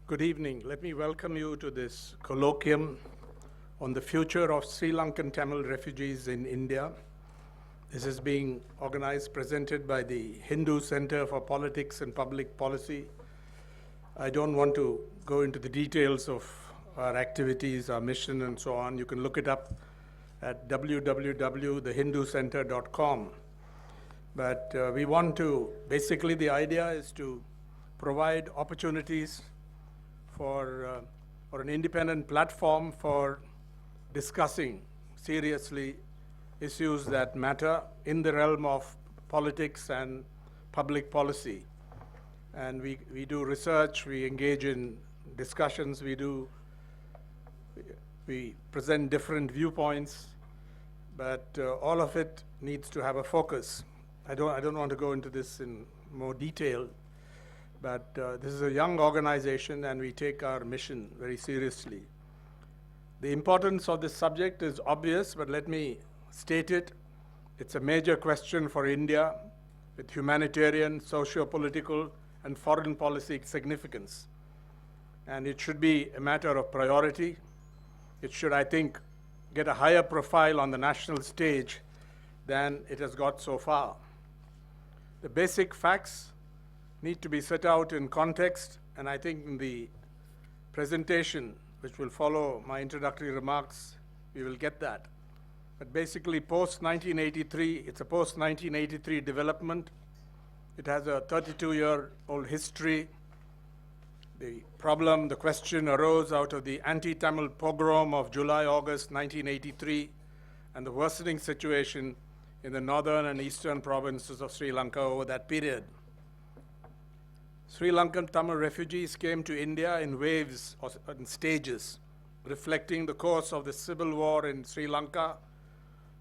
Good evening. Let me welcome you to this colloquium on the future of Sri Lankan Tamil refugees in India. This is being organized, presented by the Hindu Center for Politics and Public Policy. I don't want to go into the details of our activities, our mission, and so on. You can look it up at www.thehinducenter.com. But we want to, basically the idea is to provide opportunities for or an independent platform for discussing seriously issues that matter in the realm of politics and public policy. And we do research, we engage in discussions, we present different viewpoints, but all of it needs to have a focus. I don't want to go into this in more detail, but this is a young organization and we take our mission very seriously. The importance of this subject is obvious, but let me state it. It's a major question for India with humanitarian, socio-political, and foreign policy significance. And it should be a matter of priority. It should, I think, get a higher profile on the national stage than it has got so far. The basic facts need to be set out in context, and I think in the presentation, which will follow my introductory remarks, we will get that. But basically, post-1983, it's a post-1983 development. It has a 32-year-old history. The problem, the question arose out of the anti-Tamil pogrom of July-August 1983 and the worsening situation in the northern and eastern provinces of Sri Lanka over that period. Sri Lankan Tamil refugees came to India in waves or in stages, reflecting the course of the civil war in Sri Lanka,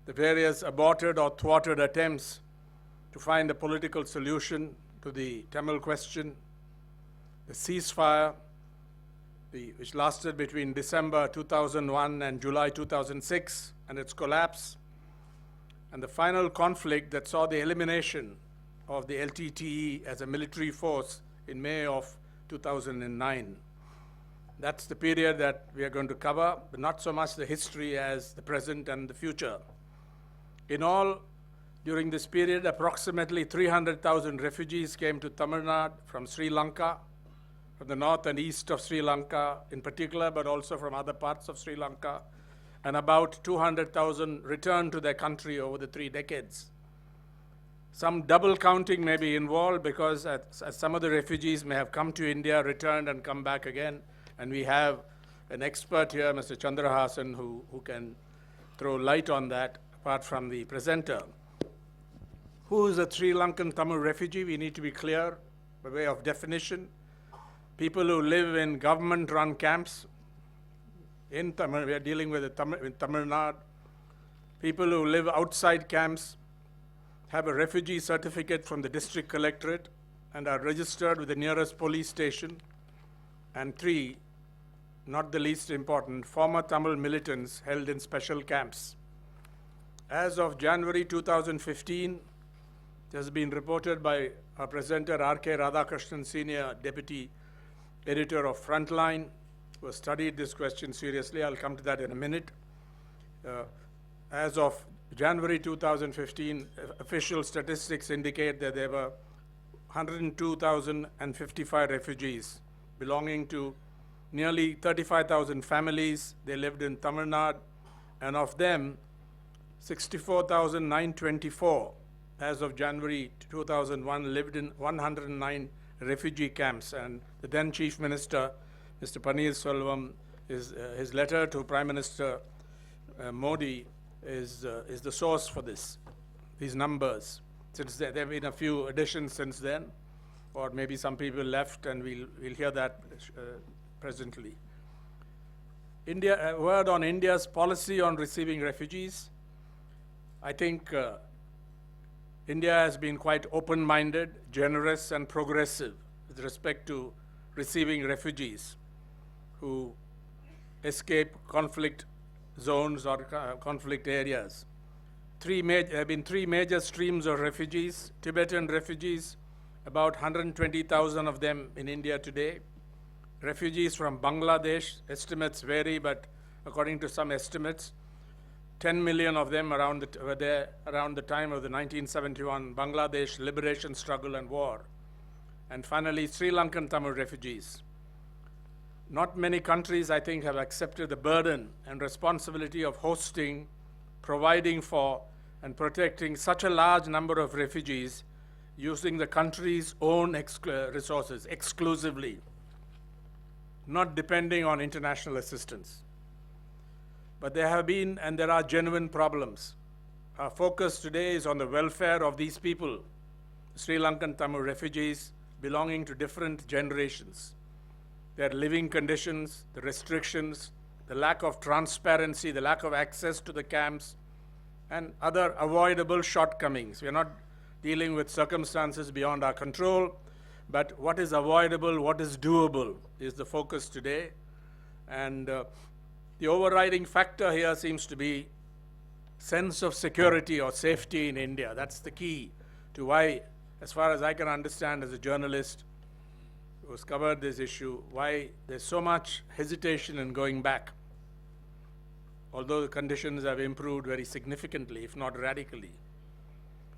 the various aborted or thwarted attempts to find a political solution to the Tamil question, the ceasefire, which lasted between December 2001 and July 2006, and its collapse, and the final conflict that saw the elimination of the LTTE as a military force in May of 2009. That's the period that we are going to cover, but not so much the history as the present and the future. In all, during this period, approximately 300,000 refugees came to Tamil Nadu from Sri Lanka, from the north and east of Sri Lanka in particular, but also from other parts of Sri Lanka, and about 200,000 returned to their country over the 3 decades. Some double counting may be involved because as some of the refugees may have come to India, returned, and come back again. And we have an expert here, Mr. Chandrahasan, who can throw light on that, apart from the presenter. Who is a Sri Lankan Tamil refugee? We need to be clear by way of definition. People who live in government-run camps in Tamil, we are dealing with Tamil Nadu. People who live outside camps have a refugee certificate from the district collectorate and are registered with the nearest police station. And 3, not the least important, former Tamil militants held in special camps. As of January 2015, it has been reported by our presenter R.K. Radhakrishnan, Senior Deputy Editor of Frontline, who has studied this question seriously. I'll come to that in a minute. As of January 2015, official statistics indicate that there were 102,055 refugees belonging to nearly 35,000 families. They lived in Tamil Nadu, and of them, 64,924 as of January 2001 lived in 109 refugee camps. And the then Chief Minister, Mr. Paneerselvam, his letter to Prime Minister Modi is the source for these numbers. Since there have been a few additions since then, or maybe some people left, and we'll hear that presently. A word on India's policy on receiving refugees. I think India has been quite open-minded, generous, and progressive with respect to receiving refugees who escape conflict zones or conflict areas. There have been 3 major streams of refugees: Tibetan refugees, about 120,000 of them in India today, refugees from Bangladesh. Estimates vary, but according to some estimates, 10 million of them were there around the time of the 1971 Bangladesh liberation struggle and war. And finally, Sri Lankan Tamil refugees. Not many countries, I think, have accepted the burden and responsibility of hosting, providing for, and protecting such a large number of refugees using the country's own resources exclusively, not depending on international assistance. But there have been and there are genuine problems. Our focus today is on the welfare of these people, Sri Lankan Tamil refugees belonging to different generations. Their living conditions, the restrictions, the lack of transparency, the lack of access to the camps, and other avoidable shortcomings. We are not dealing with circumstances beyond our control, but what is avoidable, what is doable is the focus today. And the overriding factor here seems to be sense of security or safety in India. That's the key to why, as far as I can understand as a journalist who's covered this issue, why there's so much hesitation in going back, although the conditions have improved very significantly, if not radically.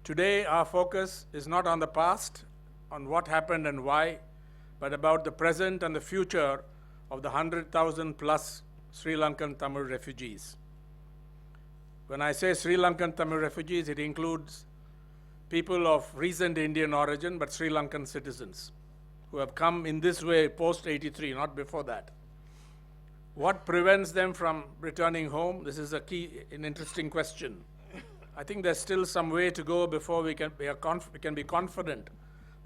Today, our focus is not on the past, on what happened and why, but about the present and the future of the 100,000 plus Sri Lankan Tamil refugees. When I say Sri Lankan Tamil refugees, it includes people of recent Indian origin, but Sri Lankan citizens who have come in this way post-83, not before that. What prevents them from returning home? This is an interesting question. I think there's still some way to go before we can be confident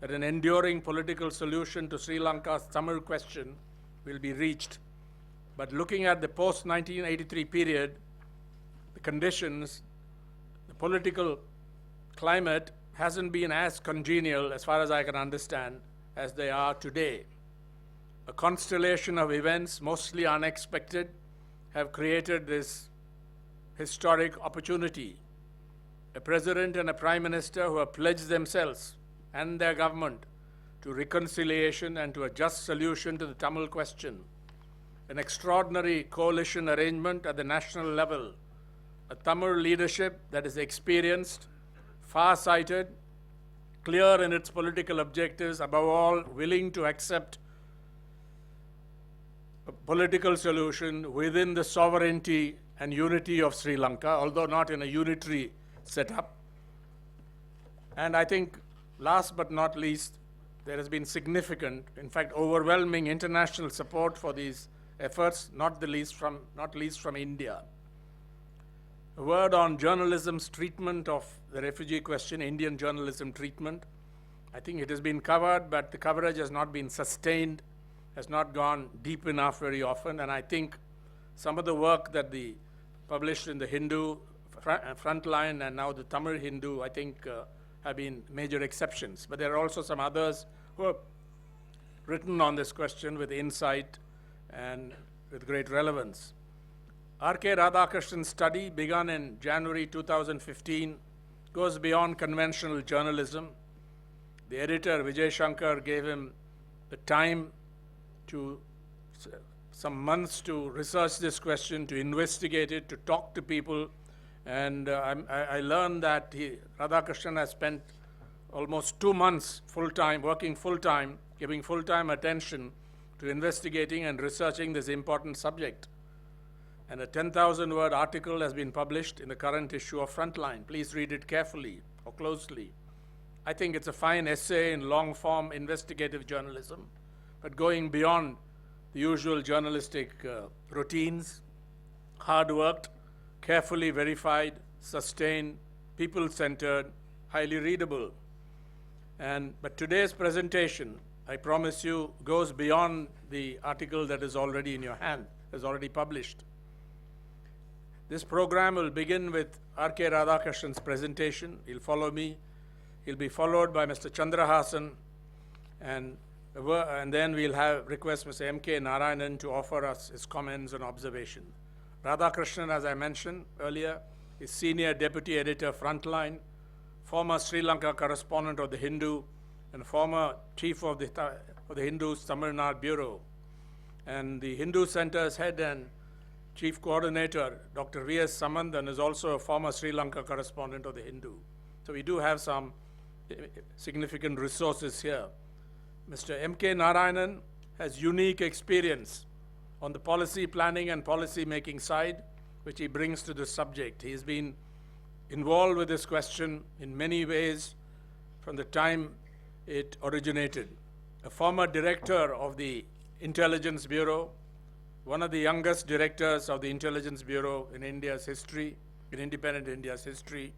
that an enduring political solution to Sri Lanka's Tamil question will be reached. But looking at the post-1983 period, the conditions, the political climate hasn't been as congenial, as far as I can understand, as they are today. A constellation of events, mostly unexpected, have created this historic opportunity. A president and a prime minister who have pledged themselves and their government to reconciliation and to a just solution to the Tamil question. An extraordinary coalition arrangement at the national level. A Tamil leadership that is experienced, far-sighted, clear in its political objectives, above all, willing to accept a political solution within the sovereignty and unity of Sri Lanka, although not in a unitary setup. And I think, last but not least, there has been significant, in fact, overwhelming international support for these efforts, not least from India. A word on journalism's treatment of the refugee question, Indian journalism treatment. I think it has been covered, but the coverage has not been sustained, has not gone deep enough very often. And I think some of the work that published in the Hindu Frontline and now the Tamil Hindu, I think have been major exceptions. But there are also some others who have written on this question with insight and with great relevance. R.K. Radhakrishnan's study, begun in January 2015, goes beyond conventional journalism. The editor, Vijay Shankar, gave him the time some months to research this question, to investigate it, to talk to people. And I learned that Radhakrishnan has spent almost 2 months full-time, working full-time, giving full-time attention to investigating and researching this important subject. And a 10,000-word article has been published in the current issue of Frontline. Please read it carefully or closely. I think it's a fine essay in long-form investigative journalism, but going beyond the usual journalistic routines, hard-worked, carefully verified, sustained, people-centered, highly readable. But today's presentation, I promise you, goes beyond the article that is already in your hand, is already published. This program will begin with R.K. Radhakrishnan's presentation. He'll follow me. He'll be followed by Mr. Chandrahasan, and then we'll request Mr. M.K. Narayanan to offer us his comments and observations. Radhakrishnan, as I mentioned earlier, is Senior Deputy Editor, Frontline, former Sri Lanka correspondent of the Hindu, and former Chief of the Hindu's Tamil Nadu Bureau. and the Hindu Center's head and chief coordinator, Dr. V.S. Samanthan, is also a former Sri Lanka correspondent of the Hindu. So we do have some significant resources here. Mr. M.K. Narayanan has unique experience on the policy planning and policy making side, which he brings to the subject. He's been involved with this question in many ways from the time it originated. A former director of the Intelligence Bureau, one of the youngest directors of the Intelligence Bureau in India's history, in independent India's history,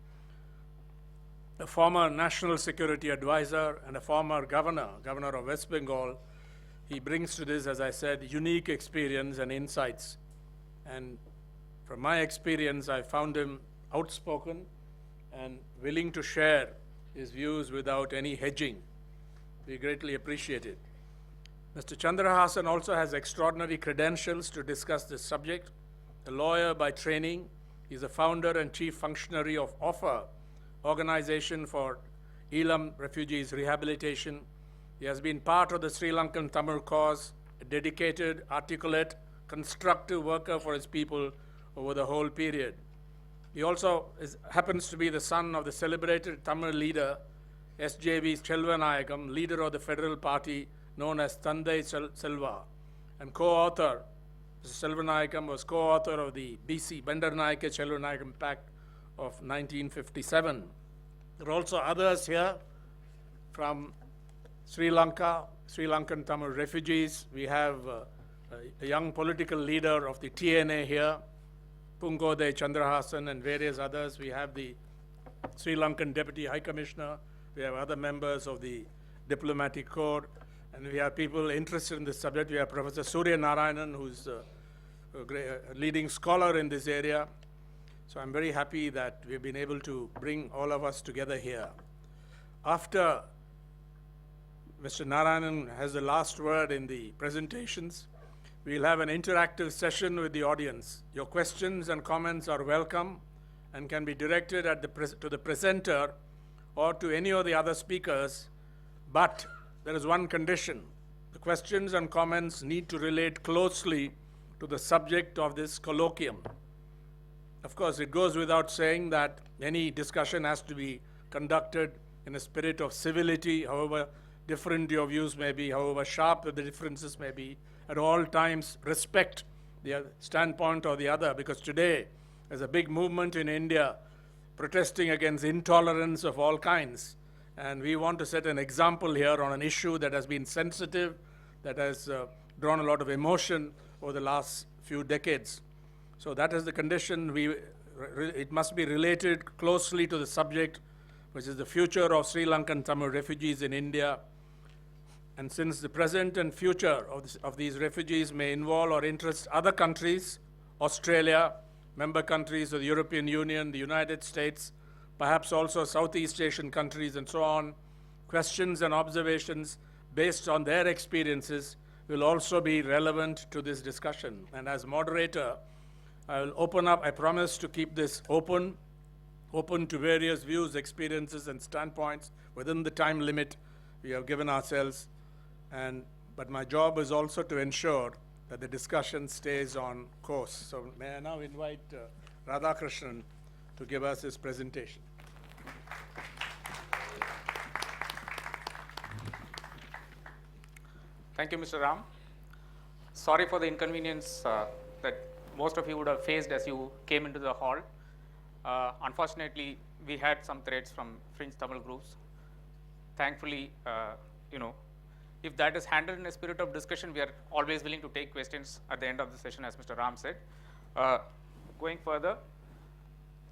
a former national security advisor, and a former governor of West Bengal. He brings to this, as I said, unique experience and insights. And from my experience, I found him outspoken and willing to share his views without any hedging. We greatly appreciate it. Mr. Chandrahasan also has extraordinary credentials to discuss this subject. A lawyer by training, he's the founder and chief functionary of OFFA, Organization for Elam Refugees Rehabilitation. He has been part of the Sri Lankan Tamil cause, a dedicated, articulate, constructive worker for his people over the whole period. He also happens to be the son of the celebrated Tamil leader, SJV Selvanayagam, leader of the federal party known as Thandai Selva, and co-author. Mr. Selvanayagam was co-author of the BC, Bandaranaike Selvanayagam Pact of 1957. There are also others here from Sri Lanka, Sri Lankan Tamil refugees. We have a young political leader of the TNA here, Pungode Chandrahasan, and various others. We have the Sri Lankan Deputy High Commissioner. We have other members of the Diplomatic Corps. And we have people interested in this subject. We have Professor Surya Narayanan, who's a leading scholar in this area. So I'm very happy that we've been able to bring all of us together here. After Mr. Narayanan has the last word in the presentations, we'll have an interactive session with the audience. Your questions and comments are welcome and can be directed at to the presenter or to any of the other speakers, but there is one condition. The questions and comments need to relate closely to the subject of this colloquium. Of course, it goes without saying that any discussion has to be conducted in a spirit of civility, however different your views may be, however sharp the differences may be. At all times, respect the standpoint of the other, because today there's a big movement in India protesting against intolerance of all kinds. And we want to set an example here on an issue that has been sensitive, that has drawn a lot of emotion over the last few decades. So that is the condition. It must be related closely to the subject, which is the future of Sri Lankan Tamil refugees in India. And since the present and future of these refugees may involve or interest other countries, Australia, member countries of the European Union, the United States, perhaps also Southeast Asian countries and so on, questions and observations based on their experiences will also be relevant to this discussion. And as moderator, I will open up, I promise to keep this open to various views, experiences, and standpoints within the time limit we have given ourselves. But my job is also to ensure that the discussion stays on course. So may I now invite Radhakrishnan to give us his presentation. Thank you, Mr. Ram. Sorry for the inconvenience that most of you would have faced as you came into the hall. Unfortunately, we had some threats from fringe Tamil groups. Thankfully, if that is handled in a spirit of discussion, we are always willing to take questions at the end of the session, as Mr. Ram said. Going further,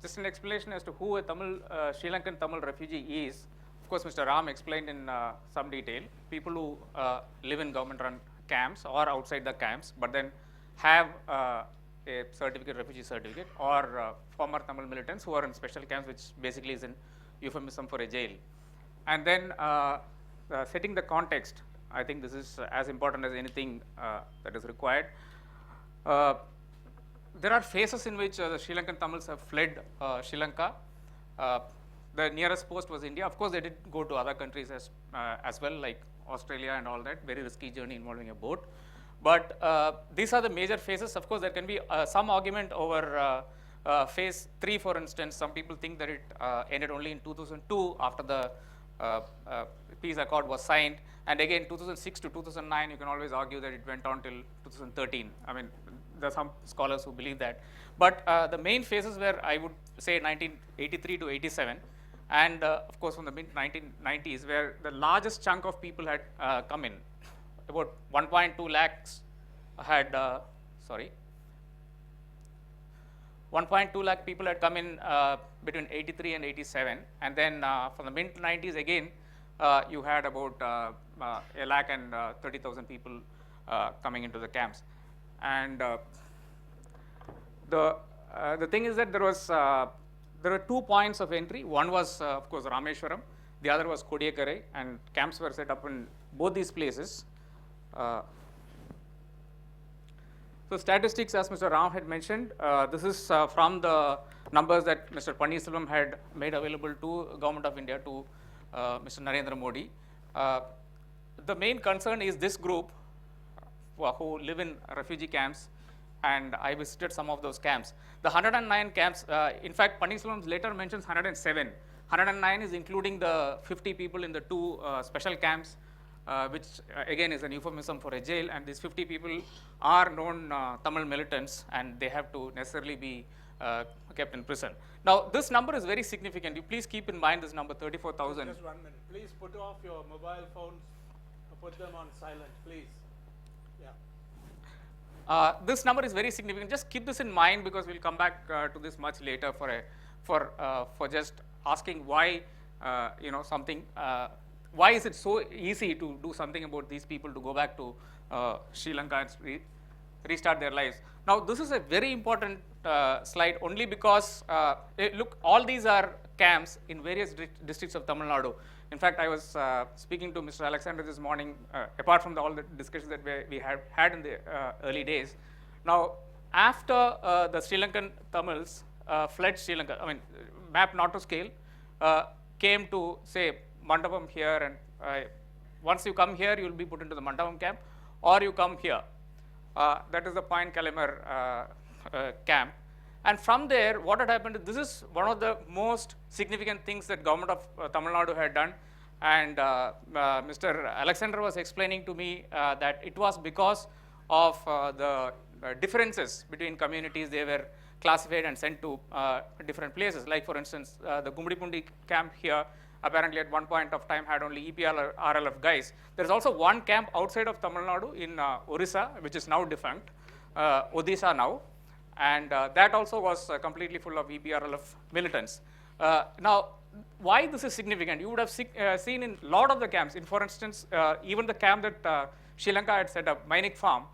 just an explanation as to who a Sri Lankan Tamil refugee is. Of course, Mr. Ram explained in some detail. People who live in government-run camps or outside the camps, but then have a certificate, refugee certificate, or former Tamil militants who are in special camps, which basically is an euphemism for a jail. And then setting the context, I think this is as important as anything that is required. There are phases in which the Sri Lankan Tamils have fled Sri Lanka. The nearest post was India. Of course, they did go to other countries as well, like Australia and all that, very risky journey involving a boat. But these are the major phases. Of course, there can be some argument over phase 3, for instance. Some people think that it ended only in 2002 after the peace accord was signed. And again, 2006 to 2009, you can always argue that it went on till 2013. I mean, there are some scholars who believe that. But the main phases were, I would say, 1983 to 87. And of course, from the mid-1990s, where the largest chunk of people had come in. About 1.2 lakhs had, 1.2 lakh people had come in between 83 and 87. And then from the mid-90s again, you had about 1,30,000 people coming into the camps. And the thing is that there were 2 points of entry. One was, of course, Rameshwaram. The other was Kodiyakare, and camps were set up in both these places. So statistics, as Mr. Ram had mentioned, this is from the numbers that Mr. Pannirselvam had made available to Government of India, to Mr. Narendra Modi. The main concern is this group who live in refugee camps, and I visited some of those camps. The 109 camps, in fact, Pannirselvam later mentions 107. 109 is including the 50 people in the 2 special camps, which again is an euphemism for a jail, and these 50 people are known Tamil militants, and they have to necessarily be kept in prison. Now, this number is very significant. You please keep in mind this number, 34,000. Just 1 minute. Please put off your mobile phones, put them on silent, please. Yeah. This number is very significant. Just keep this in mind, because we'll come back to this much later for just asking why something. Why is it so easy to do something about these people to go back to Sri Lanka and restart their lives? Now, this is a very important slide, only because look, all these are camps in various districts of Tamil Nadu. In fact, I was speaking to Mr. Alexander this morning, apart from all the discussions that we had in the early days. Now, after the Sri Lankan Tamils fled Sri Lanka, I mean, map not to scale, came to, say, Mandapam here, and once you come here, you will be put into the Mandapam camp, or you come here. That is the Point Kalimar camp. And from there, what had happened, this is one of the most significant things that Government of Tamil Nadu had done. And Mr. Alexander was explaining to me that it was because of the differences between communities. They were classified and sent to different places. Like, for instance, the Gumdipundi camp here, apparently at one point of time had only EPR RLF guys. There is also one camp outside of Tamil Nadu in Orissa, which is now defunct, Odisha now, and that also was completely full of EPRLF militants. Now, why this is significant? You would have seen in a lot of the camps, for instance, even the camp that Sri Lanka had set up, Mainik Farm,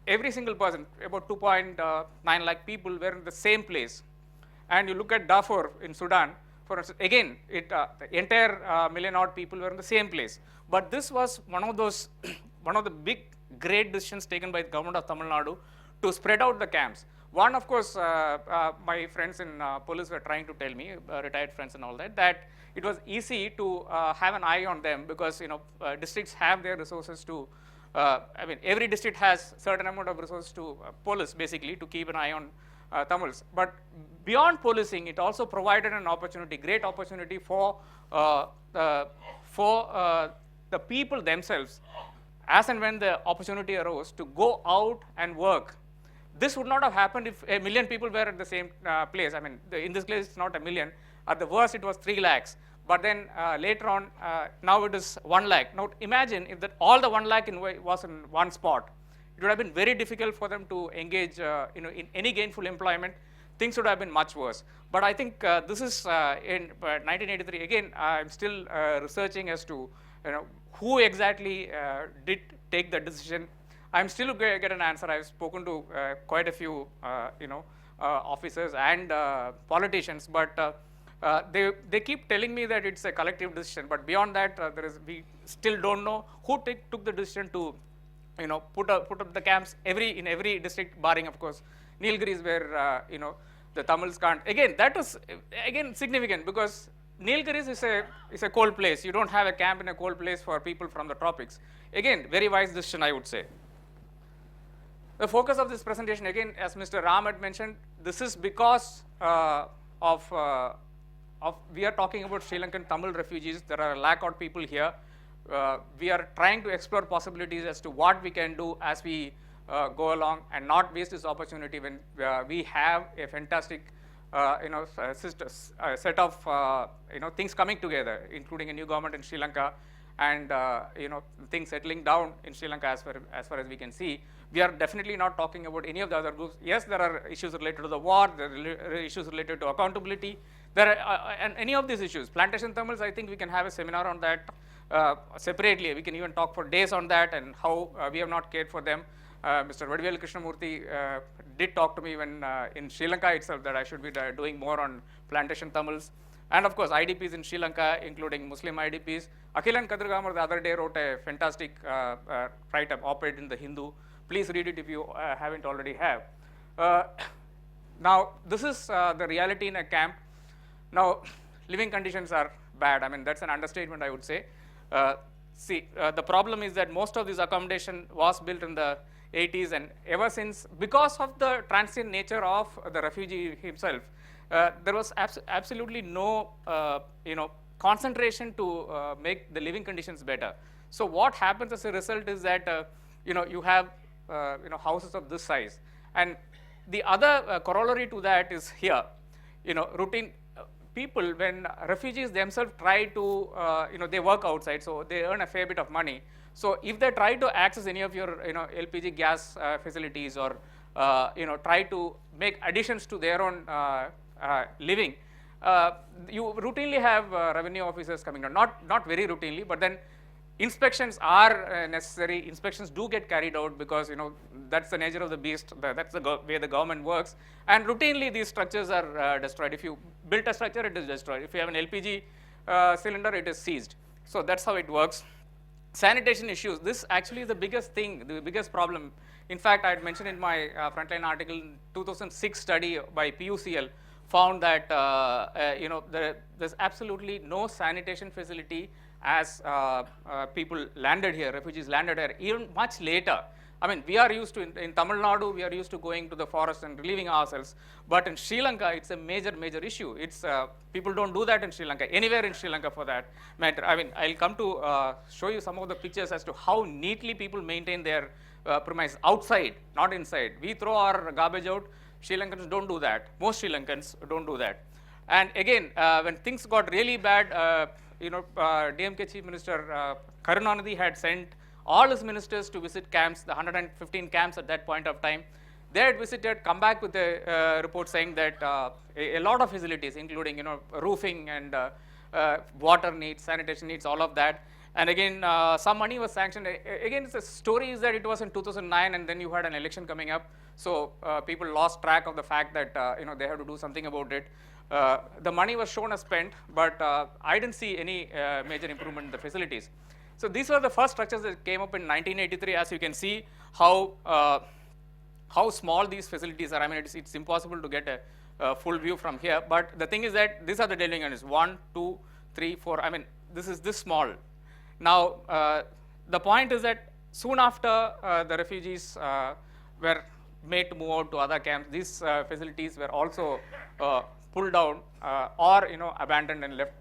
every single person, about 2.9 lakh people were in the same place. And you look at Darfur in Sudan, for instance, again, the entire million-odd people were in the same place. But this was one of those, one of the big, great decisions taken by the Government of Tamil Nadu to spread out the camps. One, of course, my friends in police were trying to tell me, retired friends and all that, that it was easy to have an eye on them, because districts have their resources to. I mean, every district has certain amount of resources to police, basically, to keep an eye on Tamils. But beyond policing, it also provided an opportunity, great opportunity for the people themselves, as and when the opportunity arose, to go out and work. This would not have happened if 1 million people were at the same place. I mean, in this case, it's not 1 million. At the worst, it was 3 lakhs. But then later on, now it is 1 lakh. Now imagine if that all the 1 lakh was in one spot. It would have been very difficult for them to engage in any gainful employment. Things would have been much worse. But I think this is in 1983. Again, I'm still researching as to who exactly did take the decision. I'm still going to get an answer. I've spoken to quite a few officers and politicians, but they keep telling me that it's a collective decision. But beyond that, we still don't know who took the decision to put up the camps in every district, barring, of course, Nilgiris, where the Tamils can't. Again, that was significant, because Nilgiris is a cold place. You don't have a camp in a cold place for people from the tropics. Again, very wise decision, I would say. The focus of this presentation, again, as Mr. Ram had mentioned, this is because we are talking about Sri Lankan Tamil refugees. There are a lakh odd people here. We are trying to explore possibilities as to what we can do as we go along and not waste this opportunity when we have a fantastic set of things coming together, including a new government in Sri Lanka and things settling down in Sri Lanka as far as we can see. We are definitely not talking about any of the other groups. Yes, there are issues related to the war, there are issues related to accountability, there are, and any of these issues. Plantation Tamils, I think we can have a seminar on that separately. We can even talk for days on that and how we have not cared for them. Mr. Vadivel Krishnamurthy did talk to me when in Sri Lanka itself that I should be doing more on Plantation Tamils. And of course, IDPs in Sri Lanka, including Muslim IDPs. Akhilan Kadirgamar the other day wrote a fantastic write-up, op-ed in the Hindu. Please read it if you haven't already have. Now, this is the reality in a camp. Now, living conditions are bad. I mean, that's an understatement, I would say. The problem is that most of this accommodation was built in the 80s, and ever since, because of the transient nature of the refugee himself, there was absolutely no concentration to make the living conditions better. So what happens as a result is that you have houses of this size, and the other corollary to that is here, routine people, when refugees themselves try to they work outside, so they earn a fair bit of money. So if they try to access any of your LPG gas facilities or try to make additions to their own living, you routinely have revenue officers coming down. Not very routinely, but then inspections are necessary. Inspections do get carried out because that's the nature of the beast. That's the way the government works. And routinely these structures are destroyed. If you built a structure, it is destroyed. If you have an LPG cylinder, it is seized. So that's how it works. Sanitation issues. This actually is the biggest thing, the biggest problem. In fact, I had mentioned in my frontline article, 2006 study by PUCL found that there's absolutely no sanitation facility as people landed here, refugees landed here, even much later. I mean, we are used to, in Tamil Nadu, we are used to going to the forest and relieving ourselves. But in Sri Lanka, it's a major issue. It's people don't do that in Sri Lanka, anywhere in Sri Lanka for that matter. I mean, I'll come to show you some of the pictures as to how neatly people maintain their premise outside, not inside. We throw our garbage out. Sri Lankans don't do that. Most Sri Lankans don't do that. And again, when things got really bad, DMK Chief Minister Karunanidhi had sent all his ministers to visit camps, the 115 camps at that point of time. They had visited, come back with a report saying that a lot of facilities, including roofing and water needs, sanitation needs, all of that. And again, some money was sanctioned. Again, the story is that it was in 2009, and then you had an election coming up. So people lost track of the fact that they have to do something about it. The money was shown as spent, but I didn't see any major improvement in the facilities. So these were the first structures that came up in 1983. As you can see, how small these facilities are. I mean, it's impossible to get a full view from here. But the thing is that these are the dwelling units: 1, 2, 3, 4. I mean, this is this small. Now, the point is that soon after the refugees were made to move out to other camps, these facilities were also pulled down or abandoned and left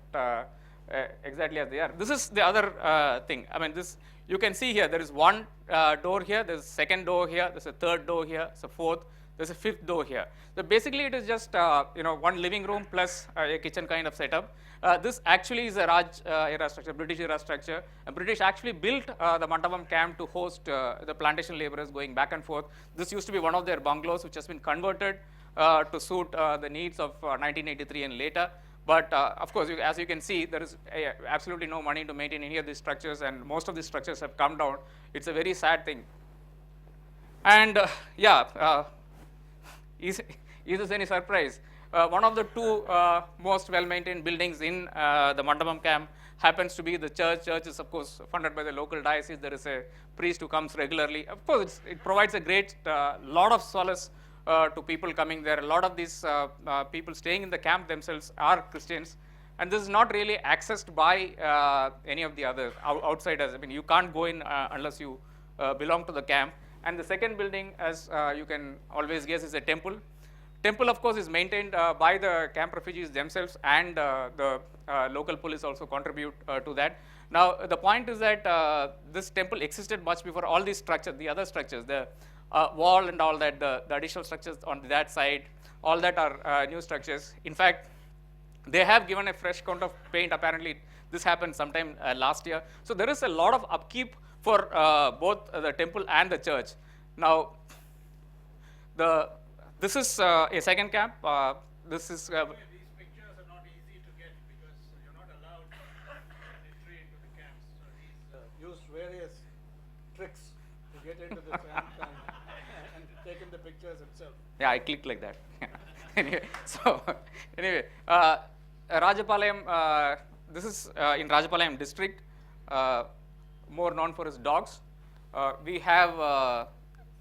exactly as they are. This is the other thing. I mean, this you can see here. There is one door here. There's a second door here. There's a third door here. There's a fourth. There's a fifth door here. So basically, it is just one living room plus a kitchen kind of setup. This actually is a Raj era structure, British era structure. British actually built the Mandapam camp to host the plantation laborers going back and forth. This used to be one of their bungalows, which has been converted to suit the needs of 1983 and later. But of course, as you can see, there is absolutely no money to maintain any of these structures, and most of these structures have come down. It's a very sad thing. And is this any surprise? One of the two most well-maintained buildings in the Mandapam camp happens to be the church. Church is, of course, funded by the local diocese. There is a priest who comes regularly. Of course, it provides a great lot of solace to people coming there. A lot of these people staying in the camp themselves are Christians, and this is not really accessed by any of the other outsiders. I mean, you can't go in unless you belong to the camp. And the second building, as you can always guess, is a temple. Temple, of course, is maintained by the camp refugees themselves, and the local police also contribute to that. Now, the point is that this temple existed much before all these structures, the other structures, the wall and all that, the additional structures on that side, all that are new structures. In fact, they have given a fresh coat of paint. Apparently, this happened sometime last year. So there is a lot of upkeep for both the temple and the church. Now, this is a second camp. This is. These pictures are not easy to get because you're not allowed entry into the camps. So he's used various tricks to get into the camp and taken the pictures himself. Yeah, I clicked like that. Anyway, so anyway, Rajapalayam, this is in Rajapalayam district, more known for its dogs. We have,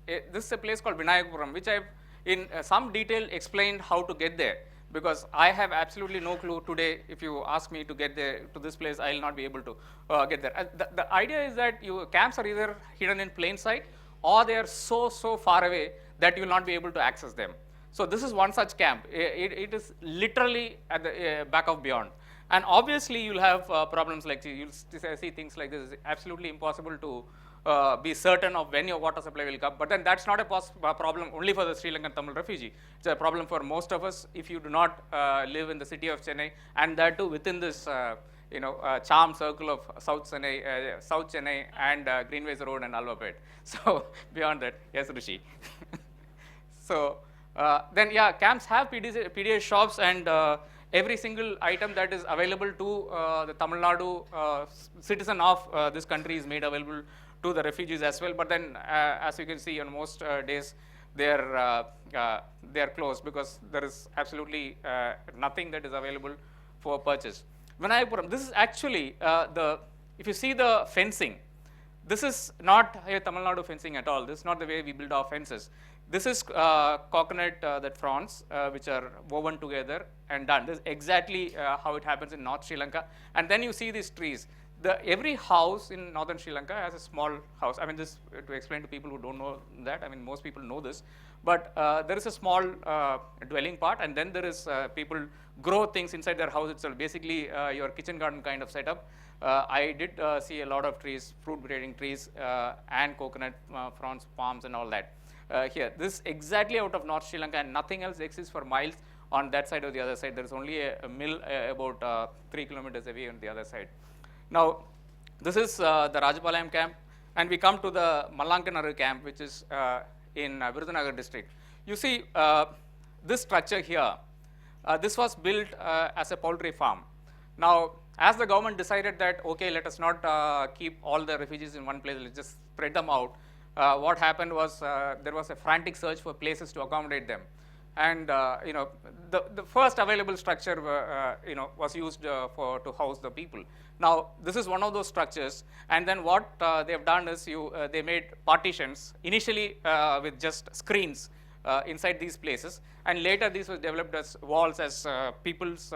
this is a place called Vinayakapuram, which I've in some detail explained how to get there, because I have absolutely no clue today. If you ask me to get there to this place, I will not be able to get there. The idea is that camps are either hidden in plain sight, or they are so far away that you will not be able to access them. So this is one such camp. It is literally at the back of beyond. And obviously, you'll have problems like you'll see things like this. It's absolutely impossible to be certain of when your water supply will come. But then that's not a problem only for the Sri Lankan Tamil refugee. It's a problem for most of us if you do not live in the city of Chennai, and that too within this charm circle of South Chennai and Greenways Road and Alvapet. So beyond that, yes, Rishi. So then, yeah, camps have PDA shops, and every single item that is available to the Tamil Nadu citizen of this country is made available to the refugees as well. But then, as you can see, on most days, they are closed because there is absolutely nothing that is available for purchase. Vinayakapuram, this is actually if you see the fencing, this is not a Tamil Nadu fencing at all. This is not the way we build our fences. This is coconut that fronds, which are woven together and done. This is exactly how it happens in North Sri Lanka. And then you see these trees. Every house in northern Sri Lanka has a small house. I mean, this to explain to people who don't know that. I mean, most people know this. But there is a small dwelling part, and then there is people grow things inside their house itself. Basically, your kitchen garden kind of setup. I did see a lot of trees, fruit-bearing trees, and coconut fronds, palms, and all that. Here, this is exactly out of North Sri Lanka, and nothing else exists for miles on that side or the other side. There is only a mill about 3 kilometers away on the other side. Now, this is the Rajapalayam camp, and we come to the Lankan camp, which is in Virudhunagar district. You see, this structure here, this was built as a poultry farm. Now, as the government decided that, okay, let us not keep all the refugees in one place, let's just spread them out. What happened was there was a frantic search for places to accommodate them, and the first available structure was used to house the people. Now this is one of those structures, and then what they have done is they made partitions initially with just screens inside these places, and later these was developed as walls as people's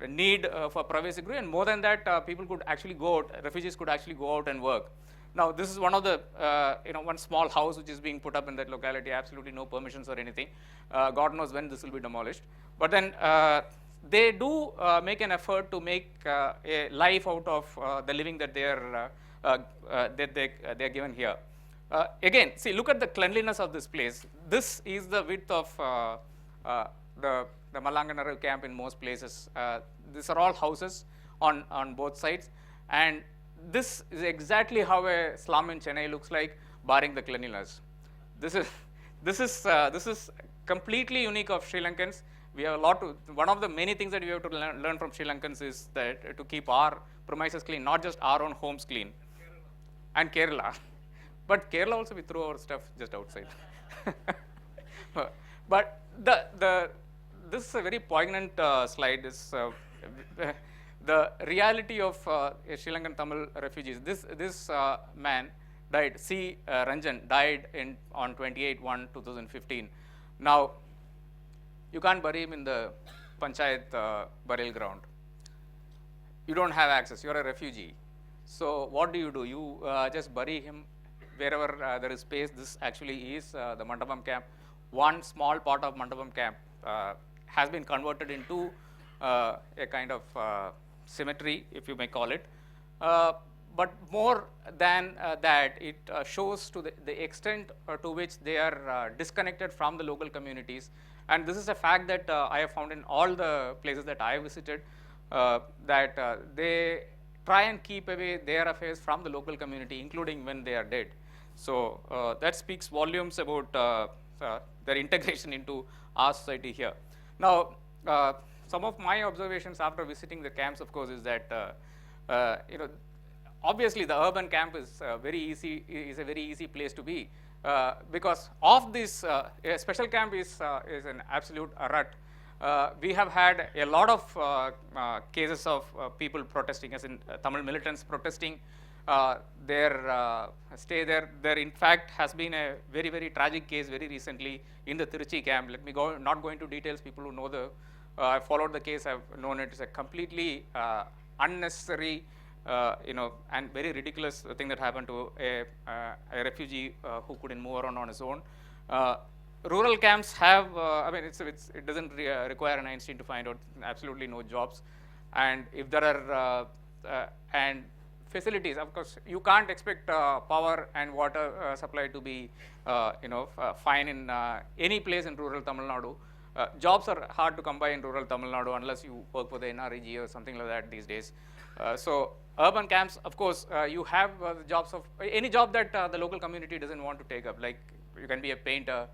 need for privacy grew, and more than that, people could actually go out, refugees could actually go out and work. Now, this is one of the, one small house which is being put up in that locality, absolutely no permissions or anything. God knows when this will be demolished. But then they do make an effort to make a life out of the living that they are given here. Again, see, look at the cleanliness of this place. This is the width of the Lankan camp in most places. These are all houses on both sides, and this is exactly how a slum in Chennai looks like, barring the cleanliness. This is completely unique of Sri Lankans. We have a lot to. One of the many things that we have to learn from Sri Lankans is that to keep our premises clean, not just our own homes clean. And Kerala. But Kerala also we throw our stuff just outside. But this is a very poignant slide. The reality of Sri Lankan Tamil refugees. This man died. C. Ranjan died on 28/1/2015. Now, you can't bury him in the Panchayat burial ground. You don't have access. You're a refugee. So what do? You just bury him wherever there is space, this actually is the Mandapam camp. One small part of Mandapam camp has been converted into a kind of cemetery, if you may call it. But more than that, it shows to the extent to which they are disconnected from the local communities. And this is a fact that I have found in all the places that I visited, that they try and keep away their affairs from the local community, including when they are dead. So that speaks volumes about their integration into our society here. Now, some of my observations after visiting the camps, of course, is that obviously the urban camp is a very easy place to be, because of this a special camp is an absolute rut. We have had a lot of cases of people protesting, as in Tamil militants protesting their stay there. There in fact has been a very tragic case very recently in the Tiruchi camp. Let me not go into details. People who know I followed the case have known it. It's a completely unnecessary and very ridiculous thing that happened to a refugee who couldn't move around on his own. Rural camps have, it doesn't require an Einstein to find out, absolutely no jobs. And if there are, and facilities, of course, you can't expect power and water supply to be, fine in any place in rural Tamil Nadu. Jobs are hard to come by in rural Tamil Nadu unless you work for the NREG or something like that these days. So urban camps, of course, you have the jobs of any job that the local community doesn't want to take up. Like you can be a painter,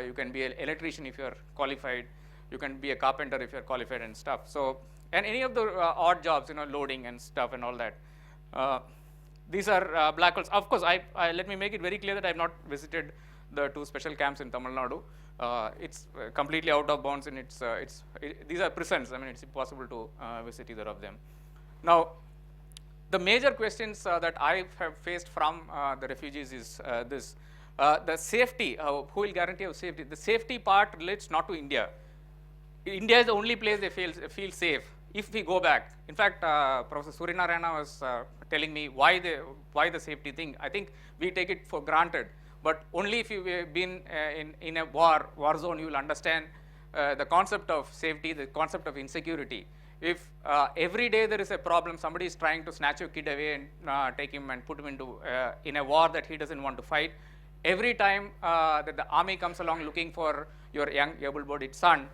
you can be an electrician if you're qualified, you can be a carpenter if you're qualified and stuff. So, and any of the odd jobs, loading and stuff and all that. These are black holes. Of course, let me make it very clear that I have not visited the 2 special camps in Tamil Nadu. It's completely out of bounds, and these are prisons. I mean, it's impossible to visit either of them. Now, the major questions that I have faced from the refugees is this. The safety, who will guarantee our safety? The safety part relates not to India. India is the only place they feel safe if we go back. In fact, Professor Suryanarayana was telling me why the safety thing. I think we take it for granted, but only if you've been in a war zone, you will understand the concept of safety, the concept of insecurity. If every day there is a problem, somebody is trying to snatch your kid away and take him and put him into in a war that he doesn't want to fight, every time that the army comes along looking for your young able-bodied son,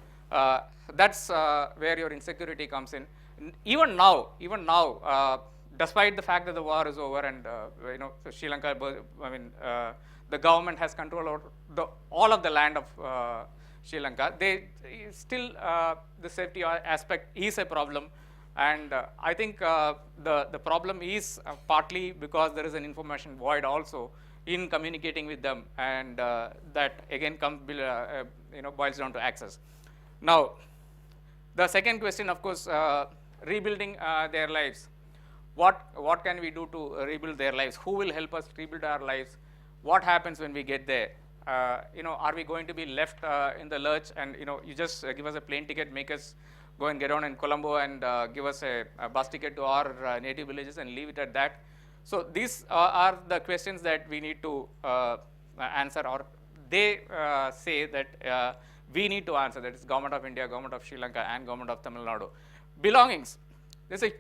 that's where your insecurity comes in. Even now, despite the fact that the war is over and Sri Lanka, the government has control over all of the land of Sri Lanka, they still the safety aspect is a problem, and I think the problem is partly because there is an information void also in communicating with them, and that again boils down to access. Now, the second question, of course, rebuilding their lives. What can we do to rebuild their lives? Who will help us rebuild our lives? What happens when we get there? Are we going to be left in the lurch and you just give us a plane ticket, make us go and get on in Colombo and give us a bus ticket to our native villages and leave it at that? So these are the questions that we need to answer, or they say that we need to answer. That is Government of India, Government of Sri Lanka, and Government of Tamil Nadu. Belongings. There's a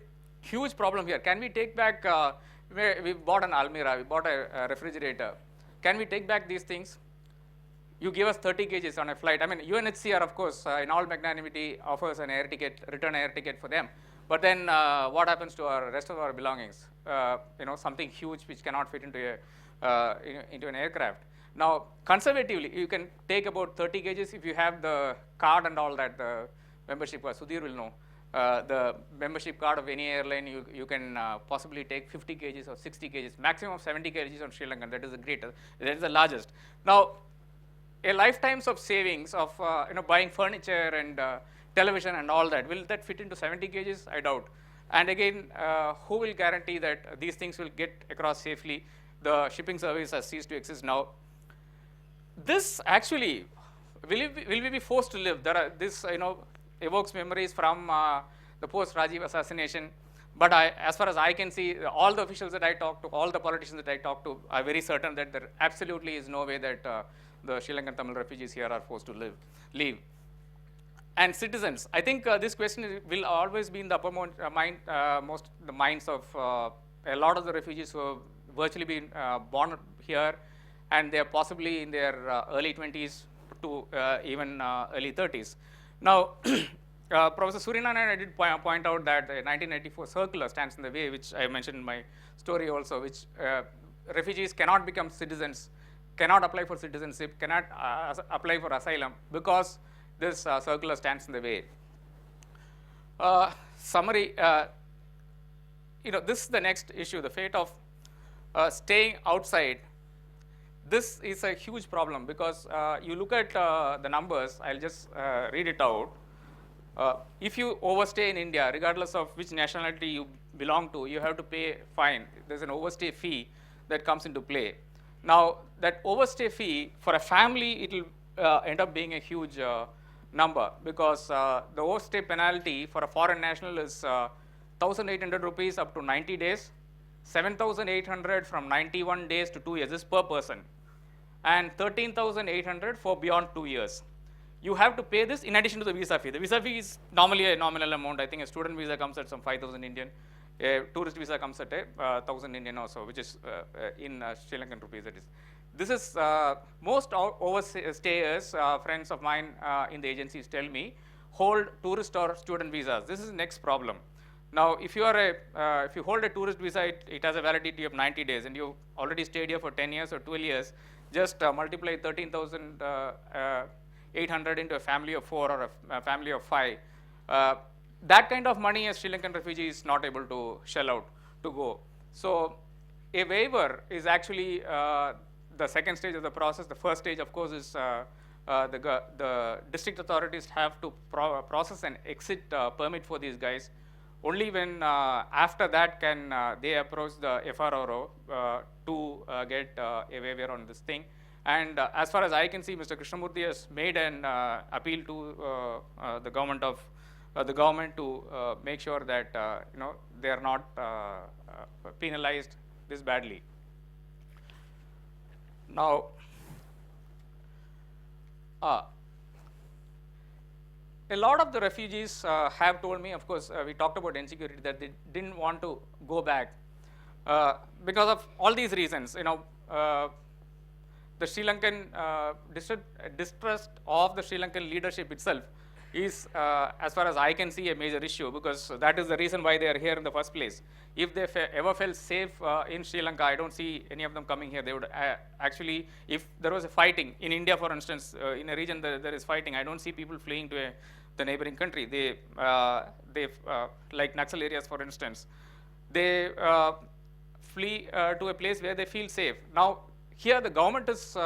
huge problem here. Can we take back? We bought an Almirah, we bought a refrigerator. Can we take back these things? You give us 30 kgs on a flight. I mean, UNHCR, of course, in all magnanimity, offers an air ticket, return air ticket for them. But then what happens to our rest of our belongings? Something huge which cannot fit into an aircraft. Now, conservatively, you can take about 30 kgs if you have the card and all that, the membership card. Sudhir will know. The membership card of any airline, you can possibly take 50 kgs or 60 kgs, maximum of 70 kgs on Sri Lanka. That is the greatest, that is the largest. Now, a lifetimes of savings of buying furniture and television and all that, will that fit into 70 kgs? I doubt. And again, who will guarantee that these things will get across safely? The shipping service has ceased to exist now. This actually, will we be forced to live? This evokes memories from the post-Rajiv assassination. But as far as I can see, all the officials that I talk to, all the politicians that I talk to are very certain that there absolutely is no way that the Sri Lankan Tamil refugees here are forced to leave. And citizens, I think this question will always be in the uppermost the minds of a lot of the refugees who have virtually been born here, and they are possibly in their early 20s to even early 30s. Now, Professor Suryanarayan did point out that the 1984 circular stands in the way, which I mentioned in my story also, which refugees cannot become citizens, cannot apply for citizenship, cannot apply for asylum because this circular stands in the way. Summary, this is the next issue, the fate of staying outside. This is a huge problem because you look at the numbers, I'll just read it out. If you overstay in India, regardless of which nationality you belong to, you have to pay fine. There's an overstay fee that comes into play. Now, that overstay fee, for a family, it will end up being a huge number because the overstay penalty for a foreign national is 1,800 rupees up to 90 days, 7,800 from 91 days to 2 years, this per person, and 13,800 for beyond 2 years. You have to pay this in addition to the visa fee. The visa fee is normally a nominal amount. I think a student visa comes at some 5,000 Indian. A tourist visa comes at 1,000 Indian or so, which is in Sri Lankan rupees. That is. This is most overstayers, friends of mine in the agencies tell me, hold tourist or student visas. This is the next problem. Now, if you are if you hold a tourist visa, it has a validity of 90 days, and you already stayed here for 10 years or 12 years. Just multiply 13,800 into a family of 4 or a family of 5. That kind of money a Sri Lankan refugee is not able to shell out to go. So a waiver is actually the second stage of the process. The first stage, of course, is the district authorities have to process an exit permit for these guys. Only when after that can they approach the FRRO to get a waiver on this thing. And as far as I can see, Mr. Krishnamurthy has made an appeal to the government to make sure that they are not penalized this badly. Now, a lot of the refugees have told me, of course, we talked about insecurity, that they didn't want to go back because of all these reasons. The Sri Lankan distrust of the Sri Lankan leadership itself is, as far as I can see, a major issue, because that is the reason why they are here in the first place. If they ever felt safe in Sri Lanka, I don't see any of them coming here. They would actually, if there was a fighting in India, for instance, in a region there is fighting, I don't see people fleeing to the neighboring country. They like Naxal areas, for instance, they flee to a place where they feel safe. Now, here the government is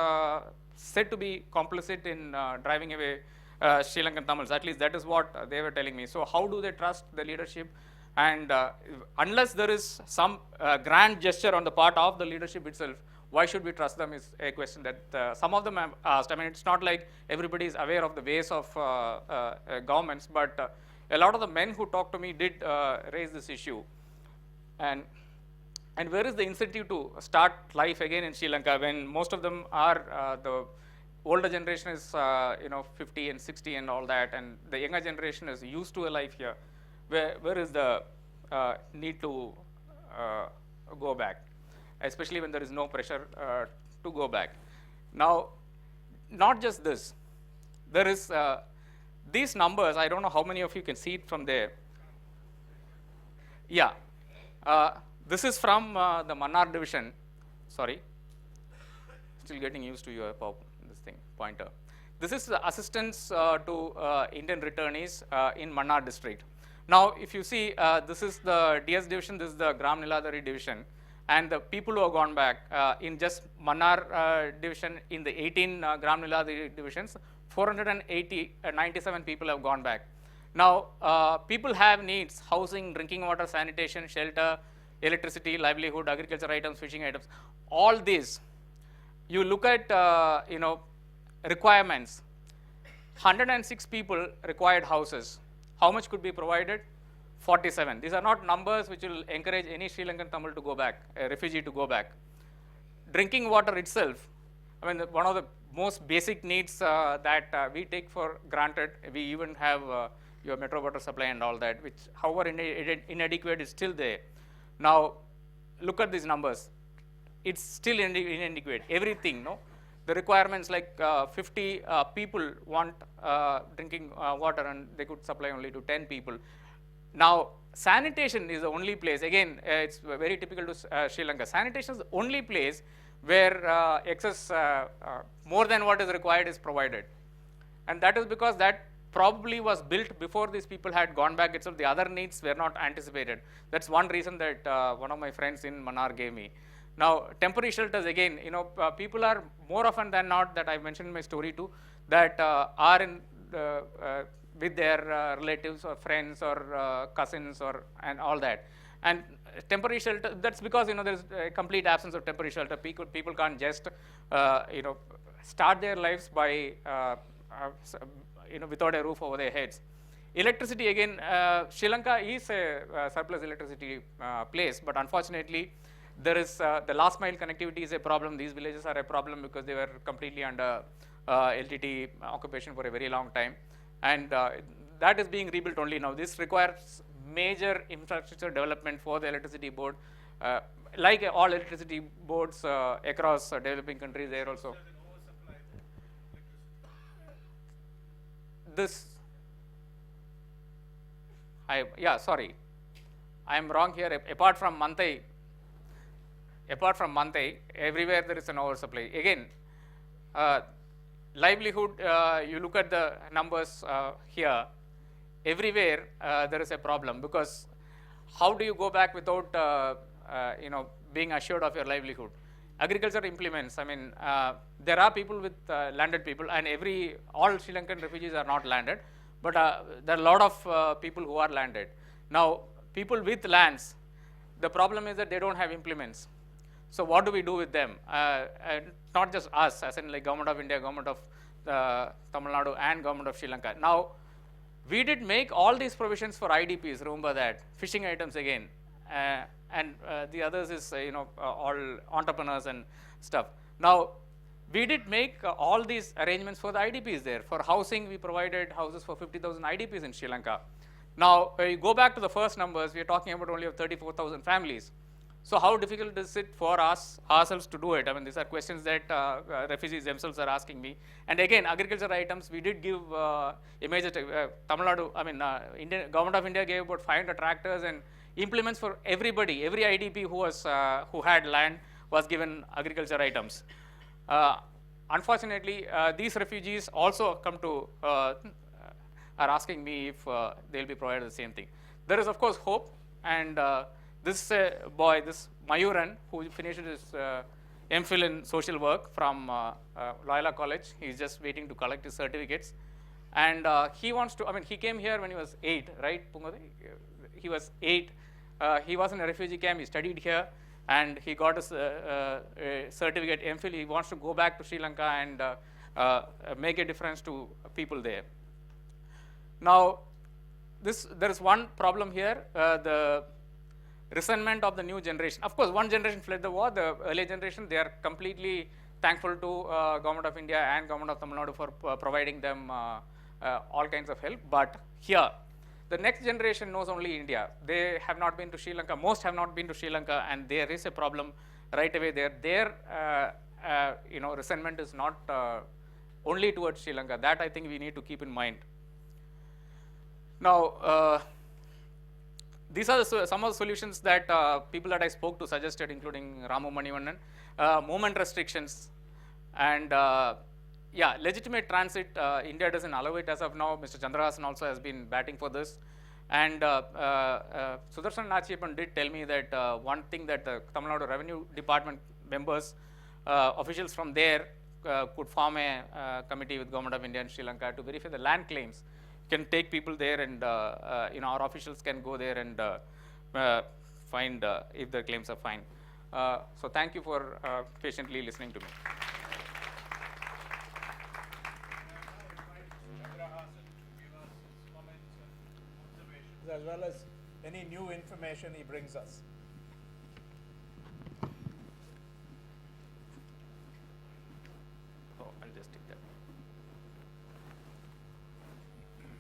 said to be complicit in driving away Sri Lankan Tamils. At least that is what they were telling me. So how do they trust the leadership? And unless there is some grand gesture on the part of the leadership itself, why should we trust them is a question that some of them have asked. I mean, it's not like everybody is aware of the ways of governments, but a lot of the men who talked to me did raise this issue. And where is the incentive to start life again in Sri Lanka when most of them are the older generation is 50 and 60 and all that, and the younger generation is used to a life here? Where is the need to go back, especially when there is no pressure to go back? Now, not just this, there is these numbers. I don't know how many of you can see it from there. Yeah. This is from the Mannar division. Sorry, still getting used to your pointer. This is the assistance to Indian returnees in Mannar district. Now, if you see, this is the DS division, this is the Gram Niladari division, and the people who have gone back in just Mannar division, in the 18 Gram Niladari divisions, 497 people have gone back. Now, people have needs: housing, drinking water, sanitation, shelter, electricity, livelihood, agriculture items, fishing items. All these, you look at requirements. 106 people required houses. How much could be provided? 47. These are not numbers which will encourage any Sri Lankan Tamil to go back, a refugee to go back. Drinking water itself, I mean, one of the most basic needs that we take for granted. We even have your metro water supply and all that, which, however inadequate, is still there. Now, look at these numbers. It's still inadequate. Everything, no? The requirements, like 50 people want drinking water, and they could supply only to 10 people. Now, sanitation is the only place, again, it's very typical to Sri Lanka. Sanitation is the only place where excess, more than what is required, is provided. And that is because that probably was built before these people had gone back itself. The other needs were not anticipated. That's one reason that one of my friends in Mannar gave me. Now, temporary shelters, again, you know, people are more often than not, that I mentioned in my story too, that are in with their relatives or friends or cousins or and all that. And temporary shelter, that's because, you know, there's a complete absence of temporary shelter. People can't just, you know, start their lives by, you know, without a roof over their heads. Electricity, again, Sri Lanka is a surplus electricity place, but unfortunately, there is the last mile connectivity is a problem. These villages are a problem because they were completely under LTT occupation for a very long time. And that is being rebuilt only now. This requires major infrastructure development for the electricity board. Like all electricity boards across developing countries, there also. This, sorry, I am wrong here. Apart from Mantai, everywhere there is an oversupply. Again, livelihood, you look at the numbers here, everywhere there is a problem, because how do you go back without you know, being assured of your livelihood? Agriculture implements, I mean, there are people with landed people, and all Sri Lankan refugees are not landed, but there are a lot of people who are landed. Now, people with lands, the problem is that they don't have implements. So what do we do with them? Not just us, as in like Government of India, Government of Tamil Nadu, and Government of Sri Lanka. Now, we did make all these provisions for IDPs, remember that, fishing items again, and the others is, you know, all entrepreneurs and stuff. Now, we did make all these arrangements for the IDPs there. For housing, we provided houses for 50,000 IDPs in Sri Lanka. Now, when you go back to the first numbers, we are talking about only of 34,000 families. So how difficult is it for us ourselves to do it? I mean, these are questions that refugees themselves are asking me. And again, agriculture items, we did give a major, Tamil Nadu, I mean, Government of India gave about 500 tractors and implements for everybody. Every IDP who had land was given agriculture items. Unfortunately, these refugees also come to, are asking me if they'll be provided the same thing. There is, of course, hope, and this boy, this Mayuran, who finished his MPhil in social work from Loyola College, he's just waiting to collect his certificates. And he wants to, I mean, he came here when he was 8, right, Pungadi? He was 8. He was in a refugee camp, he studied here, and he got his certificate MPhil. He wants to go back to Sri Lanka and make a difference to people there. Now, there is one problem here, the resentment of the new generation. Of course, one generation fled the war. The earlier generation, they are completely thankful to Government of India and Government of Tamil Nadu for providing them all kinds of help. But here, the next generation knows only India. They have not been to Sri Lanka. Most have not been to Sri Lanka, and there is a problem right away there. Their you know, resentment is not only towards Sri Lanka. That I think we need to keep in mind. Now, these are some of the solutions that people that I spoke to suggested, including Ramu Manivannan. Movement restrictions, and yeah, legitimate transit. India doesn't allow it as of now. Mr. Chandrahasan also has been batting for this. And Sudarshan Nachiyappan did tell me that one thing that the Tamil Nadu Revenue Department members, officials from there could form a committee with Government of India and Sri Lanka to verify the land claims. Can take people there, and you know, our officials can go there and find if the claims are fine. So thank you for patiently listening to me. As well as any new information he brings us. Oh, I'll just take that.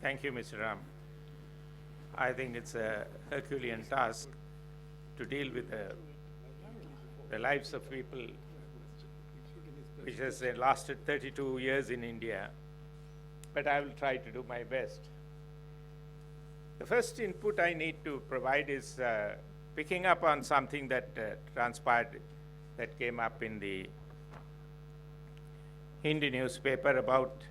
Thank you, Mr. Ram. I think it's a Herculean task to deal with the lives of people which has lasted 32 years in India, but I will try to do my best. The first input I need to provide is picking up on something that transpired, that came up in the Hindi newspaper about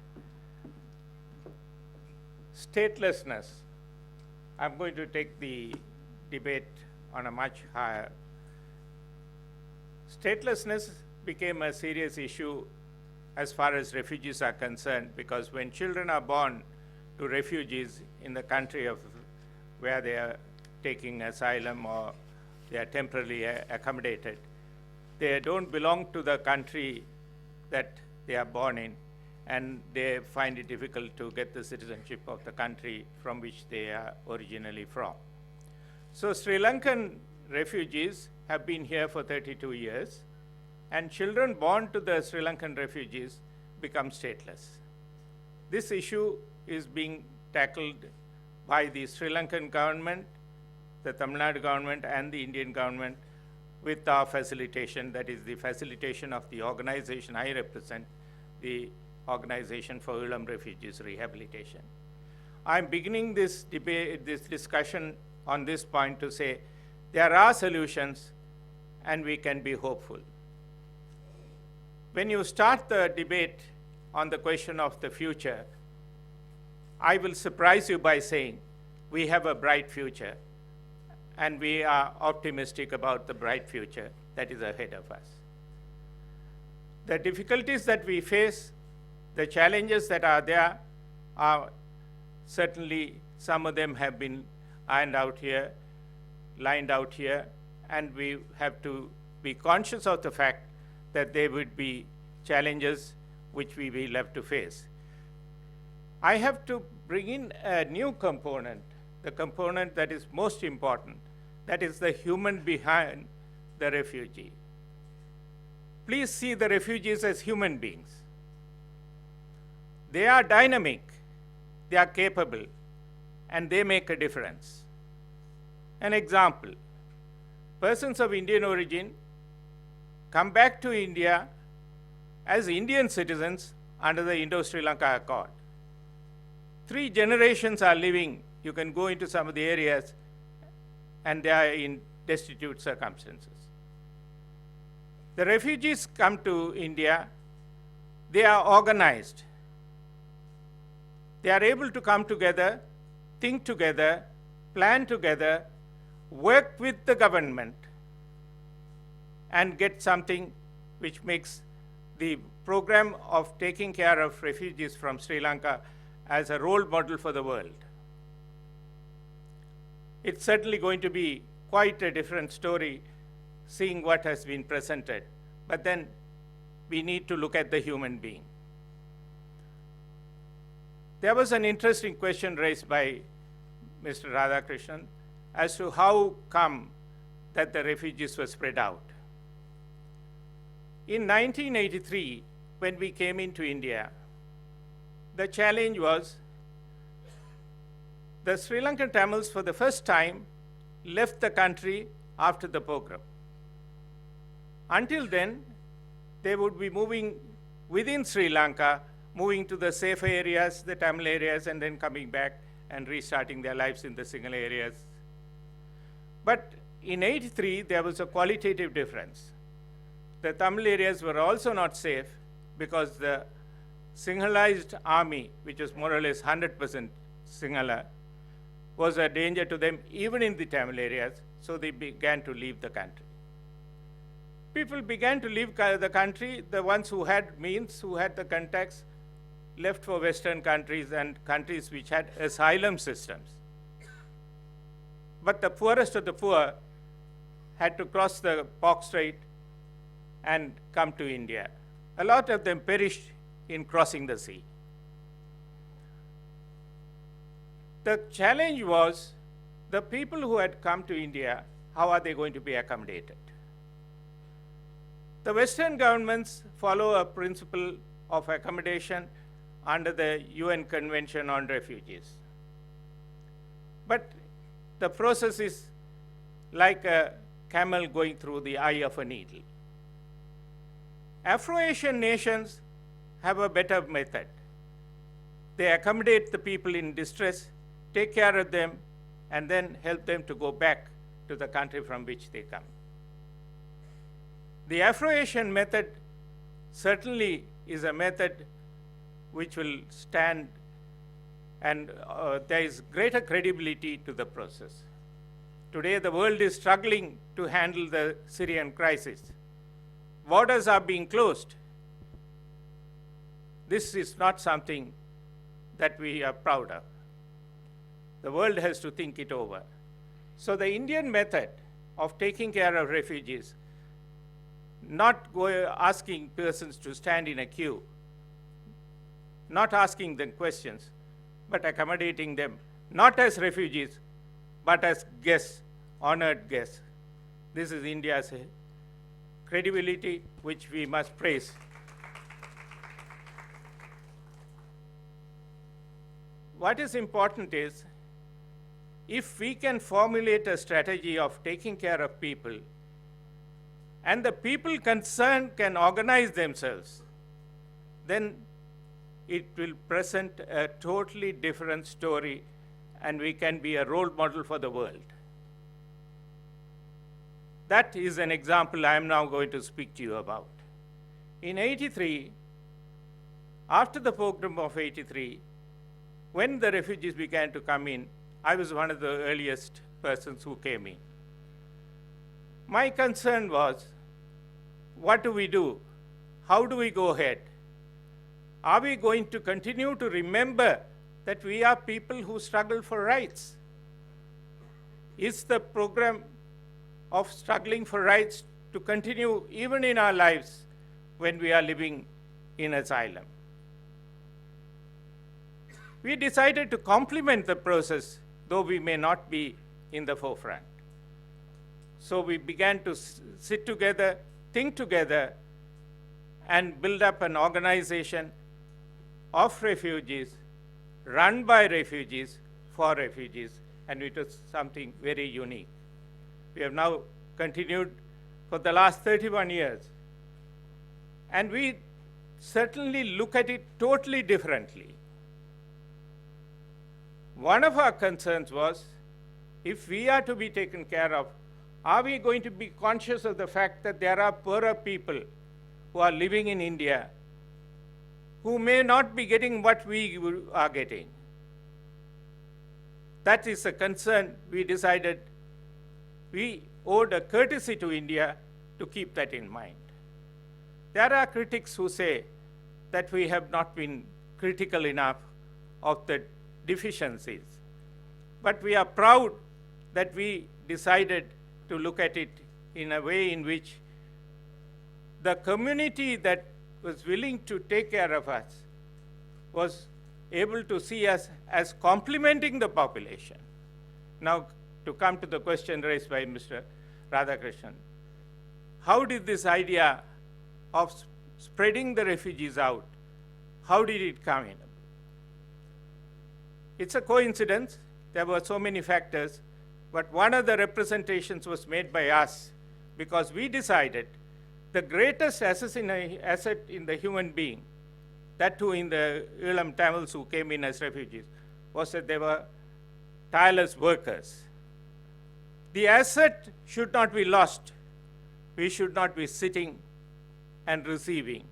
statelessness. I'm going to take the debate on a much higher. Statelessness became a serious issue as far as refugees are concerned, because when children are born to refugees in the country of where they are taking asylum or they are temporarily accommodated, they don't belong to the country that they are born in, and they find it difficult to get the citizenship of the country from which they are originally from. So Sri Lankan refugees have been here for 32 years, and children born to the Sri Lankan refugees become stateless. This issue is being tackled by the Sri Lankan government, the Tamil Nadu government, and the Indian government with our facilitation, that is the facilitation of the organization I represent, the Organization for Ulam Refugees Rehabilitation. I'm beginning this debate, this discussion on this point to say there are solutions and we can be hopeful. When you start the debate on the question of the future, I will surprise you by saying we have a bright future and we are optimistic about the bright future that is ahead of us. The difficulties that we face, the challenges that are there are certainly, some of them have been lined out here, and we have to be conscious of the fact that there would be challenges which we will have to face. I have to bring in a new component, the component that is most important, that is the human behind the refugee. Please see the refugees as human beings. They are dynamic, they are capable, and they make a difference. An example, persons of Indian origin come back to India as Indian citizens under the Indo-Sri Lanka Accord. 3 generations are living, you can go into some of the areas, and they are in destitute circumstances. The refugees come to India, they are organized. They are able to come together, think together, plan together, work with the government, and get something which makes the program of taking care of refugees from Sri Lanka as a role model for the world. It's certainly going to be quite a different story seeing what has been presented, but then we need to look at the human being. There was an interesting question raised by Mr. Radhakrishnan as to how come that the refugees were spread out. In 1983, when we came into India, the challenge was the Sri Lankan Tamils for the first time left the country after the pogrom. Until then, they would be moving within Sri Lanka, moving to the safe areas, the Tamil areas, and then coming back and restarting their lives in the Sinhala areas. But in '83, there was a qualitative difference. The Tamil areas were also not safe because the Sinhalized army, which was more or less 100% Sinhala, was a danger to them even in the Tamil areas, so they began to leave the country. People began to leave the country, the ones who had means, who had the contacts, left for Western countries and countries which had asylum systems. But the poorest of the poor had to cross the Park Strait and come to India. A lot of them perished in crossing the sea. The challenge was the people who had come to India, how are they going to be accommodated? The Western governments follow a principle of accommodation under the UN Convention on Refugees. But the process is like a camel going through the eye of a needle. Afro-Asian nations have a better method. They accommodate the people in distress, take care of them, and then help them to go back to the country from which they come. The Afro-Asian method certainly is a method which will stand, and there is greater credibility to the process. Today, the world is struggling to handle the Syrian crisis. Borders are being closed. This is not something that we are proud of. The world has to think it over. So the Indian method of taking care of refugees, not asking persons to stand in a queue, not asking them questions, but accommodating them, not as refugees, but as guests, honored guests. This is India's credibility, which we must praise. What is important is, if we can formulate a strategy of taking care of people, and the people concerned can organize themselves, then it will present a totally different story, and we can be a role model for the world. That is an example I am now going to speak to you about. In '83, after the pogrom of '83, when the refugees began to come in, I was one of the earliest persons who came in. My concern was, what do we do? How do we go ahead? Are we going to continue to remember that we are people who struggle for rights? Is the program of struggling for rights to continue even in our lives when we are living in asylum? We decided to complement the process, though we may not be in the forefront. So we began to sit together, think together, and build up an organization of refugees, run by refugees, for refugees, and it was something very unique. We have now continued for the last 31 years, and we certainly look at it totally differently. One of our concerns was, if we are to be taken care of, are we going to be conscious of the fact that there are poorer people who are living in India who may not be getting what we are getting? That is a concern. We decided we owed a courtesy to India to keep that in mind. There are critics who say that we have not been critical enough of the deficiencies, but we are proud that we decided to look at it in a way in which the community that was willing to take care of us was able to see us as complementing the population. Now, to come to the question raised by Mr. Radhakrishnan, how did this idea of spreading the refugees out, how did it come in? It's a coincidence. There were so many factors, but one of the representations was made by us because we decided the greatest asset in the human being, that too in the Elam Tamils who came in as refugees, was that they were tireless workers. The asset should not be lost. We should not be sitting and receiving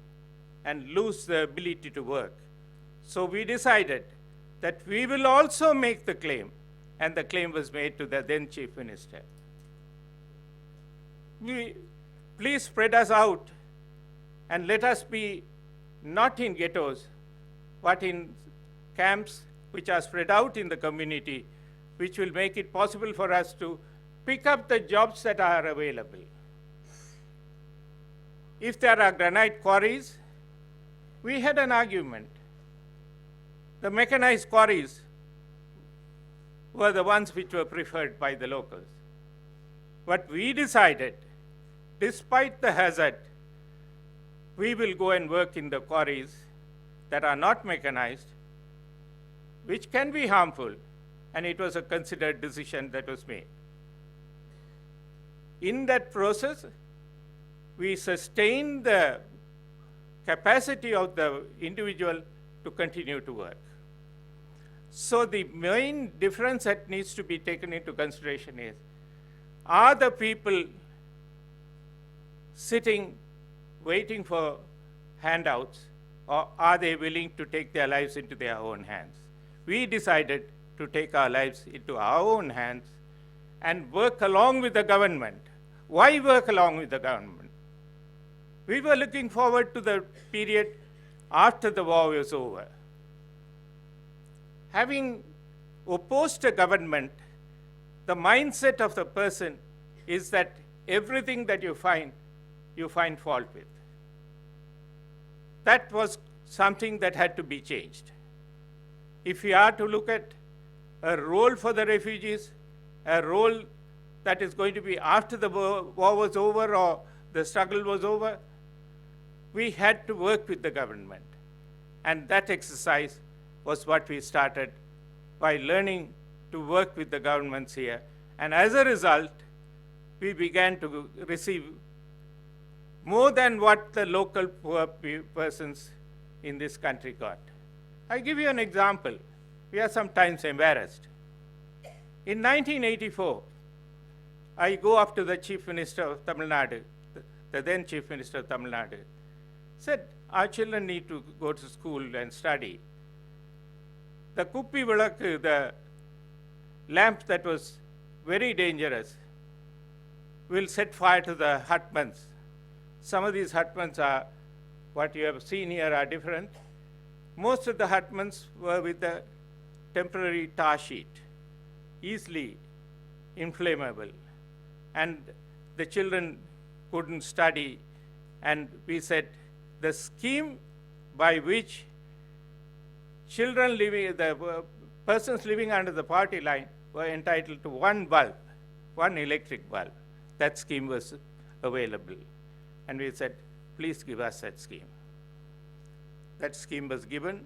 and lose the ability to work. So we decided that we will also make the claim, and the claim was made to the then Chief Minister. Please spread us out and let us be not in ghettos, but in camps which are spread out in the community, which will make it possible for us to pick up the jobs that are available. If there are granite quarries, we had an argument. The mechanized quarries were the ones which were preferred by the locals. But we decided, despite the hazard, we will go and work in the quarries that are not mechanized, which can be harmful, and it was a considered decision that was made. In that process, we sustained the capacity of the individual to continue to work. So the main difference that needs to be taken into consideration is, are the people sitting, waiting for handouts, or are they willing to take their lives into their own hands? We decided to take our lives into our own hands and work along with the government. Why work along with the government? We were looking forward to the period after the war was over. Having opposed a government, the mindset of the person is that everything that you find fault with. That was something that had to be changed. If we are to look at a role for the refugees, a role that is going to be after the war was over or the struggle was over, we had to work with the government. And that exercise was what we started by learning to work with the governments here. And as a result, we began to receive more than what the local poor persons in this country got. I give you an example. We are sometimes embarrassed. In 1984, I go up to the Chief Minister of Tamil Nadu, the then Chief Minister of Tamil Nadu, said, our children need to go to school and study. The Kuppi Vilakku, the lamp that was very dangerous, will set fire to the hutments. Some of these hutments are, what you have seen here are different. Most of the hutments were with a temporary tar sheet, easily inflammable. And the children couldn't study. And we said, the scheme by which children living, the persons living under the poverty line were entitled to one bulb, one electric bulb. That scheme was available. And we said, please give us that scheme. That scheme was given.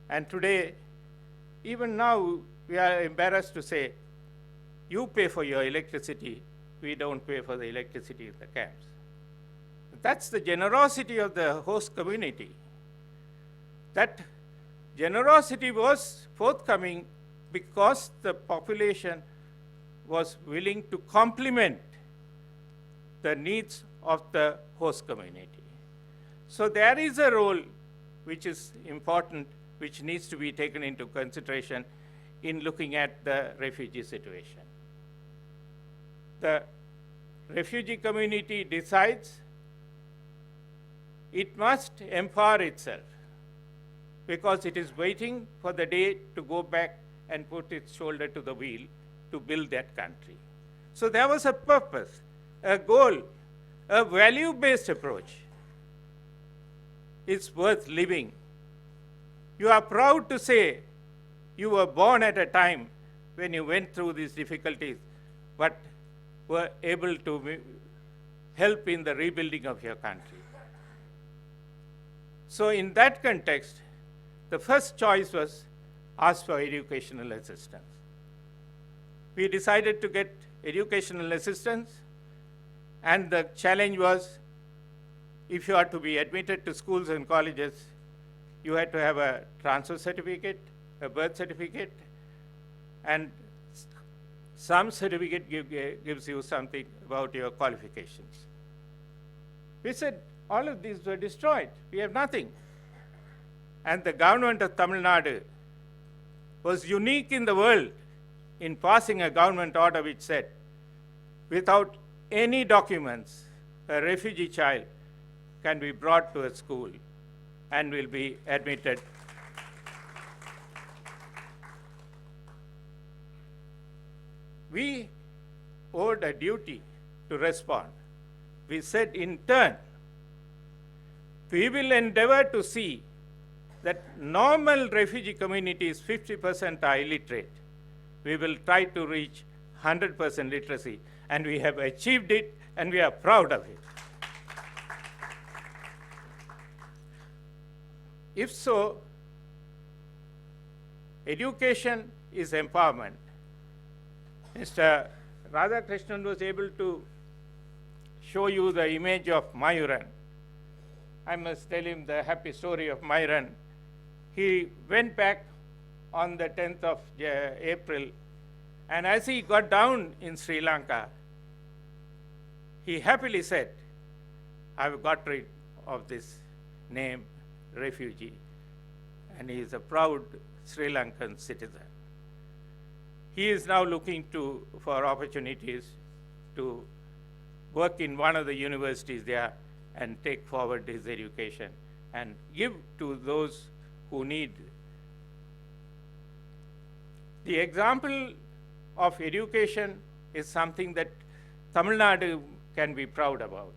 And today, even now, we are embarrassed to say, you pay for your electricity, we don't pay for the electricity in the camps. That's the generosity of the host community. That generosity was forthcoming because the population was willing to complement the needs of the host community. So there is a role which is important, which needs to be taken into consideration in looking at the refugee situation. The refugee community decides it must empower itself because it is waiting for the day to go back and put its shoulder to the wheel to build that country. So there was a purpose, a goal, a value-based approach. It's worth living. You are proud to say you were born at a time when you went through these difficulties, but were able to help in the rebuilding of your country. So in that context, the first choice was ask for educational assistance. We decided to get educational assistance, and the challenge was, if you are to be admitted to schools and colleges, you had to have a transfer certificate, a birth certificate, and some certificate gives you something about your qualifications. We said, all of these were destroyed. We have nothing. And the government of Tamil Nadu was unique in the world in passing a government order which said, without any documents, a refugee child can be brought to a school and will be admitted. We owed a duty to respond. We said, in turn, we will endeavor to see that normal refugee communities, 50% are illiterate. we will try to reach 100% literacy. And we have achieved it, and we are proud of it. If so, education is empowerment. Mr. Radhakrishnan was able to show you the image of Mayuran. I must tell him the happy story of Mayuran. He went back on the 10th of April, and as he got down in Sri Lanka, he happily said, I've got rid of this name, refugee. And he is a proud Sri Lankan citizen. He is now looking for opportunities to work in one of the universities there and take forward his education and give to those who need. The example of education is something that Tamil Nadu can be proud about.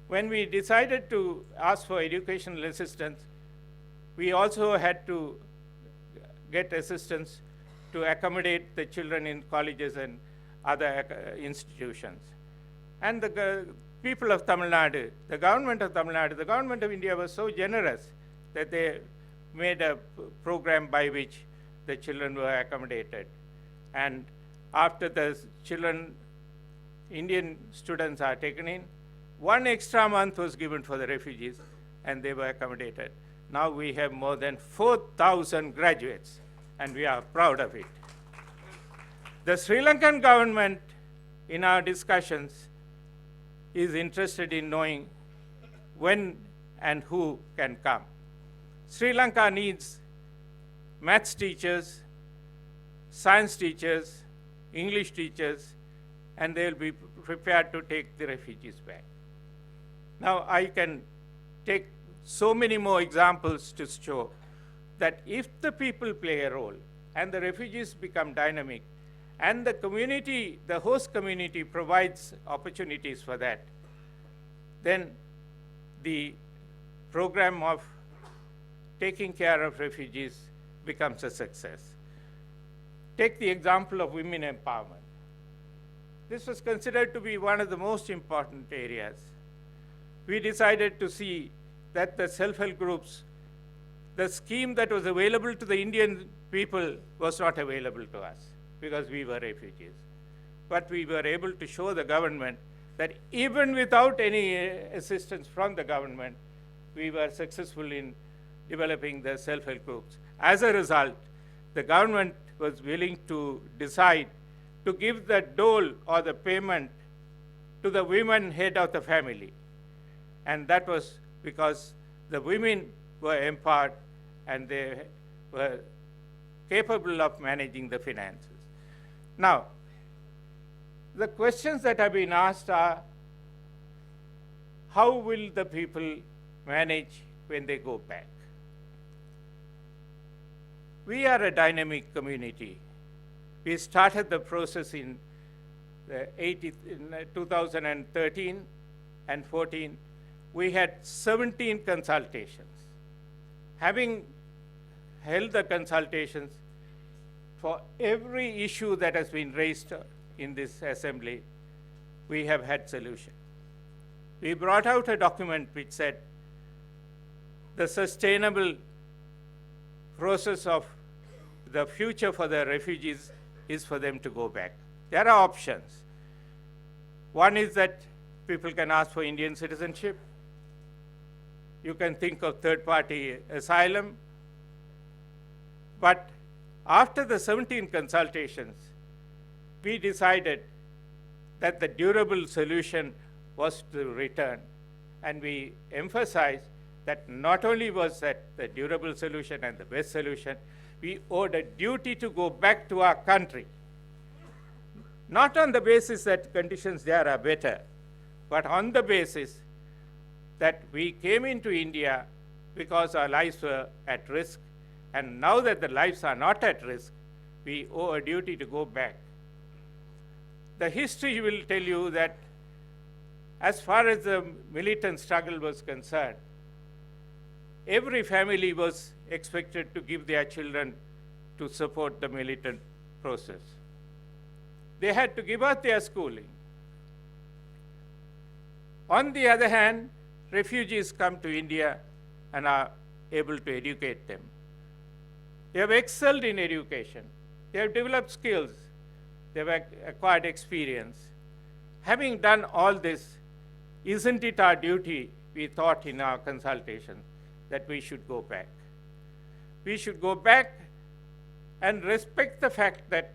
When we decided to ask for educational assistance, we also had to get assistance to accommodate the children in colleges and other institutions. And the people of Tamil Nadu, the government of Tamil Nadu, the government of India was so generous that they made a program by which the children were accommodated. And after the children, Indian students are taken in, 1 extra month was given for the refugees, and they were accommodated. Now we have more than 4,000 graduates, and we are proud of it. The Sri Lankan government, in our discussions, is interested in knowing when and who can come. Sri Lanka needs maths teachers, science teachers, English teachers, and they will be prepared to take the refugees back. Now, I can take so many more examples to show that if the people play a role and the refugees become dynamic and the community, the host community provides opportunities for that, then the program of taking care of refugees becomes a success. Take the example of women empowerment. This was considered to be one of the most important areas. We decided to see that the self-help groups, the scheme that was available to the Indian people was not available to us because we were refugees. But we were able to show the government that even without any assistance from the government, we were successful in developing the self-help groups. As a result, the government was willing to decide to give the dole or the payment to the women head of the family. And that was because the women were empowered and they were capable of managing the finances. Now, the questions that have been asked are, how will the people manage when they go back? We are a dynamic community. We started the process in 2013 and 14. We had 17 consultations. Having held the consultations for every issue that has been raised in this assembly, we have had solution. We brought out a document which said the sustainable process of the future for the refugees is for them to go back. There are options. One is that people can ask for Indian citizenship. You can think of third-party asylum. But after the 17 consultations, we decided that the durable solution was to return. And we emphasized that not only was that the durable solution and the best solution, we owed a duty to go back to our country. Not on the basis that conditions there are better, but on the basis that we came into India because our lives were at risk, and now that the lives are not at risk, we owe a duty to go back. The history will tell you that as far as the militant struggle was concerned, every family was expected to give their children to support the militant process. They had to give up their schooling. On the other hand, refugees come to India and are able to educate them. They have excelled in education. They have developed skills. They have acquired experience. Having done all this, isn't it our duty, we thought in our consultation, that we should go back? We should go back and respect the fact that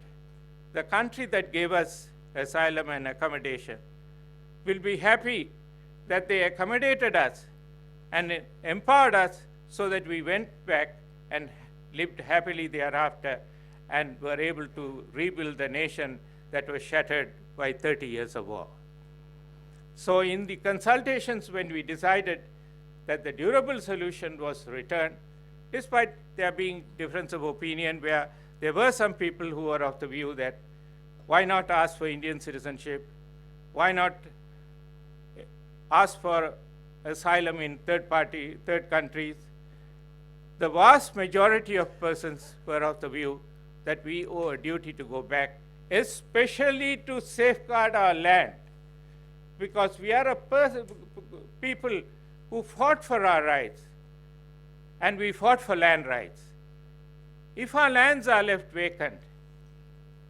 the country that gave us asylum and accommodation will be happy that they accommodated us and empowered us so that we went back and lived happily thereafter and were able to rebuild the nation that was shattered by 30 years of war. So in the consultations, when we decided that the durable solution was return, despite there being difference of opinion where there were some people who were of the view that why not ask for Indian citizenship? Why not ask for asylum in third countries? The vast majority of persons were of the view that we owe a duty to go back, especially to safeguard our land, because we are people who fought for our rights, and we fought for land rights. If our lands are left vacant,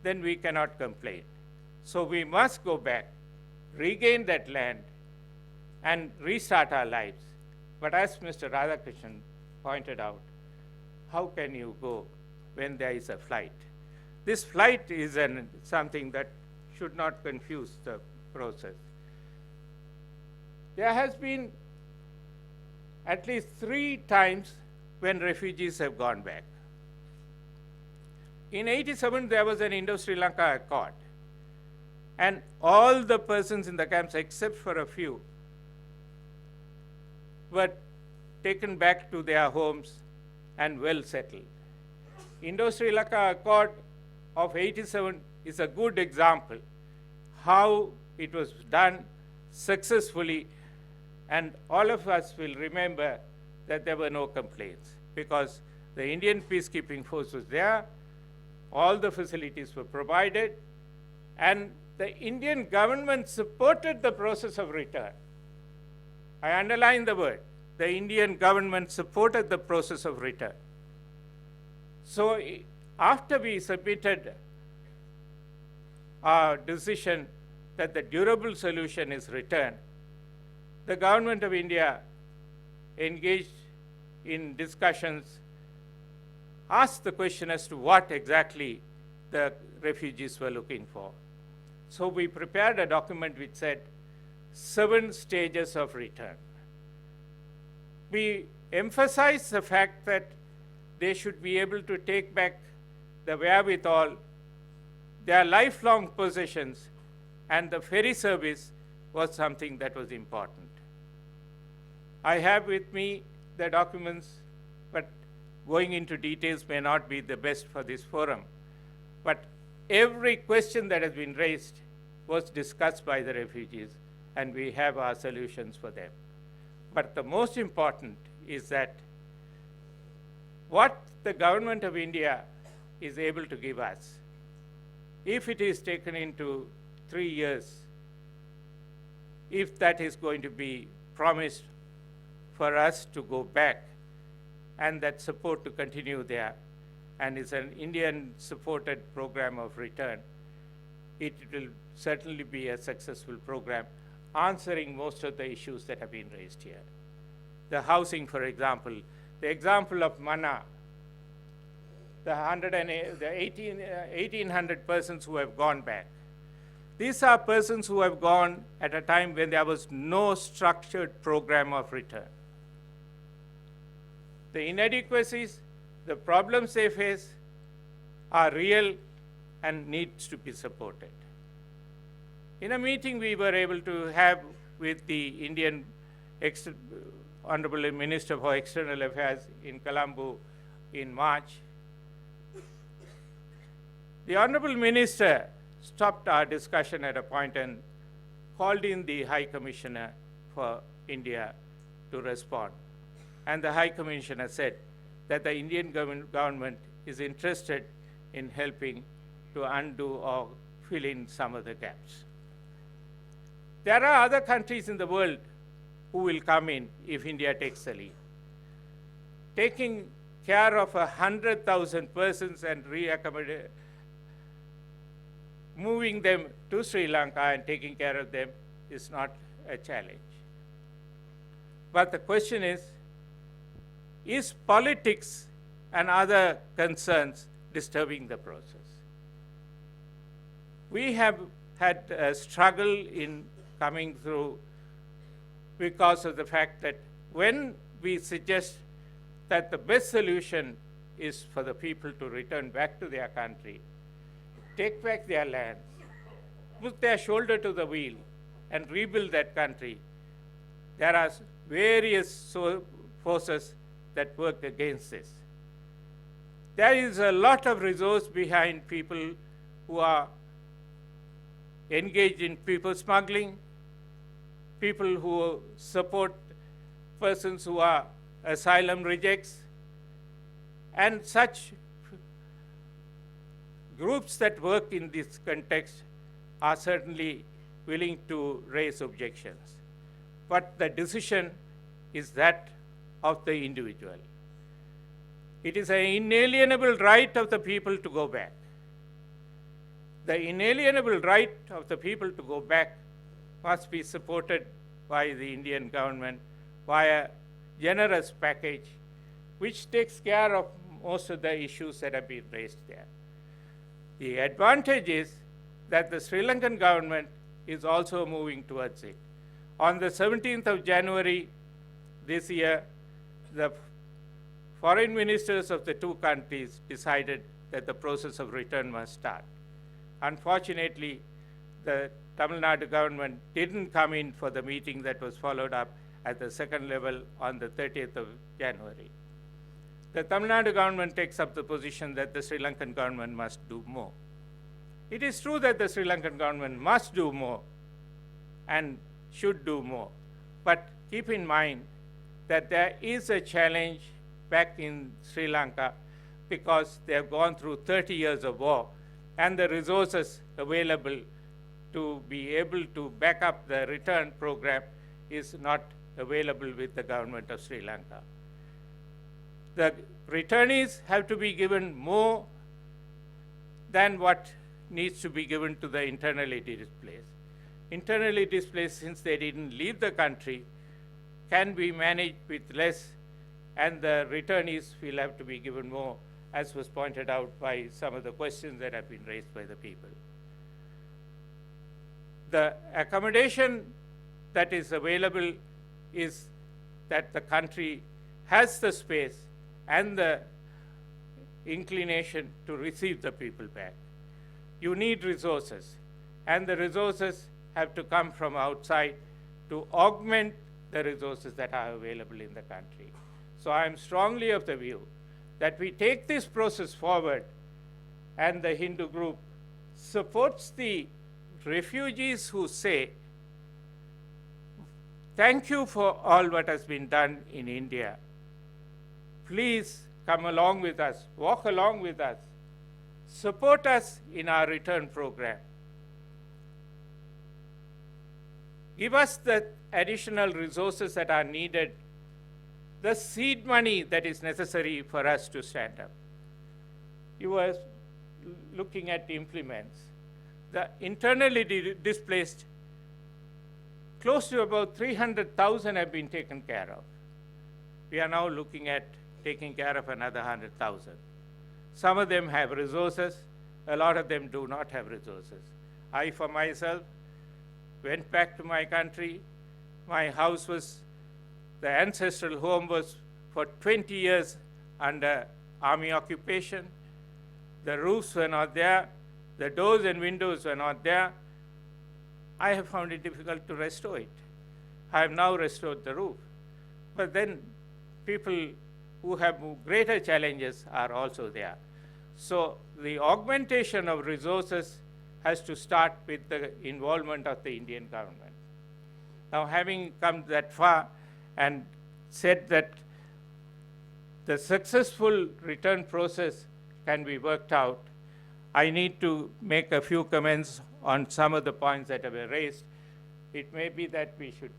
then we cannot complain. So we must go back, regain that land, and restart our lives. But as Mr. Radhakrishnan pointed out, how can you go when there is a flight? This flight is something that should not confuse the process. There has been at least 3 times when refugees have gone back. In 87, there was an Indo-Sri Lanka Accord, and all the persons in the camps, except for a few, were taken back to their homes and well settled. Indo-Sri Lanka Accord of 87 is a good example how it was done successfully, and all of us will remember that there were no complaints because the Indian peacekeeping force was there, all the facilities were provided, and the Indian government supported the process of return. I underline the word, the Indian government supported the process of return. So after we submitted our decision that the durable solution is return, the government of India engaged in discussions, asked the question as to what exactly the refugees were looking for. So we prepared a document which said 7 stages of return. We emphasized the fact that they should be able to take back the wherewithal, their lifelong possessions, and the ferry service was something that was important. I have with me the documents, but going into details may not be the best for this forum. But every question that has been raised was discussed by the refugees, and we have our solutions for them. But the most important is that what the government of India is able to give us, if it is taken into 3 years, if that is going to be promised for us to go back and that support to continue there, and it's an Indian-supported program of return, it will certainly be a successful program, answering most of the issues that have been raised here. The housing, for example, the example of Manna, the 1,800 persons who have gone back. These are persons who have gone at a time when there was no structured program of return. The inadequacies, the problems they face are real and needs to be supported. In a meeting we were able to have with the Indian Honorable Minister for External Affairs in Colombo in March, the Honorable Minister stopped our discussion at a point and called in the High Commissioner for India to respond. And the High Commissioner said that the Indian government is interested in helping to undo or fill in some of the gaps. There are other countries in the world who will come in if India takes the lead. Taking care of 100,000 persons and moving them to Sri Lanka and taking care of them is not a challenge. But the question is politics and other concerns disturbing the process? We have had a struggle in coming through because of the fact that when we suggest that the best solution is for the people to return back to their country, take back their lands, put their shoulder to the wheel, and rebuild that country, there are various forces that work against this. There is a lot of resource behind people who are engaged in people smuggling, people who support persons who are asylum rejects, and such groups that work in this context are certainly willing to raise objections. But the decision is that of the individual. It is an inalienable right of the people to go back. The inalienable right of the people to go back must be supported by the Indian government via generous package which takes care of most of the issues that have been raised there. The advantage is that the Sri Lankan government is also moving towards it. On the 17th of January this year, the foreign ministers of the two countries decided that the process of return must start. Unfortunately, the Tamil Nadu government didn't come in for the meeting that was followed up at the second level on the 30th of January. The Tamil Nadu government takes up the position that the Sri Lankan government must do more. It is true that the Sri Lankan government must do more and should do more, but keep in mind that there is a challenge back in Sri Lanka because they have gone through 30 years of war, and the resources available to be able to back up the return program is not available with the government of Sri Lanka. The returnees have to be given more than what needs to be given to the internally displaced. Internally displaced, since they didn't leave the country, can be managed with less, and the returnees will have to be given more, as was pointed out by some of the questions that have been raised by the people. The accommodation that is available is that the country has the space and the inclination to receive the people back. You need resources, and the resources have to come from outside to augment the resources that are available in the country. So I am strongly of the view that we take this process forward, and the Hindu group supports the refugees who say, thank you for all what has been done in India. Please come along with us, walk along with us, support us in our return program. Give us the additional resources that are needed, the seed money that is necessary for us to stand up. You were looking at implements. The internally displaced, close to about 300,000 have been taken care of. We are now looking at taking care of another 100,000. Some of them have resources, a lot of them do not have resources. I, for myself, went back to my country. My house was, the ancestral home was for 20 years under army occupation. The roofs were not there. The doors and windows were not there. I have found it difficult to restore it. I have now restored the roof. But then people who have greater challenges are also there. So the augmentation of resources has to start with the involvement of the Indian government. Now, having come that far and said that the successful return process can be worked out. I need to make a few comments on some of the points that have been raised. It may be that we should.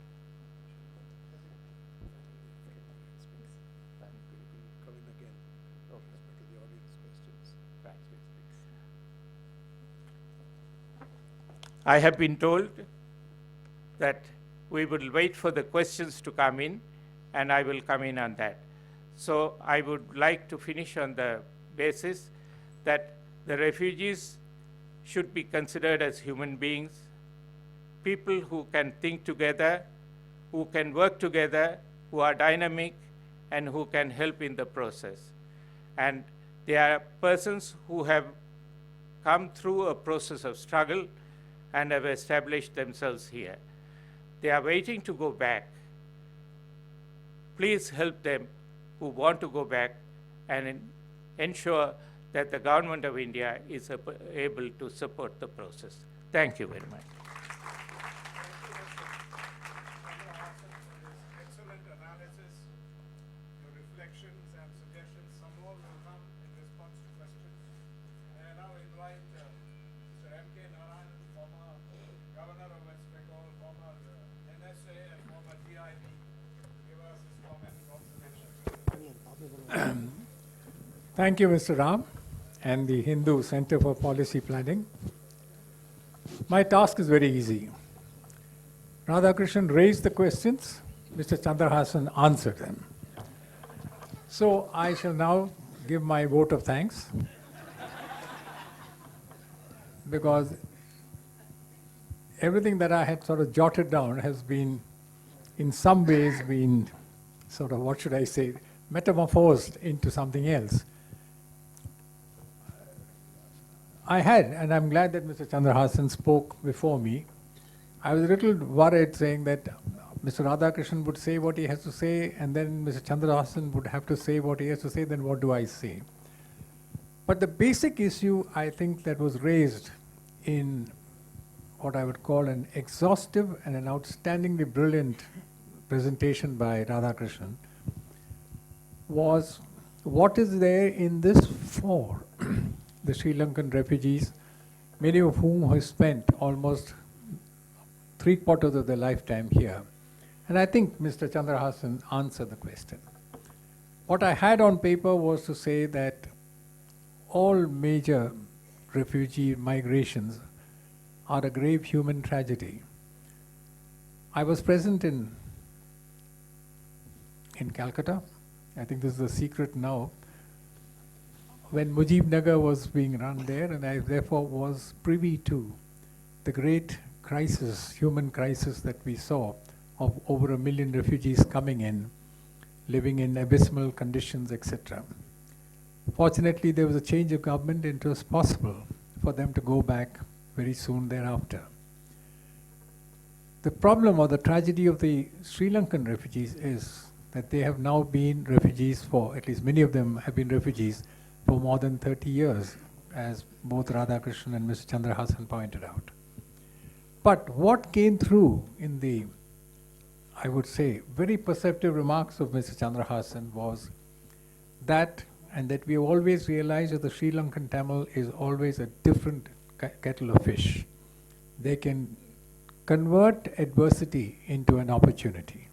I have been told that we will wait for the questions to come in, and I will come in on that. So I would like to finish on the basis that the refugees should be considered as human beings, people who can think together, who can work together, who are dynamic, and who can help in the process. And they are persons who have come through a process of struggle and have established themselves here. They are waiting to go back. Please help them who want to go back and ensure that the Government of India is able to support the process. Thank you very much. Excellent analysis, your reflections and suggestions. Some more will come in response to questions. And I now invite Mr. M.K. Narayan, former Governor of West Bengal, former NSA and former GIB, to give us his comments and observations. Thank you, Mr. Ram, and the Hindu Center for Policy Planning. My task is very easy. Radhakrishnan raised the questions, Mr. Chandrahasan answered them. So I shall now give my vote of thanks because everything that I had sort of jotted down has been, in some ways, been sort of, what should I say, metamorphosed into something else. I had, and I'm glad that Mr. Chandrahasan spoke before me. I was a little worried saying that Mr. Radhakrishnan would say what he has to say, and then Mr. Chandrahasan would have to say what he has to say, then what do I say? But the basic issue, I think, that was raised in what I would call an exhaustive and an outstandingly brilliant presentation by Radhakrishnan was what is there in this for the Sri Lankan refugees, many of whom have spent almost 3/4 of their lifetime here. And I think Mr. Chandrahasan answered the question. What I had on paper was to say that all major refugee migrations are a grave human tragedy. I was present in Calcutta. I think this is a secret now. When Mujib Nagar was being run there, and I therefore was privy to the great crisis, human crisis that we saw of over 1 million refugees coming in, living in abysmal conditions, etc. Fortunately, there was a change of government and it was possible for them to go back very soon thereafter. The problem or the tragedy of the Sri Lankan refugees is that they have now been refugees for, at least many of them have been refugees for more than 30 years, as both Radhakrishnan and Mr. Chandrahasan pointed out. But what came through in the, I would say, very perceptive remarks of Mr. Chandrahasan was that, and that we always realize that the Sri Lankan Tamil is always a different kettle of fish. They can convert adversity into an opportunity.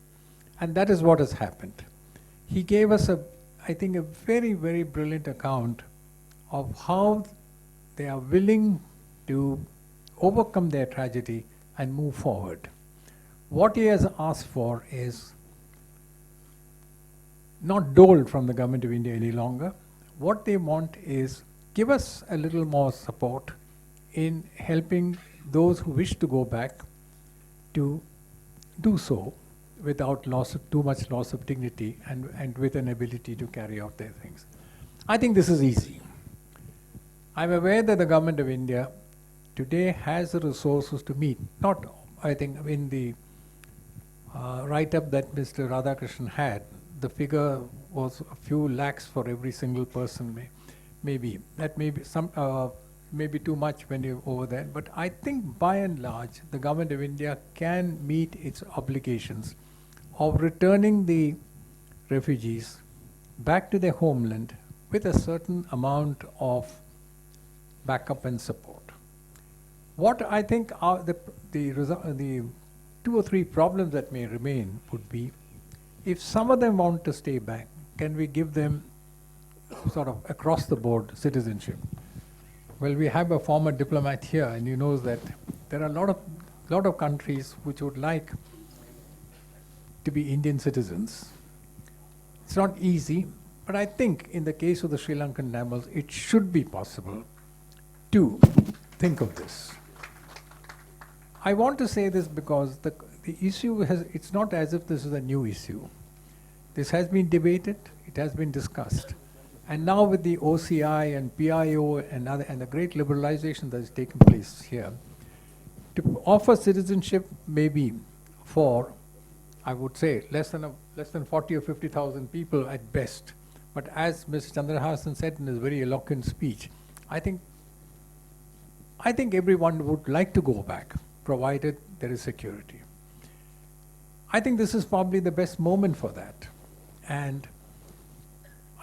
And that is what has happened. He gave us I think, a very, very brilliant account of how they are willing to overcome their tragedy and move forward. What he has asked for is not dole from the Government of India any longer. What they want is give us a little more support in helping those who wish to go back to do so without too much loss of dignity and with an ability to carry out their things. I think this is easy. I'm aware that the Government of India today has the resources to meet. Not, I think, in the write-up that Mr. Radhakrishnan had, the figure was a few lakhs for every single person, maybe. That may be maybe too much when you're over there. But I think by and large, the Government of India can meet its obligations of returning the refugees back to their homeland with a certain amount of backup and support. What I think are the 2 or 3 problems that may remain would be, if some of them want to stay back, can we give them sort of across the board citizenship? Well, we have a former diplomat here, and he knows that there are a lot of countries which would like to be Indian citizens. It's not easy, but I think in the case of the Sri Lankan Tamils, it should be possible to think of this. I want to say this because the issue it's not as if this is a new issue. This has been debated, it has been discussed. And now with the OCI and PIO and the great liberalization that has taken place here, to offer citizenship maybe for, I would say, less than 40 or 50,000 people at best. But as Mr. Chandrahasan said in his very eloquent speech, I think everyone would like to go back, provided there is security. I think this is probably the best moment for that. And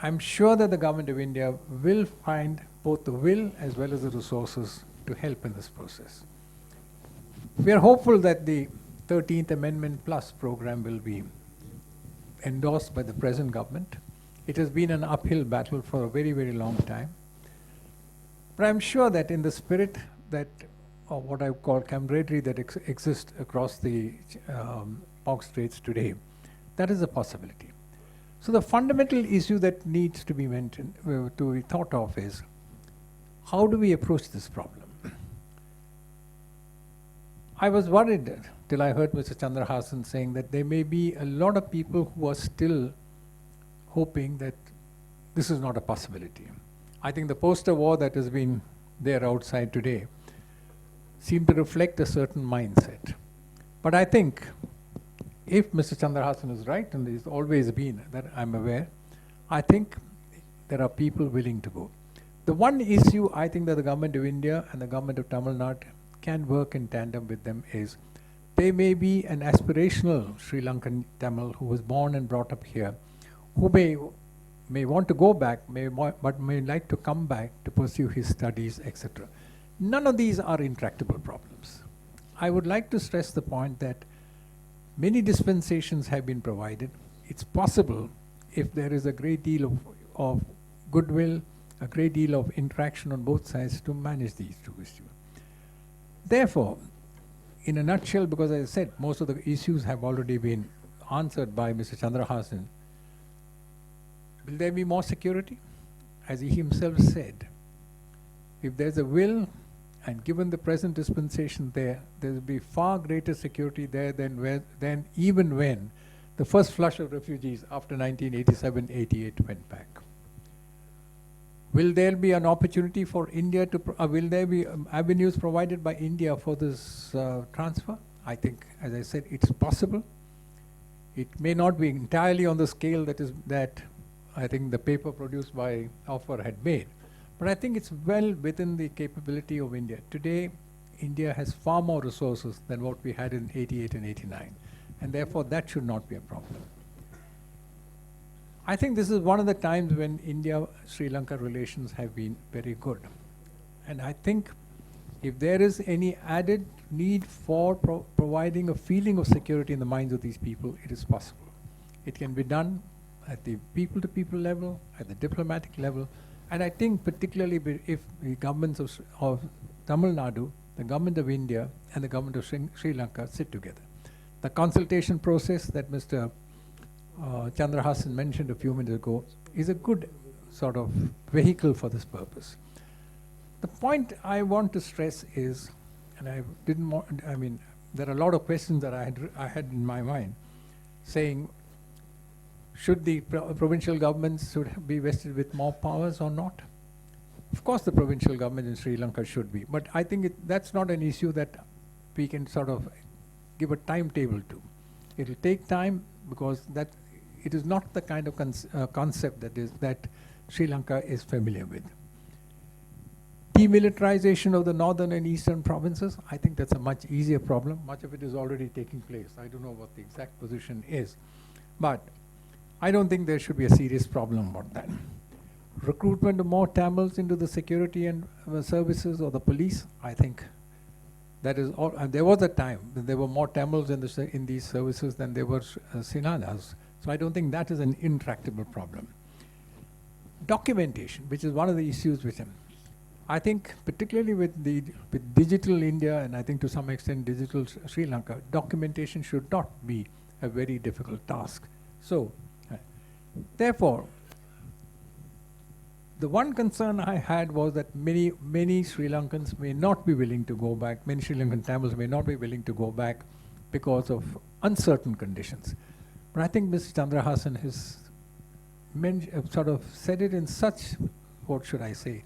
I'm sure that the government of India will find both the will as well as the resources to help in this process. We are hopeful that the 13th Amendment Plus program will be endorsed by the present government. It has been an uphill battle for a very, very long time. But I'm sure that in the spirit that, or what I call camaraderie that exists across the Pok Straits today, that is a possibility. So the fundamental issue that needs to be mentioned, to be thought of is, how do we approach this problem? I was worried till I heard Mr. Chandrahasan saying that there may be a lot of people who are still hoping that this is not a possibility. I think the poster war that has been there outside today seemed to reflect a certain mindset. But I think if Mr. Chandrahasan is right, and he's always been, that I'm aware, I think there are people willing to go. The one issue I think that the government of India and the government of Tamil Nadu can work in tandem with them is, there may be an aspirational Sri Lankan Tamil who was born and brought up here, who may want to go back, but may like to come back to pursue his studies, etc. None of these are intractable problems. I would like to stress the point that many dispensations have been provided. It's possible, if there is a great deal of goodwill, a great deal of interaction on both sides, to manage these 2 issues. Therefore, in a nutshell, because as I said, most of the issues have already been answered by Mr. Chandrahasan, will there be more security? As he himself said, if there's a will, and given the present dispensation there will be far greater security there than even when the first flush of refugees after 1987-88 went back. Will there be an opportunity for India to, will there be avenues provided by India for this transfer? I think, as I said, it's possible. It may not be entirely on the scale that I think the paper produced by Offer had made. But I think it's well within the capability of India. Today, India has far more resources than what we had in 88 and 89. And therefore, that should not be a problem. I think this is one of the times when India-Sri Lanka relations have been very good. And I think if there is any added need for providing a feeling of security in the minds of these people, it is possible. It can be done at the people-to-people level, at the diplomatic level, and I think particularly if the governments of Tamil Nadu, the government of India, and the government of Sri Lanka sit together. The consultation process that Mr. Chandrahasan mentioned a few minutes ago is a good sort of vehicle for this purpose. The point I want to stress is, and there are a lot of questions that I had in my mind, saying, should the provincial governments should be vested with more powers or not? Of course, the provincial government in Sri Lanka should be, but I think that's not an issue that we can sort of give a timetable to. It will take time, because it is not the kind of concept that Sri Lanka is familiar with. Demilitarization of the northern and eastern provinces, I think that's a much easier problem. Much of it is already taking place. I don't know what the exact position is, but I don't think there should be a serious problem about that. recruitment of more Tamils into the security and services or the police, I think that is all. And there was a time when there were more Tamils in these services than there were Sinalas. So I don't think that is an intractable problem. Documentation, which is one of the issues with him. I think particularly with digital India, and I think to some extent digital Sri Lanka, documentation should not be a very difficult task. So, therefore, the one concern I had was that many Sri Lankans may not be willing to go back, many Sri Lankan Tamils may not be willing to go back because of uncertain conditions. But I think Mr. Chandrahasan has sort of said it in such, what should I say,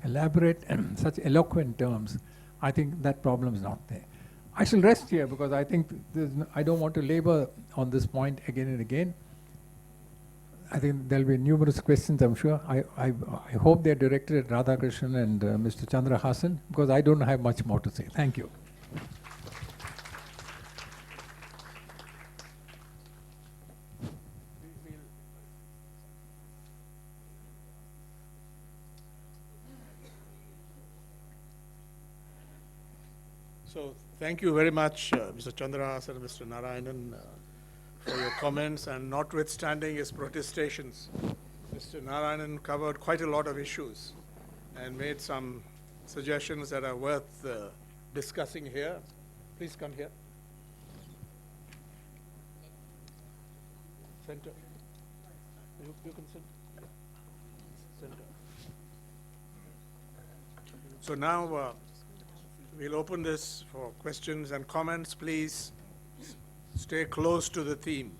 elaborate and such eloquent terms. I think that problem is not there. I shall rest here because I think I don't want to labor on this point again and again. I think there'll be numerous questions, I'm sure. I hope they're directed at Radhakrishnan and Mr. Chandrahasan, because I don't have much more to say. Thank you. So thank you very much, Mr. Chandrahasan and Mr. Narayanan, for your comments, and notwithstanding his protestations, Mr. Narayanan covered quite a lot of issues and made some suggestions that are worth discussing here. Please come here. Center. You can sit. Center. So now we'll open this for questions and comments. Please stay close to the theme.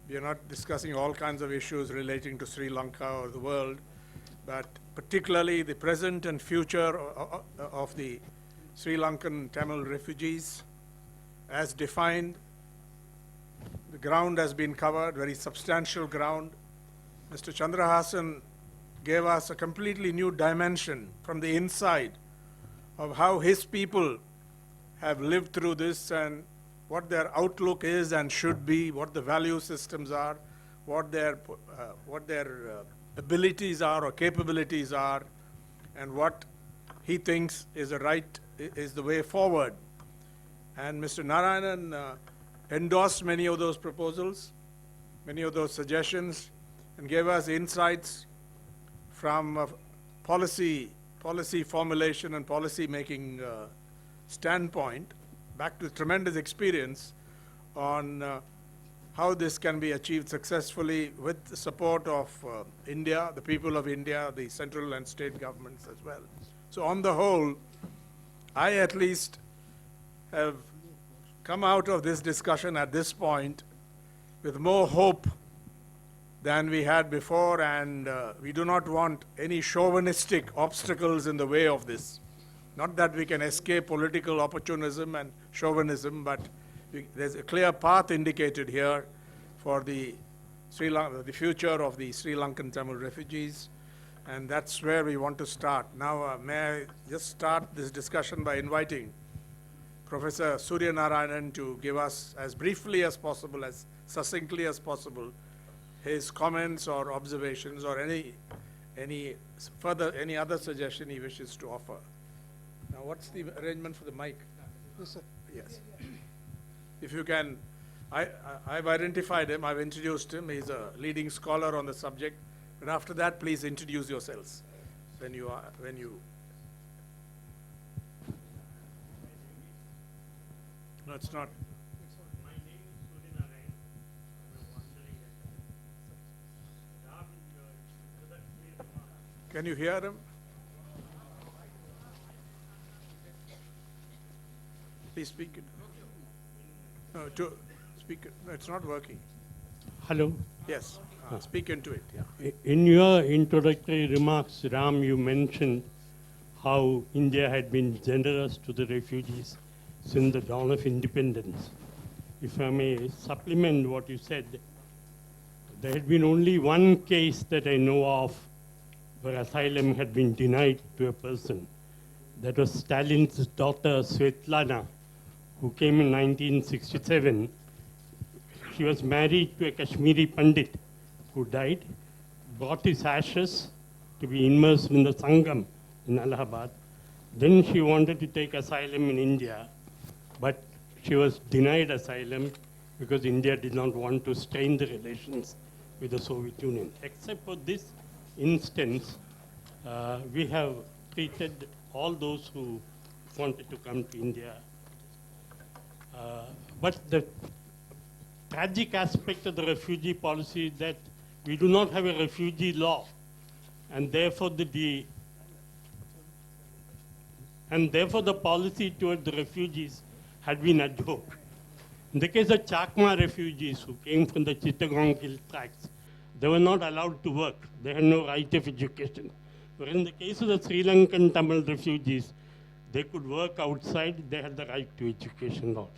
We are not discussing all kinds of issues relating to Sri Lanka or the world, but particularly the present and future of the Sri Lankan Tamil refugees as defined. The ground has been covered, very substantial ground. Mr. Chandrahasan gave us a completely new dimension from the inside of how his people have lived through this and what their outlook is and should be, what the value systems are, what their abilities are or capabilities are, and what he thinks is the way forward. And Mr. Narayanan endorsed many of those proposals, many of those suggestions, and gave us insights from policy formulation and policy making standpoint, back to tremendous experience on how this can be achieved successfully with the support of India, the people of India, the central and state governments as well. So on the whole, I at least have come out of this discussion at this point with more hope than we had before, and we do not want any chauvinistic obstacles in the way of this. Not that we can escape political opportunism and chauvinism, but there's a clear path indicated here for the future of the Sri Lankan Tamil refugees, and that's where we want to start. Now, may I just start this discussion by inviting Professor Surya Narayanan to give us, as briefly as possible, as succinctly as possible, his comments or observations or any other suggestion he wishes to offer. Now, what's the arrangement for the mic? Yes. If you can, I've identified him, I've introduced him. He's a leading scholar on the subject. And after that, please introduce yourselves when you. No, it's not. My name is Surya Narayan. Can you hear him? Please speak it. No, it's not working. Hello. Yes, speak into it. Yeah. In your introductory remarks, Ram, you mentioned how India had been generous to the refugees since the dawn of independence. If I may supplement what you said, there had been only one case that I know of where asylum had been denied to a person. That was Stalin's daughter, Svetlana, who came in 1967. She was married to a Kashmiri Pandit who died, brought his ashes to be immersed in the Sangam in Allahabad. Then she wanted to take asylum in India, but she was denied asylum because India did not want to strain the relations with the Soviet Union. Except for this instance, we have treated all those who wanted to come to India. But the tragic aspect of the refugee policy is that we do not have a refugee law, and therefore the policy toward the refugees had been ad hoc. In the case of Chakma refugees who came from the Chittagong hill tracts, they were not allowed to work. They had no right of education. But in the case of the Sri Lankan Tamil refugees, they could work outside, they had the right to education law.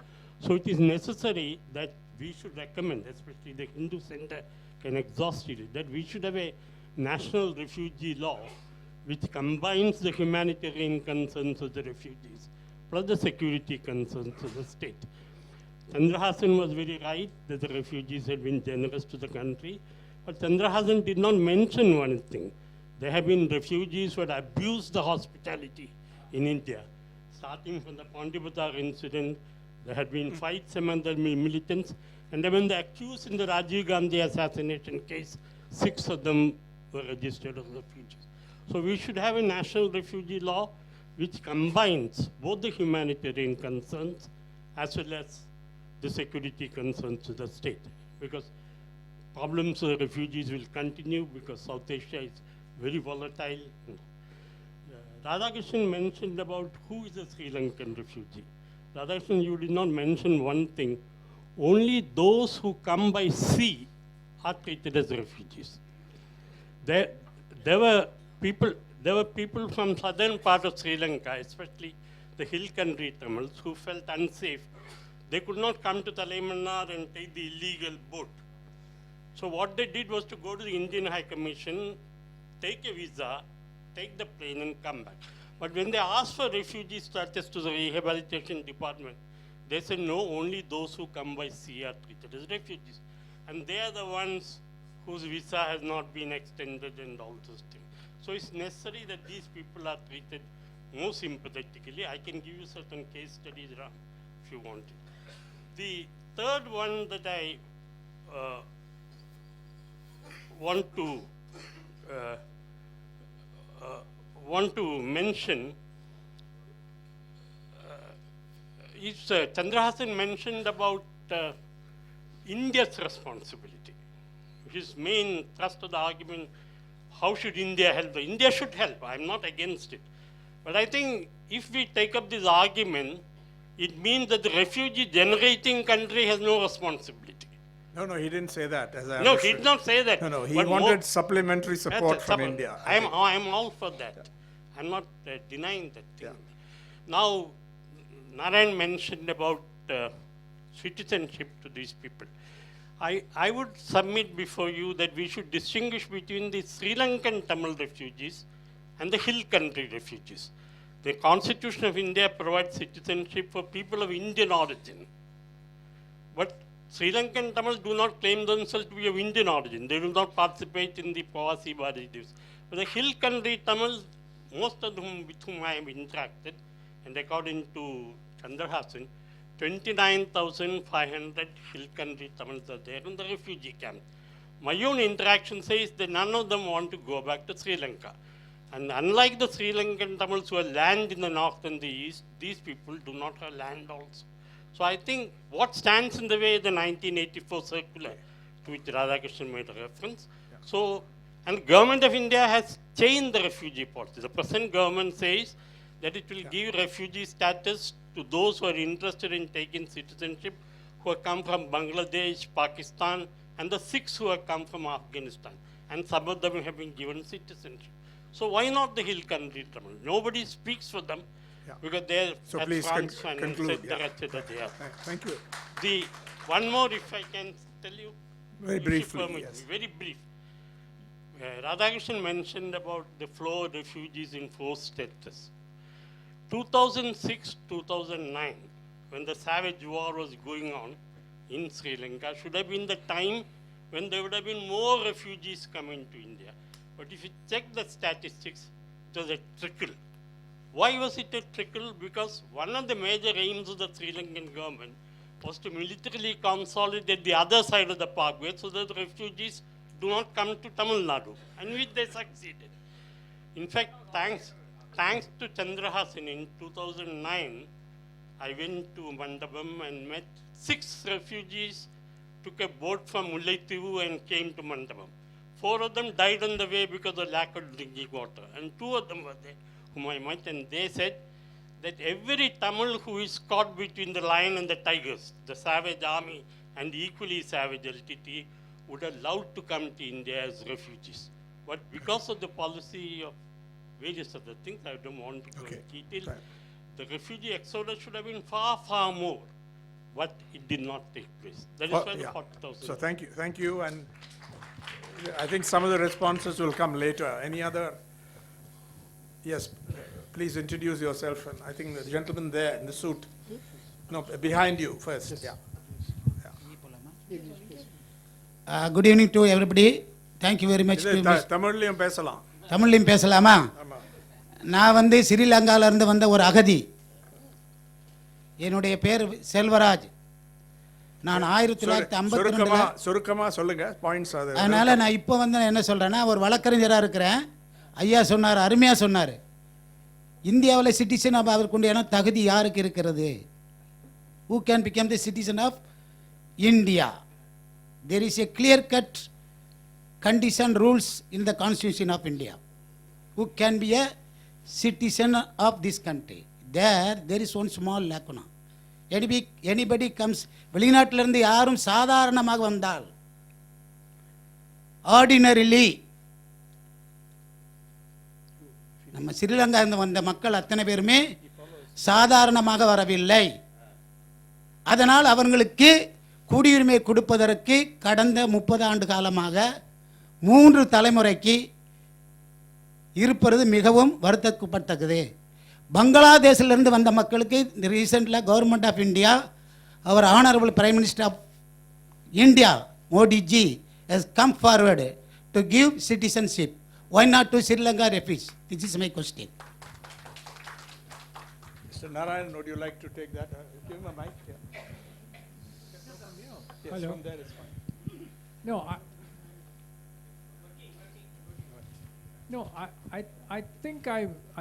So it is necessary that we should recommend, especially the Hindu Center can exhaust it, that we should have a national refugee law which combines the humanitarian concerns of the refugees plus the security concerns of the state. Chandrahasan was very right that the refugees had been generous to the country, but Chandrahasan did not mention one thing. There have been refugees who had abused the hospitality in India. Starting from the Pandibazar incident, there had been fights among the militants, and when they accused in the Rajiv Gandhi assassination case, 6 of them were registered as refugees. So we should have a national refugee law which combines both the humanitarian concerns as well as the security concerns of the state. Because problems of the refugees will continue because South Asia is very volatile. Radhakrishnan mentioned about who is a Sri Lankan refugee. Radhakrishnan, you did not mention one thing. Only those who come by sea are treated as refugees. There were people from southern part of Sri Lanka, especially the hill country Tamils, who felt unsafe. They could not come to Talaimannar and take the illegal boat. So what they did was to go to the Indian High Commission, take a visa, take the plane and come back. But when they asked for refugee status to the rehabilitation department, they said no, only those who come by sea are treated as refugees. And they are the ones whose visa has not been extended and all those things. So it's necessary that these people are treated more sympathetically. I can give you certain case studies, Ram, if you want it. The third one that I want to mention is Chandrahasan mentioned about India's responsibility. His main thrust of the argument, how should India help? India should help. I'm not against it. But I think if we take up this argument, it means that the refugee generating country has no responsibility. No, he didn't say that. As I No, he understood. did not say that. No, he But wanted supplementary support from India. I think. I'm all for that. I'm not denying that thing. Yeah. Now, Narayan mentioned about citizenship to these people. I would submit before you that we should distinguish between the Sri Lankan Tamil refugees and the hill country refugees. The Constitution of India provides citizenship for people of Indian origin. But Sri Lankan Tamils do not claim themselves to be of Indian origin. They do not participate in the Pravasi Bharatives. But the hill country Tamils, most of whom with whom I have interacted, and according to Chandrahasan, 29,500 hill country Tamils are there in the refugee camp. My own interaction says that none of them want to go back to Sri Lanka. And unlike the Sri Lankan Tamils who have land in the north and the east, these people do not have land also. So I think what stands in the way is the 1984 circular to which Radhakrishnan made a reference. Yeah. So, and the government of India has changed the refugee policy. The present government says that it will give refugee status to those who are interested in taking citizenship, who have come from Bangladesh, Pakistan, and the Sikhs who have come from Afghanistan. And some of them have been given citizenship. So why not the hill country Tamil? Nobody speaks for them because they are so please conclude. Thank you. The one more, if I can tell you, very briefly. Yes. Very brief. Radhakrishnan mentioned about the flow of refugees in 4 states. 2006, 2009, when the savage war was going on in Sri Lanka, should have been the time when there would have been more refugees coming to India. But if you check the statistics, it was a trickle. Why was it a trickle? Because one of the major aims of the Sri Lankan government was to militarily consolidate the other side of the parkway so that the refugees do not come to Tamil Nadu, and which they succeeded. In fact, thanks to Chandrahasan in 2009, I went to Mandapam and met 6 refugees, took a boat from Mullaitivu and came to Mandapam. 4 of them died on the way because of lack of drinking water, and 2 of them were there whom I met, and they said that every Tamil who is caught between the lion and the tigers, the savage army and the equally savage LTT, would have loved to come to India as refugees. But because of the policy of various other things, I don't want to go into detail, Fine. the refugee exodus should have been far, far more, but it did not take place. That is Well, why the yeah. 40,000. So thank you, and I think some of the responses will come later. Any other? Yes, please introduce yourself, and I think the gentleman there in the suit. No, behind you first, yeah. Good evening to everybody. Thank you very much. இது தமிழ்லயும் பேசலாம். தமிழ்லையும் பேசலாமா? ஆமா. நான் வந்து ஸ்ரீலங்கால இருந்து வந்த ஒரு அகதி. என்னுடைய பேர் செல்வராஜ். நான் 1952 சுருக்கமா சொல்லுங்க பாயிண்ட்ஸ் அது. அதனால நான் இப்போ வந்து என்ன சொல்றேன்னா, ஒரு வழக்கறிஞராக இருக்கிறேன். ஐயா சொன்னார், அருமையாக சொன்னார். இந்தியாவில் சிட்டிசன் அவருக்கு உண்டான தகுதி யாருக்கு இருக்கிறது? Who can become the citizen of India? There is a clear-cut condition rules in the Constitution of India. Who can be a citizen of this country? There is one small lacuna. Anybody comes, வெளிநாட்டிலிருந்து யாரும் சாதாரணமாக வந்தால், ordinarily, நம்ம ஸ்ரீலங்கா இருந்து வந்த மக்கள் அத்தனை பேருமே சாதாரணமாக வரவில்லை. அதனால் அவர்களுக்கு குடியுரிமை கொடுப்பதற்கு கடந்த 30 ஆண்டு காலமாக 3 தலைமுறைக்கு இருப்பது மிகவும் வருத்தப்பட்டது. பங்களாதேஷிலிருந்து வந்த மக்களுக்கு ரீசெண்டாக கவர்மெண்ட் ஆஃப் இந்தியா, அவர் honourable prime minister of India Modi ji has come forward to give citizenship. Why not to Sri Lanka refugees? This is my question. Mr. Narayan, would you like to take that? Give him a mic here. Yes, Hello. from there is fine. No, I think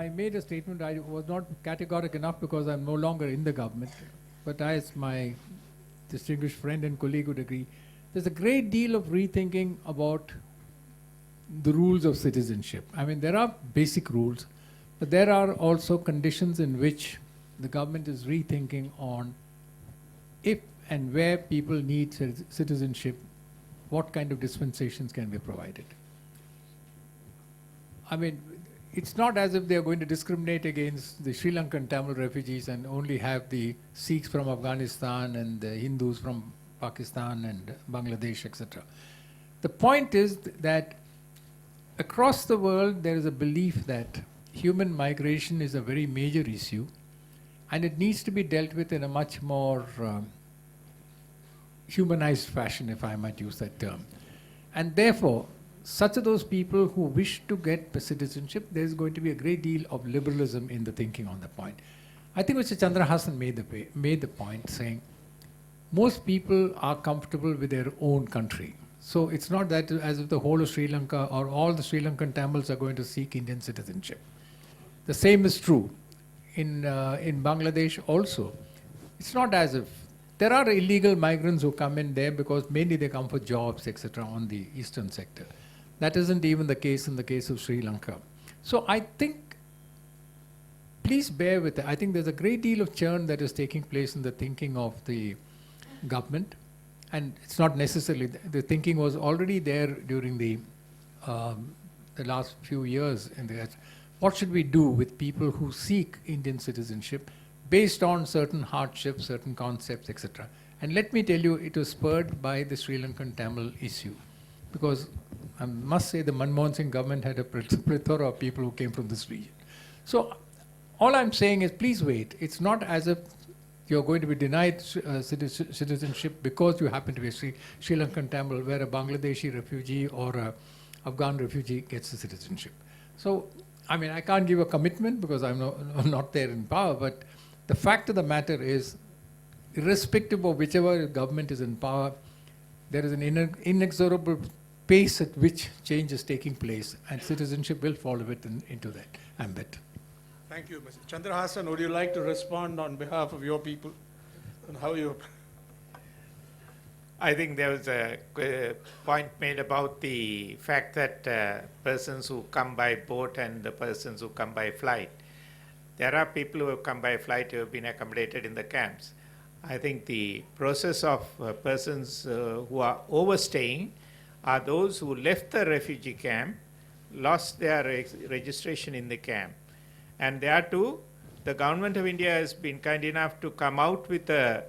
I made a statement. I was not categorical enough because I'm no longer in the government. But as my distinguished friend and colleague would agree, there's a great deal of rethinking about the rules of citizenship. I mean, there are basic rules, but there are also conditions in which the government is rethinking on if and where people need citizenship, what kind of dispensations can be provided. I mean, it's not as if they are going to discriminate against the Sri Lankan Tamil refugees and only have the Sikhs from Afghanistan and the Hindus from Pakistan and Bangladesh, etc. The point is that across the world there is a belief that human migration is a very major issue and it needs to be dealt with in a much more humanized fashion, if I might use that term. And therefore, such are those people who wish to get citizenship, there is going to be a great deal of liberalism in the thinking on the point. I think Mr. Chandrahasan made the point saying most people are comfortable with their own country. So it's not that as if the whole of Sri Lanka or all the Sri Lankan Tamils are going to seek Indian citizenship. The same is true in Bangladesh also. It's not as if there are illegal migrants who come in there because mainly they come for jobs, etc. on the eastern sector. That isn't even the case in the case of Sri Lanka. So I think, please bear with it. I think there's a great deal of churn that is taking place in the thinking of the government. And it's not necessarily, the thinking was already there during the last few years. What should we do with people who seek Indian citizenship based on certain hardships, certain concepts, etc. And let me tell you, it was spurred by the Sri Lankan Tamil issue. Because I must say the Manmohan Singh government had a plethora of people who came from this region. So all I'm saying is please wait. It's not as if you're going to be denied citizenship because you happen to be a Sri Lankan Tamil, where a Bangladeshi refugee or a Afghan refugee gets the citizenship. So, I mean, I can't give a commitment because I'm not there in power, but the fact of the matter is, irrespective of whichever government is in power, there is an inexorable pace at which change is taking place, and citizenship will fall into that ambit. Thank you, Mr. Chandrahasan. Would you like to respond on behalf of your people and how you? I think there was a point made about the fact that persons who come by boat and the persons who come by flight. There are people who have come by flight who have been accommodated in the camps. I think the process of persons who are overstaying are those who left the refugee camp, lost their registration in the camp. And there too, the government of India has been kind enough to come out with a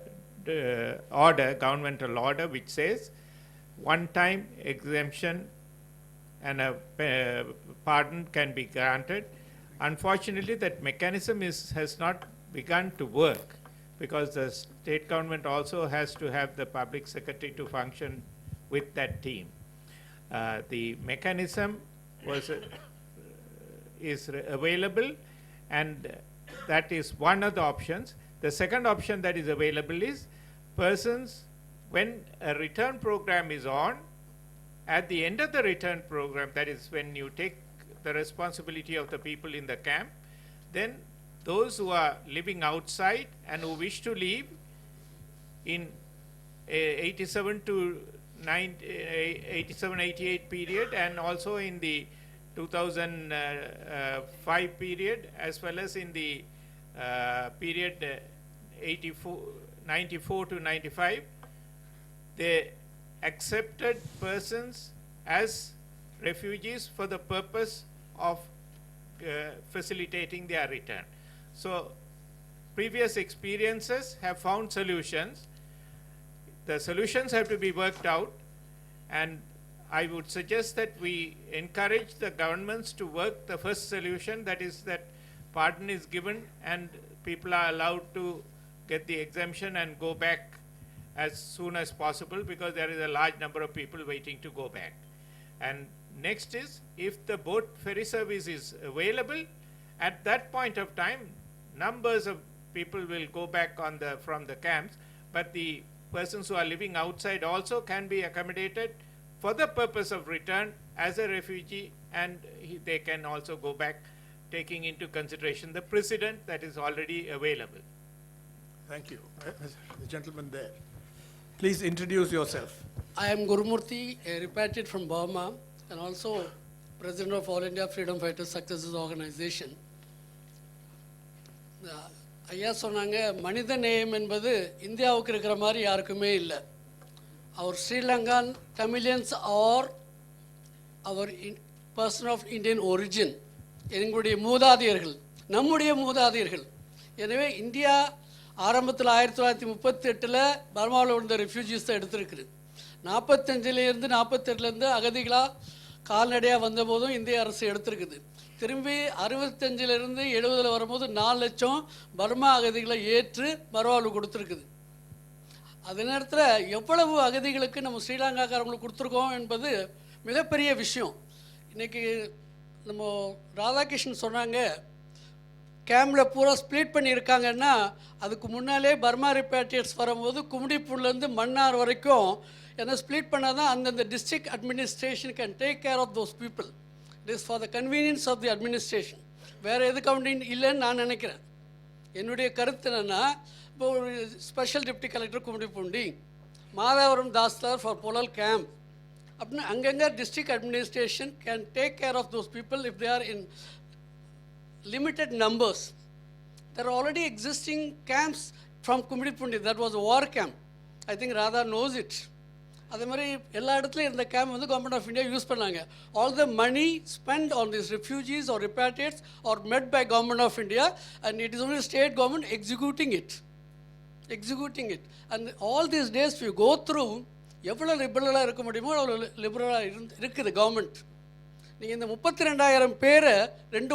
governmental order, which says one-time exemption and a pardon can be granted. Unfortunately, that mechanism has not begun to work, because the state government also has to have the public secretary to function with that team. The mechanism is available, and that is one of the options. The second option that is available is persons, when a return program is on, at the end of the return program, that is when you take the responsibility of the people in the camp, then those who are living outside and who wish to leave in 87 to 88 period, and also in the 2005 period, as well as in the period 94 to 95, they accepted persons as refugees for the purpose of facilitating their return. So previous experiences have found solutions. The solutions have to be worked out, and I would suggest that we encourage the governments to work the first solution, that is that pardon is given and people are allowed to get the exemption and go back as soon as possible, because there is a large number of people waiting to go back. And next is, if the boat ferry service is available, at that point of time, numbers of people will go back from the camps, but the persons who are living outside also can be accommodated for the purpose of return as a refugee, and they can also go back, taking into consideration the precedent that is already available. Thank you. The gentleman there. Please introduce yourself. I am Gurumurthy, a repatriate from Burma, and also President of All India Freedom Fighters Successes Organization. ஐயா சொன்னாங்க, மனித நேயம் என்பது இந்தியாவுக்கு இருக்கிற மாதிரி யாருக்குமே இல்லை. Our Sri Lankan Tamilians or our person of Indian origin, எங்களுடைய மூதாதையர்கள், நம்முடைய மூதாதையர்கள். எனவே இந்தியா ஆரம்பத்தில் 1938 பர்மாவில் இருந்த ரெஃப்யூஜிஸ் தான் எடுத்திருக்குது. 45 48 அகதிகளாக கால்நடையாக வந்தபோதும் இந்திய அரசு எடுத்திருக்குது. திரும்பி 65 70 வரும்போது 4 லட்சம் பர்மா அகதிகளை ஏற்று பர்மாவில் கொடுத்துருக்குது. அதே நேரத்தில் எவ்வளவு அகதிகளுக்கு நம்ம ஸ்ரீலங்காக்காரங்களுக்கு கொடுத்துருக்கோம் என்பது மிகப்பெரிய விஷயம். இன்றைக்கி நம்ம ராதாகிருஷ்ணன் சொன்னாங்க, கேம்பில் பூரா ஸ்ப்ளிட் பண்ணியிருக்காங்கன்னா, அதுக்கு முன்னாலே பர்மா ரிப்பேட்ரியேட்ஸ் வரும்போது கும்மிடிப்பூர்லேருந்து மன்னார் வரைக்கும் ஏன்னா ஸ்ப்ளிட் பண்ணால் தான் அந்தந்த district administration can take care of those people. It is for the convenience of the administration. வேறு எது கவுண்டிங் இல்லைன்னு நான் நினைக்கிறேன். என்னுடைய கருத்து என்னென்னா, இப்போ ஒரு special deputy collector Gummidipoondi, Madhavaram tahsildar for பொலல் கேம்ப் அப்படின்னு அங்கங்கே district administration can take care of those people if they are in limited numbers. There are already existing camps from Kummidipundi. That was a war camp. I think Radha knows it. அதே மாதிரி எல்லா இடத்துலையும் இந்த camp வந்து government of India use பண்ணாங்க. All the money spend on this refugees are repatriates are met by government of India, and it is only state government executing it. And all these days you go through எவ்வளோ லிபரலாக இருக்க முடியுமோ அவ்வளோ லிபரலாக இருக்குது government. நீங்கள் இந்த 32,000 பேரை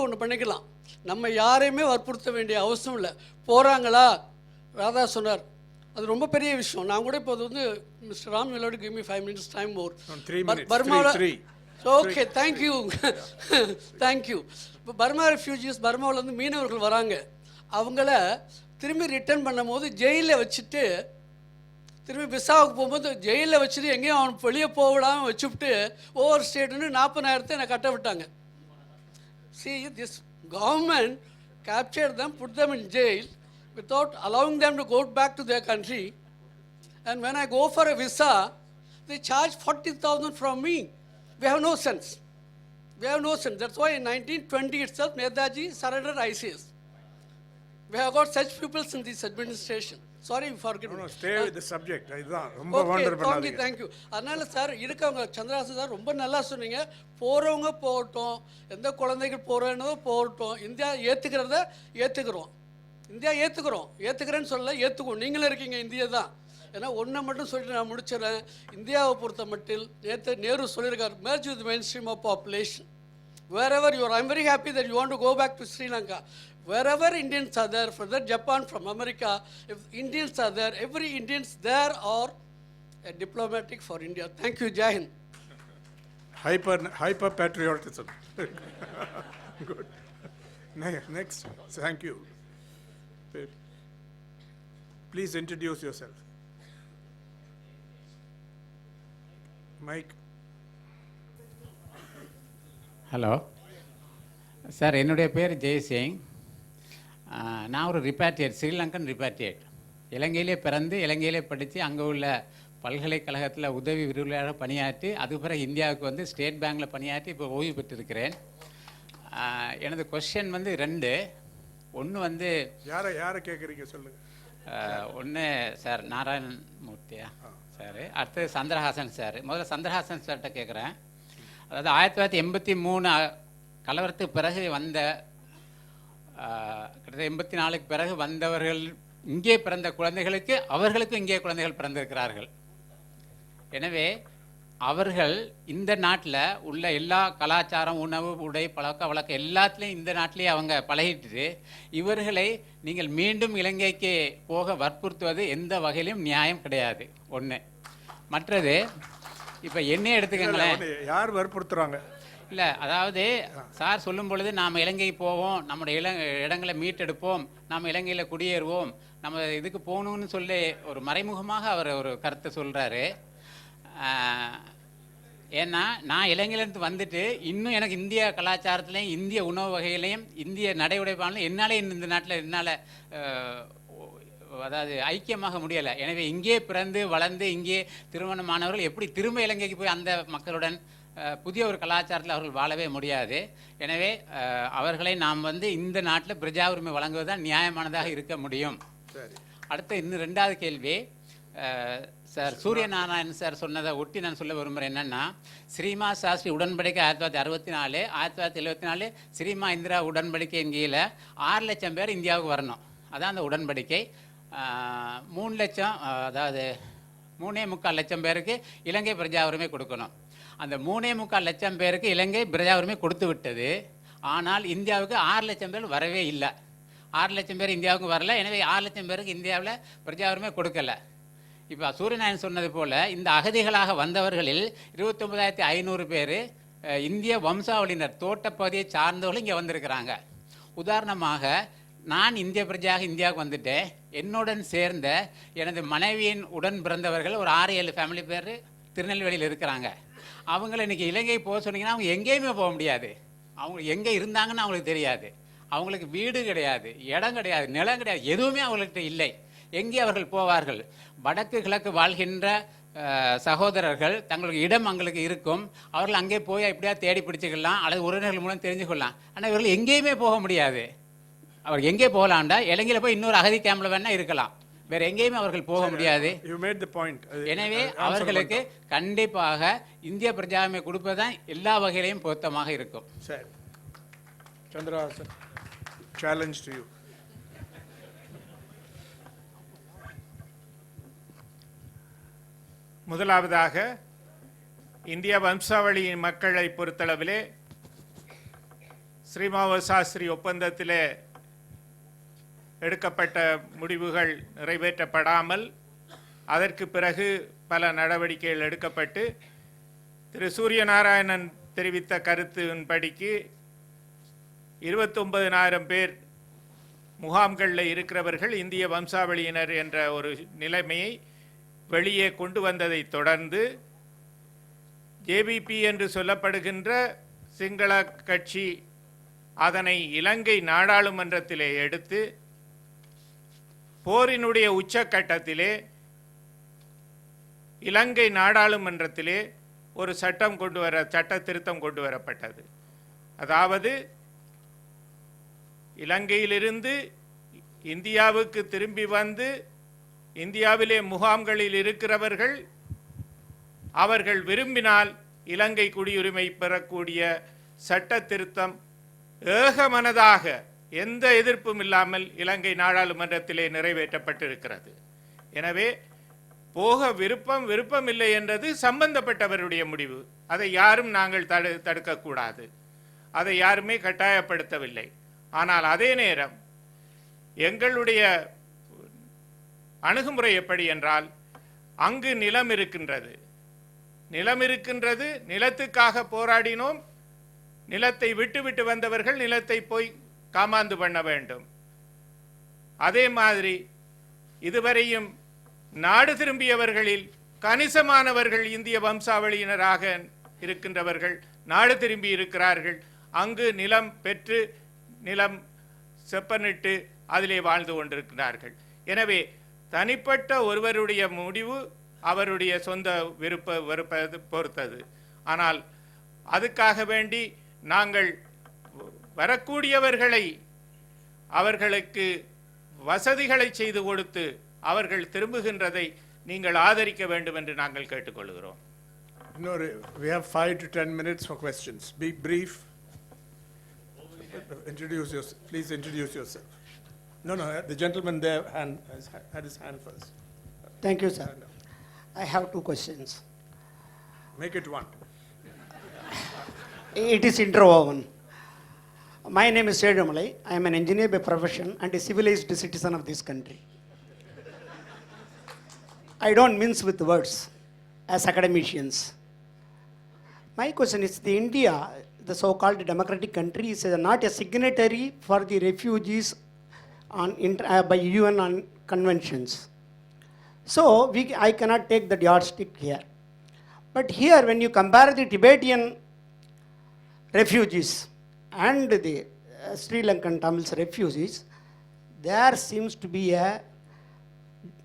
ஒன்று பண்ணிக்கலாம். நம்ம யாரையுமே வற்புறுத்த வேண்டிய அவசியம் இல்லை. போகிறாங்களா, ராதா சொன்னார் அது ரொம்ப பெரிய விஷயம். நான் கூட இப்போ அது வந்து mister Ram will give me 5 minutes time more. 3 minutes. பர்மாவில் Three. Okay thank you thank you. இப்போ பர்மா ரெஃப்யூஜிஸ் பர்மாவிலேருந்து மீனவர்கள் வராங்க. அவங்கள திரும்பி ரிட்டர்ன் பண்ணும் போது ஜெயிலில் வச்சுட்டு திரும்பி விசாவுக்கு போகும்போது ஜெயிலில் வச்சுட்டு எங்கேயும் அவன் வெளியே போகவிடாமல் வச்சுவிட்டு ஓவர் ஸ்டேட்டுன்னு 40,000 என்னை கட்ட விட்டாங்க. See, this government captured them, put them in jail without allowing them to go back to their country. And when I go for a visa, they charge 40,000 from me. We have no sense. We have no sense. That's why in 1920 itself, Netaji surrendered ICS. We have got such people in this administration. Sorry for forgetting. No, stay with the subject. இதுதான் ரொம்ப okay wonder thank you பண்ணாதீங்க. Thank you. அதனால் sir இருக்கவங்க Chandrahasan sir ரொம்ப நல்லா சொன்னீங்க. போகிறவங்க போகட்டும், எந்த குழந்தைகள் போகிறேன்னதோ போகட்டும், இந்தியா ஏற்றுக்கிறத ஏற்றுக்கிறோம். இந்தியா ஏற்றுக்கிறேன்னு சொல்லலை, ஏற்றுக்குவோம். நீங்களும் இருக்கீங்க இந்தியா தான். ஏன்னா ஒன்றை மட்டும் சொல்லிட்டு நான் முடிச்சிடறேன். இந்தியாவை பொறுத்த மட்டில் நேரு சொல்லியிருக்கார், merge with the mainstream of population. Wherever you are, I'm very happy that you want to go back to Sri Lanka. Wherever Indians are there, from Japan, from America, if Indians are there, every Indians there are a diplomatic for India. Thank you, Jai Hind. Hyper patriotism. Good. Next. Thank you. Please introduce yourself. Mike. Hello sir, என்னுடைய பேர் ஜெய்சிங். நான் ஒரு ரிப்பாட்ரியேட், ஸ்ரீலங்கன் ரிப்பாட்ரியேட். இலங்கையிலே பிறந்து இலங்கையிலே படித்து அங்கே உள்ள பல்கலைக்கழகத்தில் உதவி விரிவுரையாக பணியாற்றி அதுக்கு பிறகு இந்தியாவுக்கு வந்து ஸ்டேட் பேங்கில் பணியாற்றி இப்போ ஓய்வு பெற்றிருக்கிறேன். எனது கொஸ்டின் வந்து 2. ஒன்று வந்து யாரை கேட்குறீங்க சொல்லுங்கள். ஒன்று சார் நாராயணன் மூர்த்தியா சார், அடுத்தது சந்திரஹாசன் சார். முதல்ல சந்திரஹாசன் சார்கிட்ட கேட்குறேன். அதாவது 1983 கலவரத்துக்கு பிறகு வந்த கிட்டத்தட்ட 84க்கு பிறகு வந்தவர்கள் இங்கே பிறந்த குழந்தைகளுக்கு அவர்களுக்கும் இங்கே குழந்தைகள் பிறந்திருக்கிறார்கள். எனவே அவர்கள் இந்த நாட்டில் உள்ள எல்லா கலாச்சாரம், உணவு, உடை, பழக்க வழக்கம் எல்லாத்துலேயும் இந்த நாட்டிலேயே அவங்க பழகிட்டு இவர்களை நீங்கள் மீண்டும் இலங்கைக்கு போக வற்புறுத்துவது எந்த வகையிலும் நியாயம் கிடையாது. ஒன்று. மற்றது, இப்போ என்ன எடுத்துக்கங்களேன், யார் வற்புறுத்துறாங்க? இல்லை, அதாவது சார் சொல்லும் பொழுது நாம் இலங்கைக்கு போவோம், நம்முடைய இடங்களை மீட்டெடுப்போம், நாம் இலங்கையில் குடியேறுவோம், நம்ம இதுக்கு போகணும்னு சொல்லி ஒரு மறைமுகமாக அவர் ஒரு கருத்தை சொல்கிறாரு. ஏன்னா நான் இலங்கையிலேருந்து வந்துட்டு இன்னும் எனக்கு இந்திய கலாச்சாரத்துலேயும் இந்திய உணவு வகையிலையும் இந்திய நடை உடைப்பாலையும் என்னால் இந்த நாட்டில் என்னால் அதாவது ஐக்கியமாக முடியலை. எனவே இங்கே பிறந்து வளர்ந்து இங்கே திருமணமானவர்கள் எப்படி திரும்ப இலங்கைக்கு போய் அந்த மக்களுடன் புதிய ஒரு கலாச்சாரத்தில் அவர்கள் வாழவே முடியாது. எனவே அவர்களை நாம் வந்து இந்த நாட்டில் பிரஜா உரிமை வழங்குவது தான் நியாயமானதாக இருக்க முடியும். அடுத்து இன்னும் 2வது கேள்வி சார், சூரியநாராயணன் சார் சொன்னதை ஒட்டி நான் சொல்ல விரும்புகிறேன். என்னென்னா, ஸ்ரீமா சாஸ்திரி உடன்படிக்கை 1964, 1974 ஸ்ரீமா இந்திரா உடன்படிக்கையின் கீழே 6 லட்சம் பேர் இந்தியாவுக்கு வரணும். அதான் அந்த உடன்படிக்கை. 3 லட்சம், அதாவது 3.25 லட்சம் பேருக்கு இலங்கை பிரஜா உரிமை கொடுக்கணும். அந்த 3.25 லட்சம் பேருக்கு இலங்கை பிரஜா உரிமை கொடுத்து விட்டது. ஆனால் இந்தியாவுக்கு 6 லட்சம் பேர் வரவே இல்லை. 6 லட்சம் பேர் இந்தியாவுக்கு வரல. எனவே 6 லட்சம் பேருக்கு இந்தியாவில் பிரஜா உரிமை கொடுக்கலை. இப்போ சூரியநாராயணன் சொன்னது போல் இந்த அகதிகளாக வந்தவர்களில் 29,500 பேர் இந்திய வம்சாவளியினர், தோட்டப்பகுதியை சார்ந்தவர்கள் இங்கே வந்திருக்கிறாங்க. உதாரணமாக, நான் இந்திய பிரஜையாக இந்தியாவுக்கு வந்துட்டேன். என்னுடன் சேர்ந்த எனது மனைவியின் உடன் பிறந்தவர்கள் ஒரு 6-7 ஃபேமிலி பேர் திருநெல்வேலியில் இருக்கிறாங்க. அவங்கள இன்றைக்கி இலங்கை போக சொன்னீங்கன்னா அவங்க எங்கேயுமே போக முடியாது. அவங்க எங்கே இருந்தாங்கன்னு அவங்களுக்கு தெரியாது. அவங்களுக்கு வீடு கிடையாது, இடம் கிடையாது, நிலம் கிடையாது, எதுவுமே அவங்கள்ட்ட இல்லை. எங்கே அவர்கள் போவார்கள்? வடக்கு கிழக்கு வாழ்கின்ற சகோதரர்கள் தங்களுக்கு இடம் அங்களுக்கு இருக்கும். அவர்கள் அங்கே போய் எப்படியா தேடி பிடிச்சிக்கலாம் அல்லது உறவினர்கள் மூலம் தெரிஞ்சுக்கொள்ளலாம். ஆனால் இவர்கள் எங்கேயுமே போக முடியாது. அவர் எங்கே போகலாம்டா, இலங்கையில் போய் இன்னொரு அகதி கேம்பில் வேணால் இருக்கலாம், வேற எங்கேயுமே அவர்கள் போக முடியாது. எனவே அவர்களுக்கு கண்டிப்பாக இந்திய பிரஜாவுரிமை கொடுப்பதுதான் எல்லா வகையிலையும் பொருத்தமாக இருக்கும். சரி, சந்திரஹாசன், challenge to you. முதலாவதாக, இந்திய வம்சாவளி மக்களை பொறுத்தளவிலே ஸ்ரீமாவ சாஸ்திரி ஒப்பந்தத்திலே எடுக்கப்பட்ட முடிவுகள் நிறைவேற்றப்படாமல் அதற்கு பிறகு பல நடவடிக்கைகள் எடுக்கப்பட்டு திரு சூரியநாராயணன் தெரிவித்த கருத்தின்படிக்கு 29,000 பேர் முகாம்களில் இருக்கிறவர்கள் இந்திய வம்சாவளியினர் என்ற ஒரு நிலைமையை வெளியே கொண்டு வந்ததை தொடர்ந்து ஜேவிபி என்று சொல்லப்படுகின்ற சிங்கள கட்சி அதனை இலங்கை நாடாளுமன்றத்திலே எடுத்து போரினுடைய உச்சக்கட்டத்திலே இலங்கை நாடாளுமன்றத்திலே ஒரு சட்ட திருத்தம் கொண்டு வரப்பட்டது. அதாவது இலங்கையிலிருந்து இந்தியாவுக்கு திரும்பி வந்து இந்தியாவிலே முகாம்களில் இருக்கிறவர்கள் அவர்கள் விரும்பினால் இலங்கை குடியுரிமை பெறக்கூடிய சட்ட திருத்தம் ஏகமனதாக எந்த எதிர்ப்பும் இல்லாமல் இலங்கை நாடாளுமன்றத்திலே நிறைவேற்றப்பட்டிருக்கிறது. எனவே போக விருப்பம் இல்லை என்றது சம்பந்தப்பட்டவருடைய முடிவு. அதை யாரும் நாங்கள் தடுக்கக்கூடாது. அதை யாருமே கட்டாயப்படுத்தவில்லை. ஆனால் அதே நேரம் எங்களுடைய அணுகுமுறை எப்படி என்றால், அங்கு நிலம் இருக்கின்றது, நிலத்துக்காக போராடினோம். நிலத்தை விட்டு வந்தவர்கள் நிலத்தை போய் காமாந்து பண்ண வேண்டும். அதே மாதிரி இதுவரையும் நாடு திரும்பியவர்களில் கணிசமானவர்கள் இந்திய வம்சாவளியினராக இருக்கின்றவர்கள் நாடு திரும்பி இருக்கிறார்கள். அங்கு நிலம் பெற்று நிலம் செப்பனிட்டு அதிலே வாழ்ந்து கொண்டிருக்கிறார்கள். எனவே தனிப்பட்ட ஒருவருடைய முடிவு அவருடைய சொந்த வெறுப்பை பொறுத்தது. ஆனால் அதுக்காக வேண்டி நாங்கள் வரக்கூடியவர்களை அவர்களுக்கு வசதிகளை செய்து கொடுத்து அவர்கள் திரும்புகின்றதை நீங்கள் ஆதரிக்க வேண்டும் என்று நாங்கள் கேட்டுக்கொள்கிறோம். We have 5 to 10 minutes for questions. Be brief. Please introduce yourself. No, the gentleman there had his hand first. Thank you, sir. I have 2 questions. Make it one. It is interwoven. My name is Sedumalai. I am an engineer by profession and a civilized citizen of this country. I don't mince with words as academicians. My question is, India, the so-called democratic country, is not a signatory for the refugees by UN on conventions. So I cannot take the yardstick here. But here, when you compare the Tibetan refugees and the Sri Lankan Tamils refugees, there seems to be a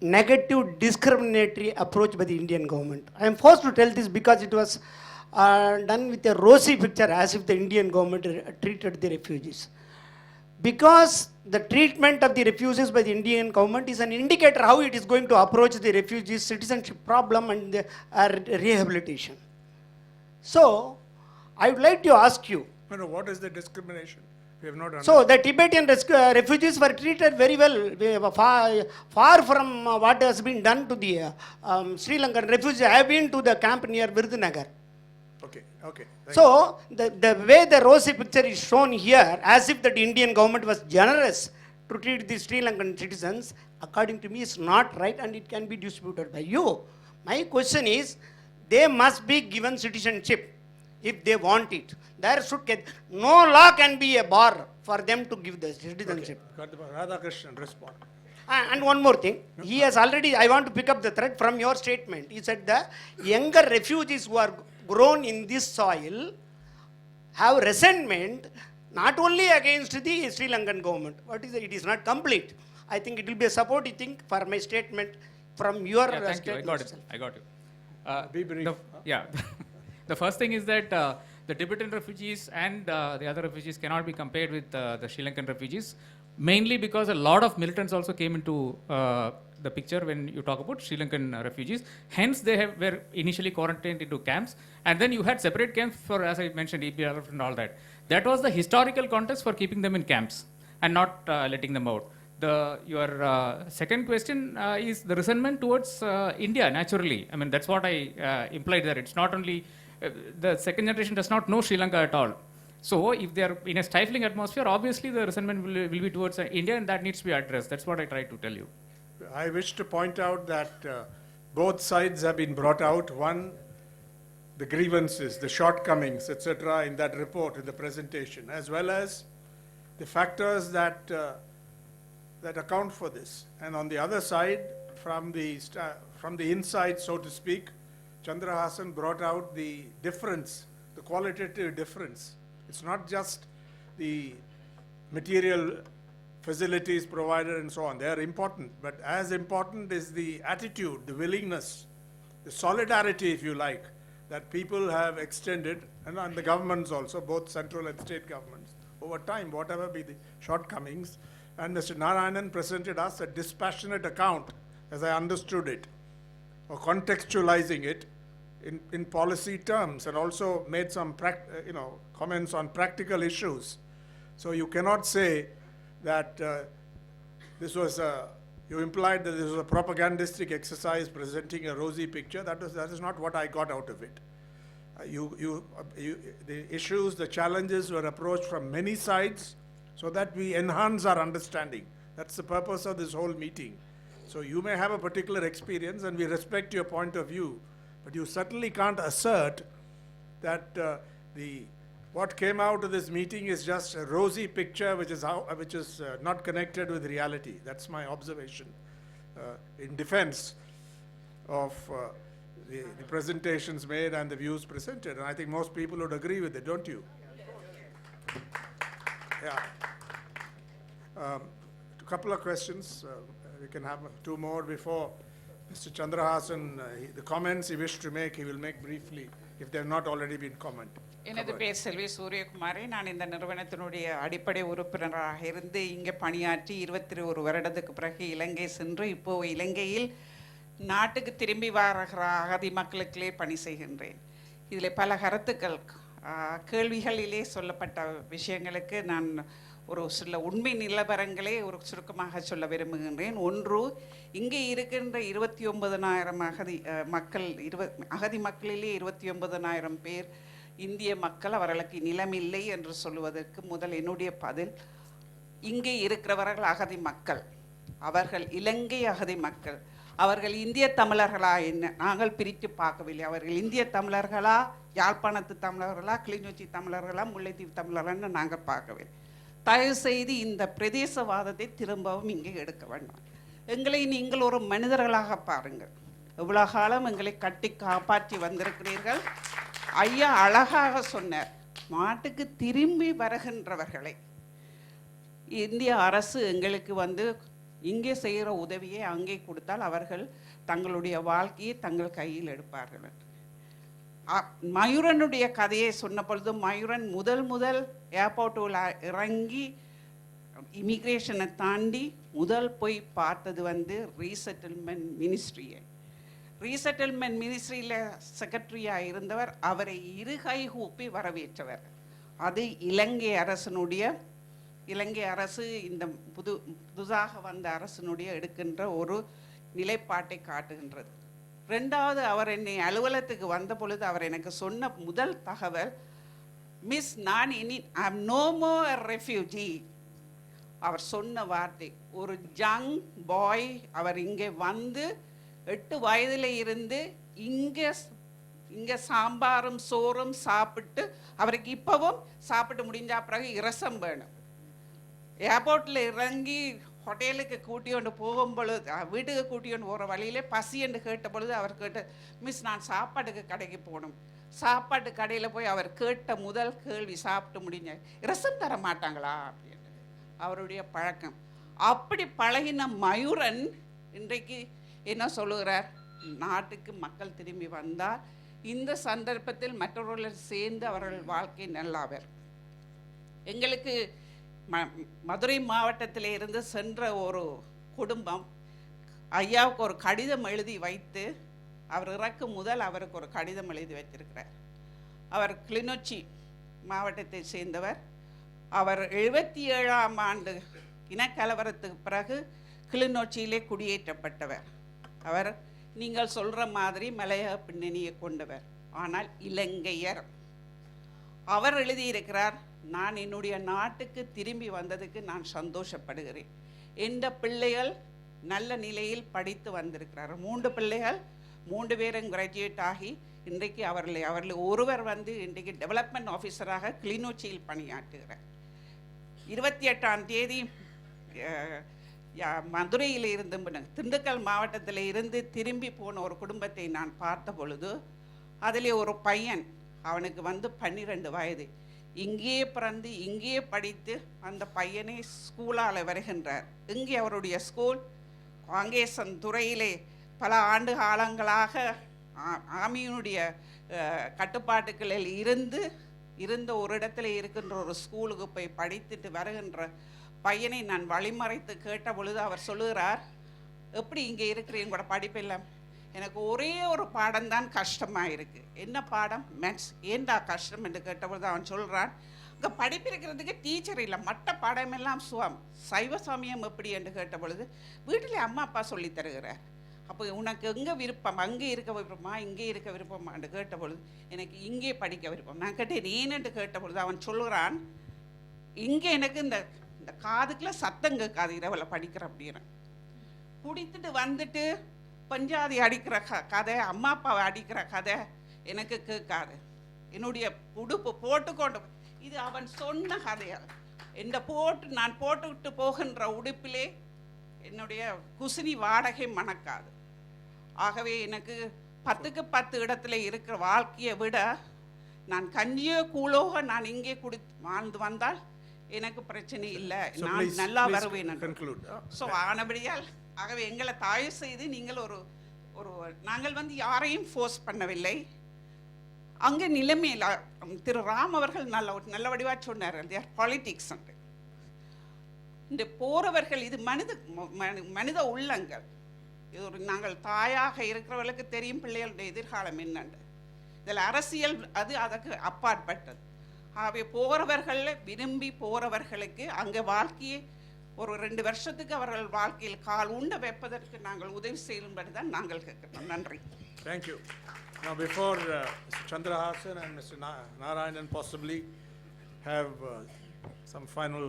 negative discriminatory approach by the Indian government. I am forced to tell this because it was done with a rosy picture, as if the Indian government treated the refugees. Because the treatment of the refugees by the Indian government is an indicator how it is going to approach the refugees citizenship problem and the rehabilitation. So I would like to ask you. No, what is the discrimination? We have not understood. So the Tibetan refugees were treated very well, far from what has been done to the Sri Lankan refugees. I have been to the camp near Virudhunagar. Okay. So the way the rosy picture is shown here, as if the Indian government was generous to treat the Sri Lankan citizens, according to me is not right, and it can be disputed by you. My question is, they must be given citizenship if they want it. No law can be a bar for them to give the citizenship. Okay. Radhakrishnan, respond. And one more thing, he has already, I want to pick up the thread from your statement. He said the younger refugees who are grown in this soil have resentment not only against the Sri Lankan government. It is not complete. I think it will be a supportive thing for my statement from your statement. I got it. Be brief. The first thing is that the Tibetan refugees and the other refugees cannot be compared with the Sri Lankan refugees, mainly because a lot of militants also came into the picture when you talk about Sri Lankan refugees. Hence, they were initially quarantined into camps, and then you had separate camps for, as I mentioned, EPRF and all that. That was the historical context for keeping them in camps and not letting them out. Your second question is the resentment towards India, naturally. I mean, that's what I implied there. It's not only, the second generation does not know Sri Lanka at all. So if they are in a stifling atmosphere, obviously the resentment will be towards India, and that needs to be addressed. That's what I tried to tell you. I wish to point out that both sides have been brought out. One, the grievances, the shortcomings, etc., in that report, in the presentation, as well as the factors that that account for this. And on the other side, from the inside, so to speak, Chandrahasan brought out the difference, the qualitative difference. It's not just the material facilities provided and so on. They are important, but as important is the attitude, the willingness, the solidarity, if you like, that people have extended, and the governments also, both central and state governments, over time, whatever be the shortcomings. And Mr. Narayanan presented us a dispassionate account, as I understood it, or contextualizing it in policy terms, and also made some comments on practical issues. So you cannot say that this was you implied that this was a propagandistic exercise presenting a rosy picture. That is not what I got out of it. The issues, the challenges were approached from many sides so that we enhance our understanding. That's the purpose of this whole meeting. So you may have a particular experience and we respect your point of view, but you certainly can't assert that what came out of this meeting is just a rosy picture which is not connected with reality. That's my observation in defense of the presentations made and the views presented. And I think most people would agree with it, don't you? Yeah. A couple of questions. We can have two more before Mr. Chandrahasan, the comments he wished to make, he will make briefly, if they have not already been commented. எனது பேர் செல்வி சூரியகுமாரி. நான் இந்த நிறுவனத்தினுடைய அடிப்படை உறுப்பினராக இருந்து இங்கே பணியாற்றி 21 வருடத்துக்கு பிறகு இலங்கை சென்று இப்போ இலங்கையில் நாட்டுக்கு திரும்பி வருகிற அகதி மக்களுக்கே பணி செய்கின்றேன். இதில் பல கருத்துக்கள் கேள்விகளிலே சொல்லப்பட்ட விஷயங்களுக்கு நான் ஒரு சில உண்மை நிலவரங்களை ஒரு சுருக்கமாக சொல்ல விரும்புகின்றேன். ஒன்று, இங்கே இருக்கின்ற 29,000 மக்கள் அகதி மக்களிலே 29,000 பேர் இந்திய மக்கள். அவர்களுக்கு நிலமில்லை என்று சொல்லுவதற்கு முதல் என்னுடைய பதில், இங்கே இருக்கிறவர்கள் அகதி மக்கள், அவர்கள் இலங்கை அகதி மக்கள். அவர்கள் இந்திய தமிழர்களா என்ன நாங்கள் பிரித்து பார்க்கவில்லை. அவர்கள் இந்திய தமிழர்களா, யாழ்ப்பாணத்து தமிழர்களா, கிளிநொச்சி தமிழர்களா, முல்லைத்தீவு தமிழர்களான்னு நாங்கள் பார்க்கவில்லை. தயவுசெய்து இந்த பிரதேசவாதத்தை திரும்பவும் இங்கே எடுக்க வேண்டாம். எங்களை நீங்கள் ஒரு மனிதர்களாக பாருங்கள். எவ்வளோ காலம் எங்களை கட்டி காப்பாற்றி வந்திருக்கிறீர்கள். ஐயா அழகாக சொன்னார், நாட்டுக்கு திரும்பி வருகின்றவர்களை இந்திய அரசு எங்களுக்கு இங்கே செய்கிற உதவியை அங்கே கொடுத்தால் அவர்கள் தங்களுடைய வாழ்க்கையை தங்கள் கையில் எடுப்பார்கள். மயூரனுடைய கதையை சொன்ன பொழுது, மயூரன் முதல் ஏர்போர்ட்டில் இறங்கி இமிக்ரேஷனை தாண்டி போய் பார்த்தது ரீசெட்டில்மெண்ட் மினிஸ்ட்ரியை. ரீசெட்டில்மெண்ட் மினிஸ்ட்ரியில் செக்ரட்டரியாக இருந்தவர், அவரை இருகை கூப்பி வரவேற்றவர். அது இலங்கை அரசு இந்த புதுசாக வந்த அரசினுடைய எடுக்கின்ற ஒரு நிலைப்பாட்டை காட்டுகின்றது. ரெண்டாவது, அவர் என்னை அலுவலகத்துக்கு வந்த பொழுது அவர் எனக்கு சொன்ன முதல் தகவல், மிஸ் நான் ஐ அம் நோ மோர் ரெஃப்யூஜி. அவர் சொன்ன வார்த்தை, ஒரு யங் பாய் அவர் இங்கே 8 வயதில் இருந்து இங்கே சாம்பாரும் சோறும் சாப்பிட்டு, அவருக்கு இப்போவும் சாப்பிட்டு முடிஞ்ச பிறகு இரசம் வேணும். ஏர்போர்ட்டில் இறங்கி ஹோட்டலுக்கு கூட்டிக்கொண்டு போகும் பொழுது, வீட்டுக்கு கூட்டிக்கொண்டு போகிற வழியிலே பசி என்று கேட்ட பொழுது அவர் மிஸ் நான் சாப்பாட்டுக்கு கடைக்கு போகணும். சாப்பாட்டு கடையில் போய் அவர் கேட்ட முதல் கேள்வி, சாப்பிட்டு முடிஞ்ச ரசம் தர மாட்டாங்களா அப்படின்னு அவருடைய பழக்கம். அப்படி பழகின மயூரன் இன்றைக்கு என்ன சொல்லுகிறார், நாட்டுக்கு மக்கள் திரும்பி வந்தால் இந்த சந்தர்ப்பத்தில் மற்றவர்கள் சேர்ந்து அவர்கள் வாழ்க்கை நல்லாவர். எங்களுக்கு மதுரை மாவட்டத்தில் இருந்து சென்ற ஒரு குடும்பம் ஐயாவுக்கு ஒரு கடிதம் எழுதி வைத்து, அவர் இறக்கும் முதல் அவருக்கு ஒரு கடிதம் எழுதி வைத்திருக்கிறார். அவர் கிளிநொச்சி மாவட்டத்தை சேர்ந்தவர். அவர் 77ஆம் ஆண்டு இனக்கலவரத்துக்கு பிறகு கிளிநொச்சியிலே குடியேற்றப்பட்டவர். அவர் நீங்கள் சொல்கிற மாதிரி மலையக பின்னணியை கொண்டவர், ஆனால் இலங்கையர். அவர் எழுதியிருக்கிறார், நான் என்னுடைய நாட்டுக்கு திரும்பி வந்ததுக்கு நான் சந்தோஷப்படுகிறேன். எந்த பிள்ளைகள் நல்ல நிலையில் படித்து வந்திருக்கிறார். 3 பிள்ளைகள், 3 பேரும் கிராஜுவேட் ஆகி இன்றைக்கு அவர்கள் ஒருவர் வந்து இன்றைக்கு டெவலப்மெண்ட் ஆஃபீஸராக கிளிநொச்சியில் பணியாற்றுகிறார். 28ஆம் தேதி மதுரையில் இருந்து திண்டுக்கல் மாவட்டத்தில் இருந்து திரும்பி போன ஒரு குடும்பத்தை நான் பார்த்த பொழுது அதில் ஒரு பையன், அவனுக்கு வந்து 12 வயது, இங்கேயே பிறந்து இங்கேயே படித்து அந்த பையனை ஸ்கூலால் வருகின்றார். இங்கே அவருடைய ஸ்கூல் காங்கேசன் துறையிலே பல ஆண்டு காலங்களாக ஆமியினுடைய கட்டுப்பாட்டுகளில் இருந்த ஒரு இடத்துல இருக்கின்ற ஒரு ஸ்கூலுக்கு போய் படித்துட்டு வருகின்ற பையனை நான் வழிமறைத்து கேட்ட பொழுது அவர் சொல்லுகிறார், எப்படி இங்கே இருக்கிறீங்க கூட படிப்பில்லை, எனக்கு ஒரே ஒரு பாடம் தான் கஷ்டமாக இருக்குது. என்ன பாடம்? மேத்ஸ். ஏண்டா கஷ்டம் என்று கேட்டபொழுது அவன் சொல்கிறான், இங்கே படிப்பிருக்கிறதுக்கு டீச்சர் இல்லை, மற்ற பாடமெல்லாம் சைவ சமயம் எப்படி என்று கேட்ட பொழுது வீட்டில் அம்மா அப்பா சொல்லி தருகிறார். அப்போ உனக்கு எங்கே விருப்பம், அங்கே இருக்க விருப்பமா இங்கே இருக்க விருப்பமா என்று கேட்ட பொழுது எனக்கு இங்கே படிக்க விருப்பம். நான் கேட்டேன் ஏன்னு கேட்ட பொழுது அவன் சொல்கிறான், இங்கே எனக்கு இந்த காதுக்குள்ள சத்தம் கேட்காது இரவில் படிக்கிற அப்படின்னு. குடித்துட்டு வந்துட்டு பஞ்சாதி அடிக்கிற கதை, அம்மா அப்பாவை அடிக்கிற கதை எனக்கு கேட்காது. என்னுடைய உடுப்பு போட்டுக்கொண்டு, இது அவன் சொன்ன கதையால் நான் போட்டுக்கிட்டு போகின்ற உடுப்பிலே என்னுடைய குசினி வாடகை மணக்காது. ஆகவே எனக்கு 10க்கு 10 இடத்துல இருக்கிற வாழ்க்கையை விட நான் கஞ்சியோ கூழோக நான் இங்கே வாழ்ந்து வந்தால் எனக்கு பிரச்சனை இல்லை, நான் நல்லா வருவேன். ஸோ ஆனபடியால் ஆகவே எங்களை தயவு செய்து நீங்கள் நாங்கள் வந்து யாரையும் ஃபோர்ஸ் பண்ணவில்லை. அங்கே நிலைமையில் திரு ராம் அவர்கள் நல்ல வடிவாக சொன்னார், பாலிட்டிக்ஸ். இந்த போறவர்கள் இது மனித உள்ளங்கள். இது நாங்கள் தாயாக இருக்கிறவர்களுக்கு தெரியும் பிள்ளைகளுடைய எதிர்காலம் என்னண்டு. இதில் அரசியல் அதற்கு அப்பாற்பட்டது. ஆகவே போகிறவர்கள் விரும்பி போகிறவர்களுக்கு அங்கே வாழ்க்கையை ஒரு 2 வருஷத்துக்கு அவர்கள் வாழ்க்கையில் கால் உண்ட வைப்பதற்கு நாங்கள் உதவி செய்யும்படி தான் நாங்கள் கேட்கிறோம். நன்றி. Thank you. Now before Mr. Chandrahasan and Mr. Narayanan possibly have some final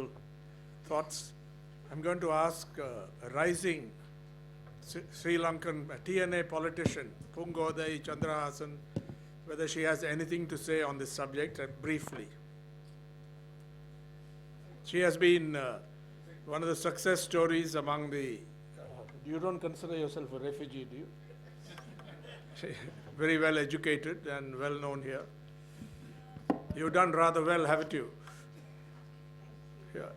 thoughts, I'm going to ask a rising Sri Lankan TNA politician, Pungodai Chandrahasan, whether she has anything to say on this subject briefly. She has been one of the success stories among the, you don't consider yourself a refugee, do you? Very well educated and well known here. You've done rather well, haven't you? Yeah.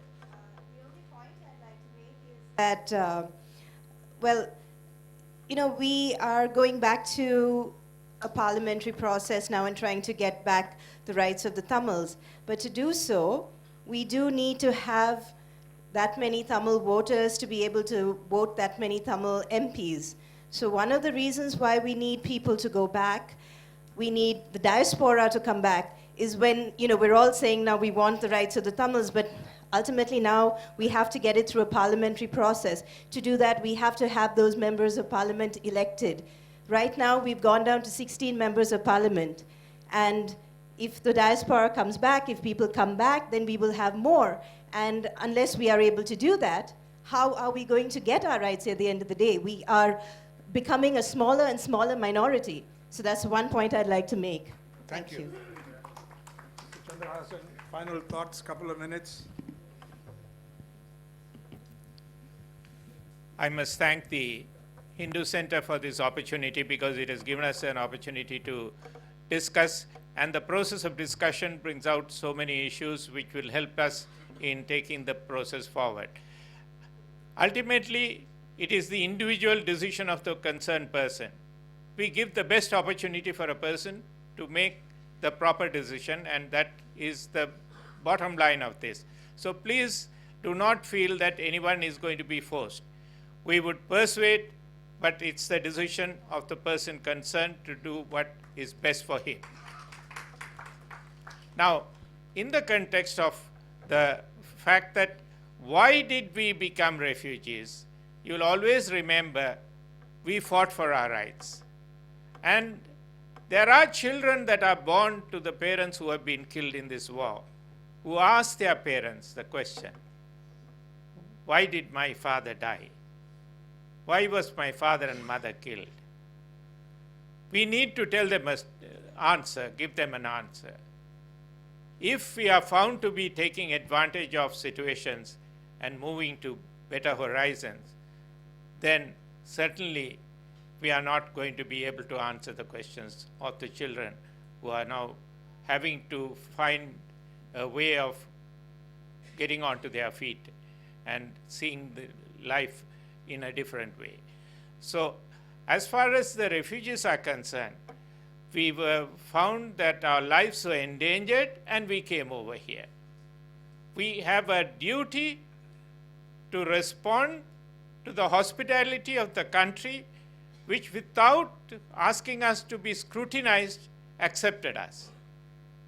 The only point I'd like to make is that, well, you know, we are going back to a parliamentary process now and trying to get back the rights of the Tamils. But to do so, we do need to have that many Tamil voters to be able to vote that many Tamil MPs. So one of the reasons why we need people to go back, we need the diaspora to come back, is when, you know, we're all saying now we want the rights of the Tamils, but ultimately now we have to get it through a parliamentary process. To do that, we have to have those members of parliament elected. Right now, we've gone down to 16 members of parliament. And if the diaspora comes back, if people come back, then we will have more. And unless we are able to do that, how are we going to get our rights at the end of the day? We are becoming a smaller and smaller minority. So that's one point I'd like to make. Thank you. Chandrahasan, final thoughts, couple of minutes. I must thank the Hindu Center for this opportunity because it has given us an opportunity to discuss, and the process of discussion brings out so many issues which will help us in taking the process forward. Ultimately, it is the individual decision of the concerned person. We give the best opportunity for a person to make the proper decision, and that is the bottom line of this. So please do not feel that anyone is going to be forced. We would persuade, but it's the decision of the person concerned to do what is best for him. Now, in the context of the fact that why did we become refugees, you'll always remember we fought for our rights. And There are children that are born to the parents who have been killed in this war, who ask their parents the question, why did my father die? Why was my father and mother killed? We need to tell them an answer, give them an answer. If we are found to be taking advantage of situations and moving to better horizons, then certainly we are not going to be able to answer the questions of the children who are now having to find a way of getting onto their feet and seeing the life in a different way. So as far as the refugees are concerned, we were found that our lives were endangered and we came over here. We have a duty to respond to the hospitality of the country, which without asking us to be scrutinized, accepted us.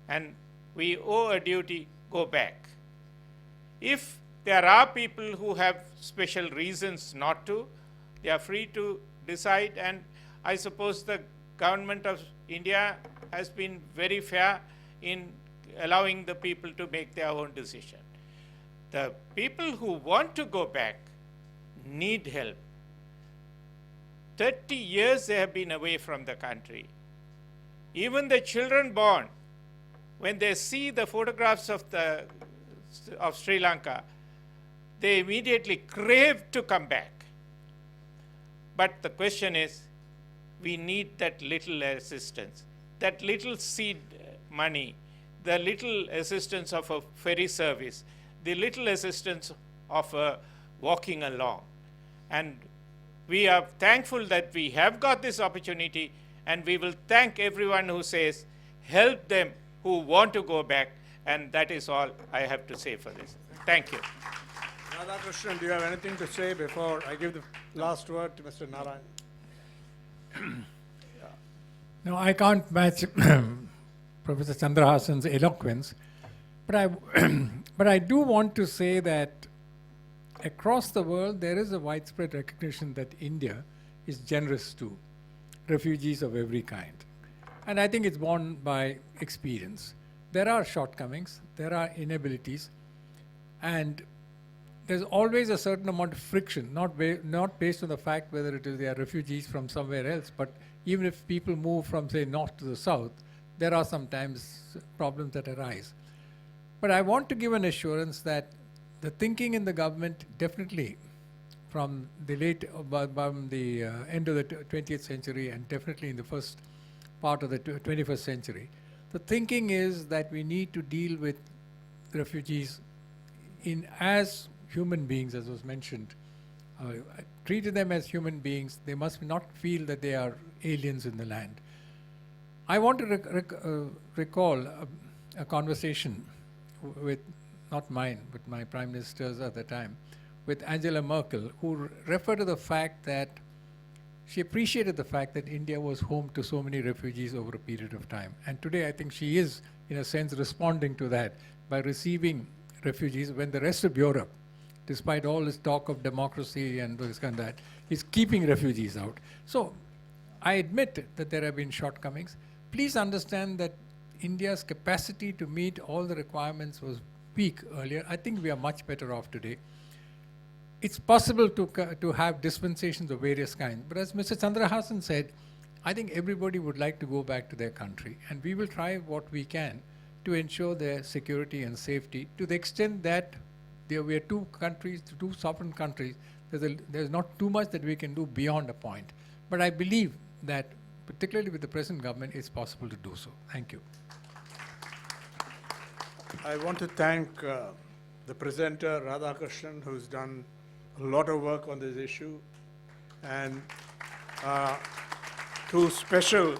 And we owe a duty, go back. If there are people who have special reasons not to, they are free to decide, and I suppose the government of India has been very fair in allowing the people to make their own decision. The people who want to go back need help. 30 years they have been away from the country. Even the children born, when they see the photographs of Sri Lanka, they immediately crave to come back. But the question is, we need that little assistance, that little seed money, the little assistance of a ferry service, the little assistance of walking along. And we are thankful that we have got this opportunity, and we will thank everyone who says, help them who want to go back, and that is all I have to say for this. Thank you. Radhakrishnan, do you have anything to say before I give the last word to Mr. Narayan? No, I can't match Professor Chandrahasan's eloquence, but I do want to say that across the world there is a widespread recognition that India is generous to refugees of every kind. And I think it's borne by experience. There are shortcomings, there are inabilities, and there's always a certain amount of friction, not based on the fact whether they are refugees from somewhere else, but even if people move from, say, north to the south, there are sometimes problems that arise. But I want to give an assurance that the thinking in the government, definitely from the end of the 20th century and definitely in the first part of the 21st century, the thinking is that we need to deal with refugees as human beings, as was mentioned. Treated them as human beings. They must not feel that they are aliens in the land. I want to recall a conversation with, not mine, but my prime minister's at the time, with Angela Merkel, who referred to the fact that she appreciated the fact that India was home to so many refugees over a period of time. And today I think she is, in a sense, responding to that by receiving refugees when the rest of Europe, despite all this talk of democracy and this kind of that, is keeping refugees out. So I admit that there have been shortcomings. Please understand that India's capacity to meet all the requirements was weak earlier. I think we are much better off today. It's possible to have dispensations of various kinds. But as Mr. Chandrahasan said, I think everybody would like to go back to their country. And we will try what we can to ensure their security and safety to the extent that we are two countries, two sovereign countries. There's not too much that we can do beyond a point. But I believe that, particularly with the present government, it's possible to do so. Thank you. I want to thank the presenter, Radhakrishnan, who's done a lot of work on this issue, and two special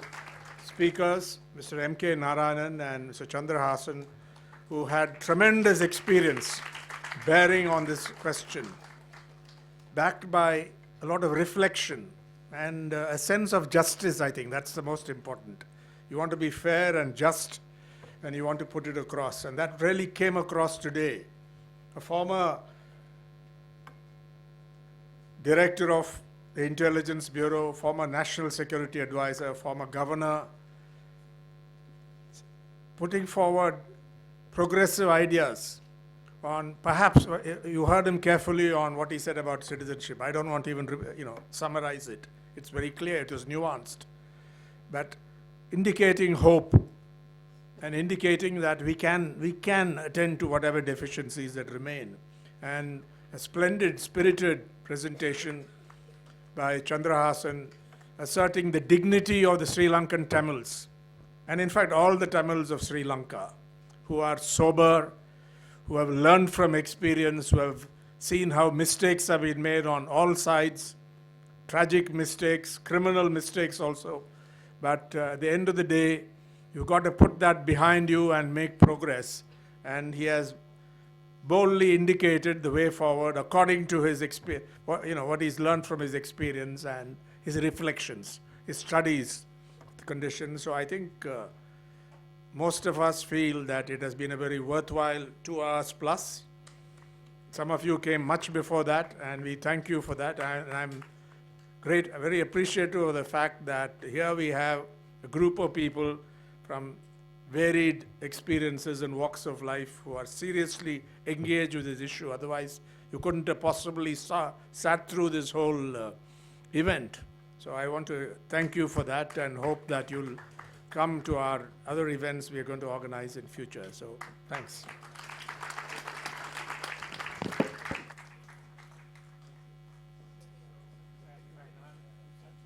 speakers, Mr. M.K. Narayanan and Mr. Chandrahasan, who had tremendous experience bearing on this question, backed by a lot of reflection and a sense of justice. I think that's the most important. You want to be fair and just, and you want to put it across. And that really came across today. A former director of the Intelligence Bureau, former National Security Advisor, former governor, putting forward progressive ideas on, perhaps you heard him carefully on what he said about citizenship. I don't want to even summarize it. It's very clear, it was nuanced. But indicating hope and indicating that we can attend to whatever deficiencies that remain. And a splendid, spirited presentation by Chandrahasan asserting the dignity of the Sri Lankan Tamils, and in fact all the Tamils of Sri Lanka, who are sober, who have learned from experience, who have seen how mistakes have been made on all sides, tragic mistakes, criminal mistakes also. But at the end of the day, you've got to put that behind you and make progress. And he has boldly indicated the way forward according to his experience, what he's learned from his experience and his reflections, his studies, the conditions. So I think most of us feel that it has been a very worthwhile 2 hours plus. Some of you came much before that, and we thank you for that. And I'm very appreciative of the fact that here we have a group of people from varied experiences and walks of life who are seriously engaged with this issue. Otherwise, you couldn't have possibly sat through this whole event. So I want to thank you for that and hope that you'll come to our other events we are going to organize in future. So thanks.